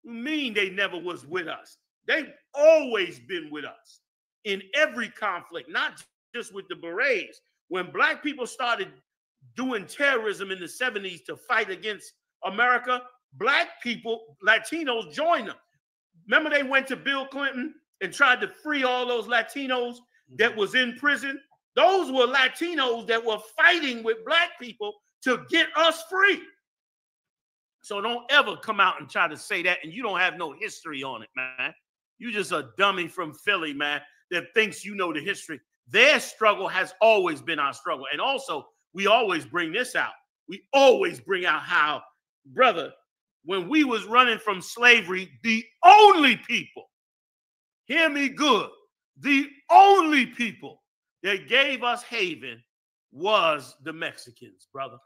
You mean they never was with us? They've always been with us in every conflict, not just with the berets. When black people started doing terrorism in the 70s to fight against America, black people, Latinos joined them. Remember they went to Bill Clinton and tried to free all those Latinos that was in prison? Those were Latinos that were fighting with black people to get us free. So don't ever come out and try to say that, and you don't have no history on it, man. You just a dummy from Philly, man, that thinks you know the history. Their struggle has always been our struggle. And also, we always bring this out. We always bring out how, brother, when we was running from slavery, the only people, hear me good, the only people that gave us haven was the Mexicans, brother.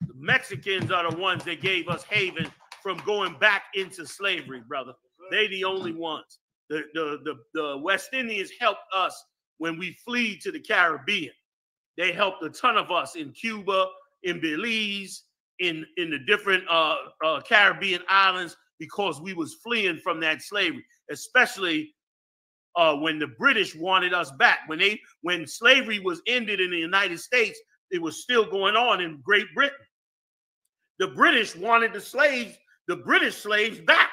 The Mexicans are the ones that gave us haven from going back into slavery, brother. They the only ones. The West Indians helped us when we fled to the Caribbean. They helped a ton of us in Cuba, in Belize, in the different Caribbean islands, because we was fleeing from that slavery, especially when the British wanted us back. When slavery was ended in the United States, it was still going on in Great Britain. The British wanted the British slaves back.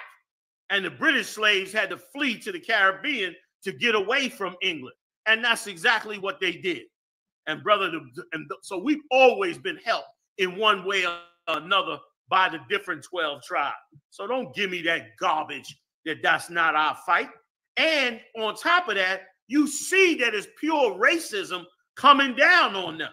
And the British slaves had to flee to the Caribbean to get away from England. And that's exactly what they did. And brother, so we've always been helped in one way or another by the different 12 tribes. So don't give me that garbage that's not our fight. And on top of that, you see that it's pure racism coming down on them.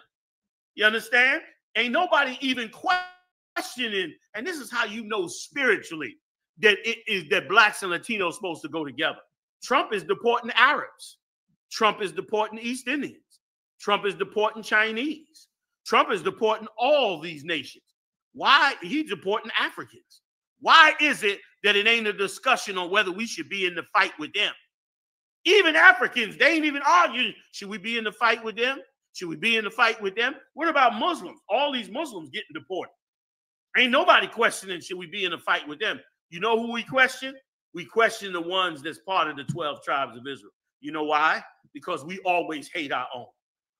You understand? Ain't nobody even questioning. And this is how you know spiritually that it is that blacks and Latinos supposed to go together. Trump is deporting Arabs. Trump is deporting East Indians. Trump is deporting Chinese. Trump is deporting all these nations. Why? He's deporting Africans. Why is it that it ain't a discussion on whether we should be in the fight with them? Even Africans, they ain't even arguing, should we be in the fight with them? Should we be in the fight with them? What about Muslims? All these Muslims getting deported. Ain't nobody questioning, should we be in a fight with them? You know who we question? We question the ones that's part of the 12 tribes of Israel. You know why? Because we always hate our own.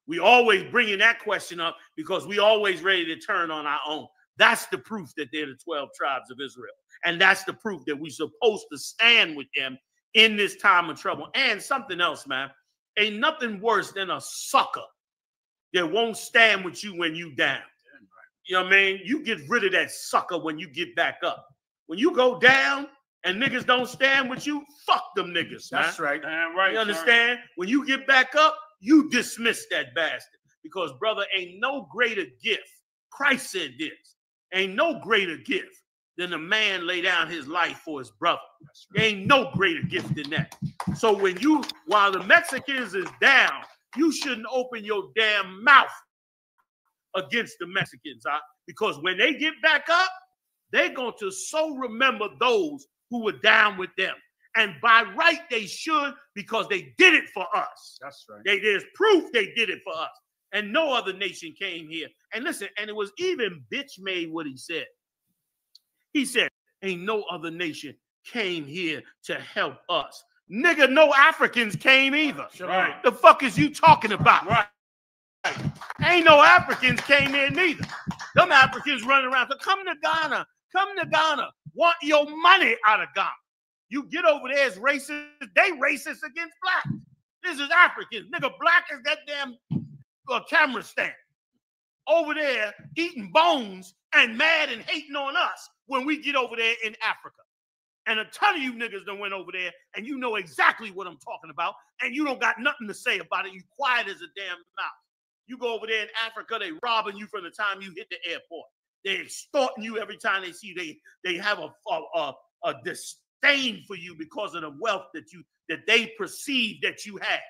We always bringing that question up because we always ready to turn on our own. That's the proof that they're the 12 tribes of Israel. And that's the proof that we're supposed to stand with them in this time of trouble. And something else, man. Ain't nothing worse than a sucker that won't stand with you when you down. You know what I mean? You get rid of that sucker when you get back up. When you go down and niggas don't stand with you, fuck them niggas. That's right. Damn right. You understand? When you get back up, you dismiss that bastard. Because, brother, ain't no greater gift. Christ said this. Ain't no greater gift than a man lay down his life for his brother. There ain't no greater gift than that. So while the Mexicans is down, you shouldn't open your damn mouth against the Mexicans, because when they get back up, they're going to so remember those who were down with them. And by right, they should, because they did it for us. That's right. There's proof they did it for us. And no other nation came here. And listen, and it was even bitch made what he said. He said, ain't no other nation came here to help us. Nigga, no Africans came either. Right. The fuck is you talking about? Right. Ain't no Africans came here neither. Them Africans running around. So come to Ghana. Come to Ghana. Want your money out of Ghana. You get over there as racist. They racist against blacks. This is Africans. Nigga, black is that damn camera stand. Over there eating bones and mad and hating on us when we get over there in Africa. And a ton of you niggas done went over there and you know exactly what I'm talking about and you don't got nothing to say about it. You quiet as a damn mouse. You go over there in Africa, they robbing you from the time you hit the airport. They extorting you every time they see you. They have a disdain for you because of the wealth that they perceive that you have.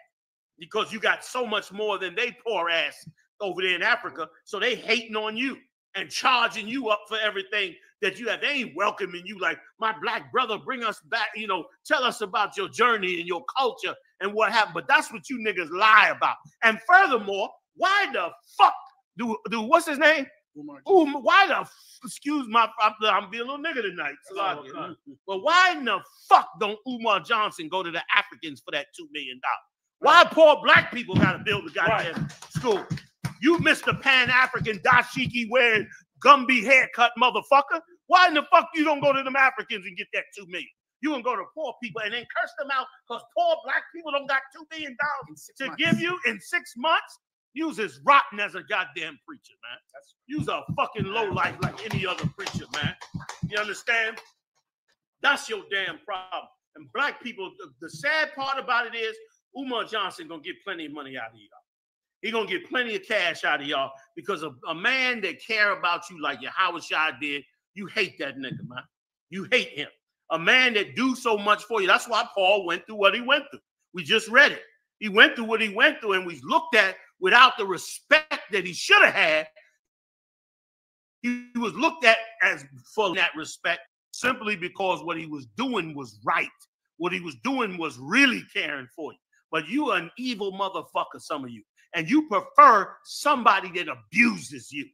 Because you got so much more than they poor ass over there in Africa. So they hating on you and charging you up for everything that you have. They ain't welcoming you like, my black brother, bring us back, tell us about your journey and your culture and what happened. But that's what you niggas lie about. And furthermore, why the fuck do what's his name? Excuse my, I'm being a little nigga tonight. But why in the fuck don't Umar Johnson go to the Africans for that $2 million? Why poor black people got to build a goddamn school? You Mr. Pan-African dashiki wearing Gumby haircut motherfucker. Why in the fuck you don't go to them Africans and get that $2 million? You can go to poor people and then curse them out because poor black people don't got $2 million to give you in 6 months. You's as rotten as a goddamn preacher, man. You's a fucking lowlife like any other preacher, man. You understand? That's your damn problem. And black people, the sad part about it is Umar Johnson gonna get plenty of money out of y'all. He gonna get plenty of cash out of y'all because of a man that care about you like YAHANNA did. You hate that nigga, man. You hate him. A man that do so much for you. That's why Paul went through what he went through. We just read it. He went through what he went through, and we looked at without the respect that he should have had. He was looked at as for that respect simply because what he was doing was right. What he was doing was really caring for you. But you are an evil motherfucker, some of you. And you prefer somebody that abuses you.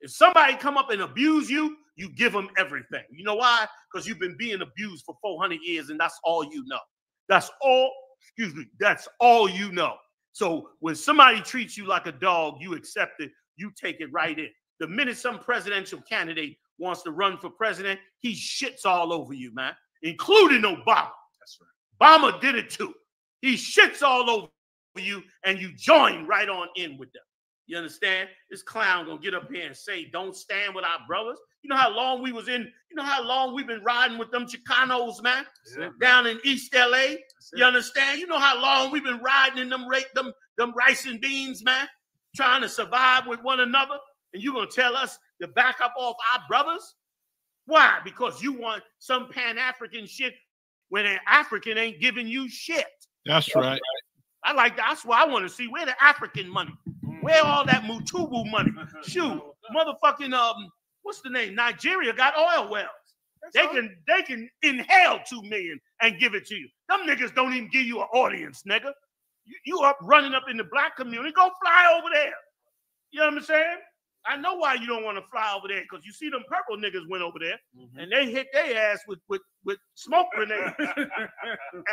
If somebody come up and abuse you, you give them everything. You know why? Because you've been being abused for 400 years and that's all you know. That's all, that's all you know. So when somebody treats you like a dog, you accept it, you take it right in. The minute some presidential candidate wants to run for president, he shits all over you, man, including Obama. That's right. Obama did it too. He shits all over you and you join right on in with them. You understand? This clown gonna get up here and say, don't stand with our brothers. You know how long we was in, you know how long we've been riding with them Chicanos, man? Yeah, down in East LA. You understand? You know how long we've been riding in them rice and beans, man? Trying to survive with one another. And you gonna tell us to back up off our brothers? Why? Because you want some Pan-African shit when an African ain't giving you shit. That's right. I like that. That's why I want to see where the African money. Where all that Mutubu money? Shoot, motherfucking what's the name? Nigeria got oil wells. They can inhale 2 million and give it to you. Them niggas don't even give you an audience, nigga. You up running up in the black community, go fly over there. You know what I'm saying? I know why you don't want to fly over there, because you see them purple niggas went over there and they hit their ass with smoke grenades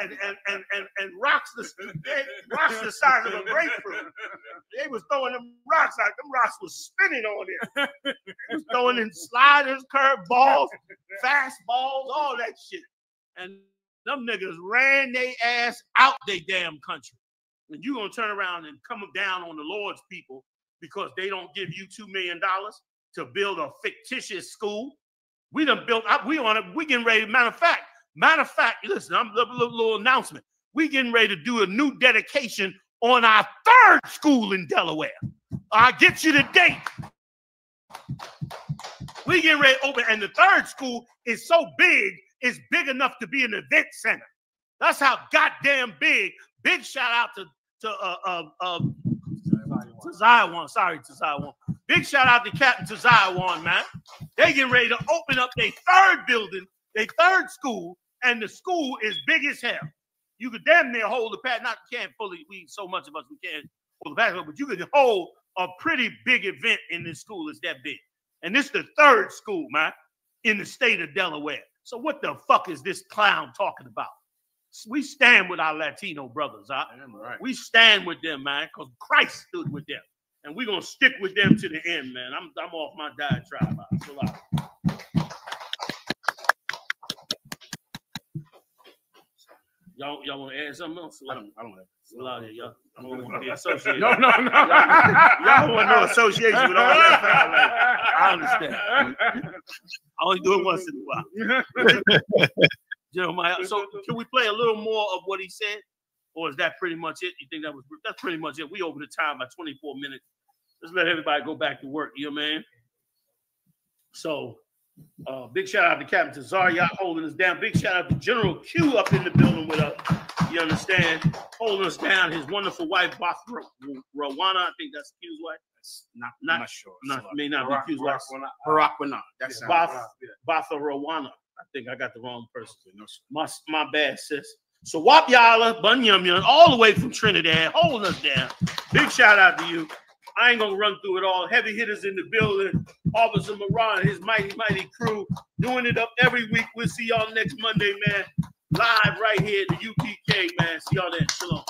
and rocks the size of a grapefruit. They was throwing them rocks out. Them rocks was spinning on there. They was throwing in sliders, curve balls, fast balls, all that shit. And them niggas ran their ass out their damn country. And you gonna turn around and come down on the Lord's people because they don't give you $2 million to build a fictitious school. We done built up, we getting ready. Matter of fact, listen, I'm a little announcement. We getting ready to do a new dedication on our 3rd school in Delaware. I'll get you the date. We getting ready to open, and the 3rd school is so big, it's big enough to be an event center. That's how goddamn big. Big shout out to Zion. Sorry, to Zion. Big shout out to Captain to Zion, man. They getting ready to open up their 3rd building, their 3rd school, and the school is big as hell. You could damn near hold the pad. Not can't fully. So much of us we can't hold the basketball, but you could hold a pretty big event in this school. It's that big, and this is the 3rd school, man, in the state of Delaware. So what the fuck is this clown talking about? We stand with our Latino brothers. Right? We stand with them, man, because Christ stood with them. And we're going to stick with them to the end, man. I'm off my diatribe. Y'all want to add something else? I don't have it. Y'all don't want to be associated. No. Y'all want no association with all that. I understand. I only do it once in a while. Jeremiah, so can we play a little more of what he said? Or is that pretty much it? You think that's pretty much it? We over the time by 24 minutes. Let's let everybody go back to work, you know what I mean? So big shout out to Captain Tazaria holding us down. Big shout out to General Q up in the building with us. You understand? Holding us down. His wonderful wife, Batha Rawana. I think that's Q's wife. Not sure. May not be Q's wife. Harakwana. That's Batha Rawana. I think I got the wrong person. My bad, sis. So Wap Yala, Bun Yum Yum, all the way from Trinidad, holding us down. Big shout out to you. I ain't gonna run through it all. Heavy hitters in the building. Officer Moran and his mighty crew doing it up every week. We'll see y'all next Monday, man. Live right here at the UPK, man. See y'all then. Shalom.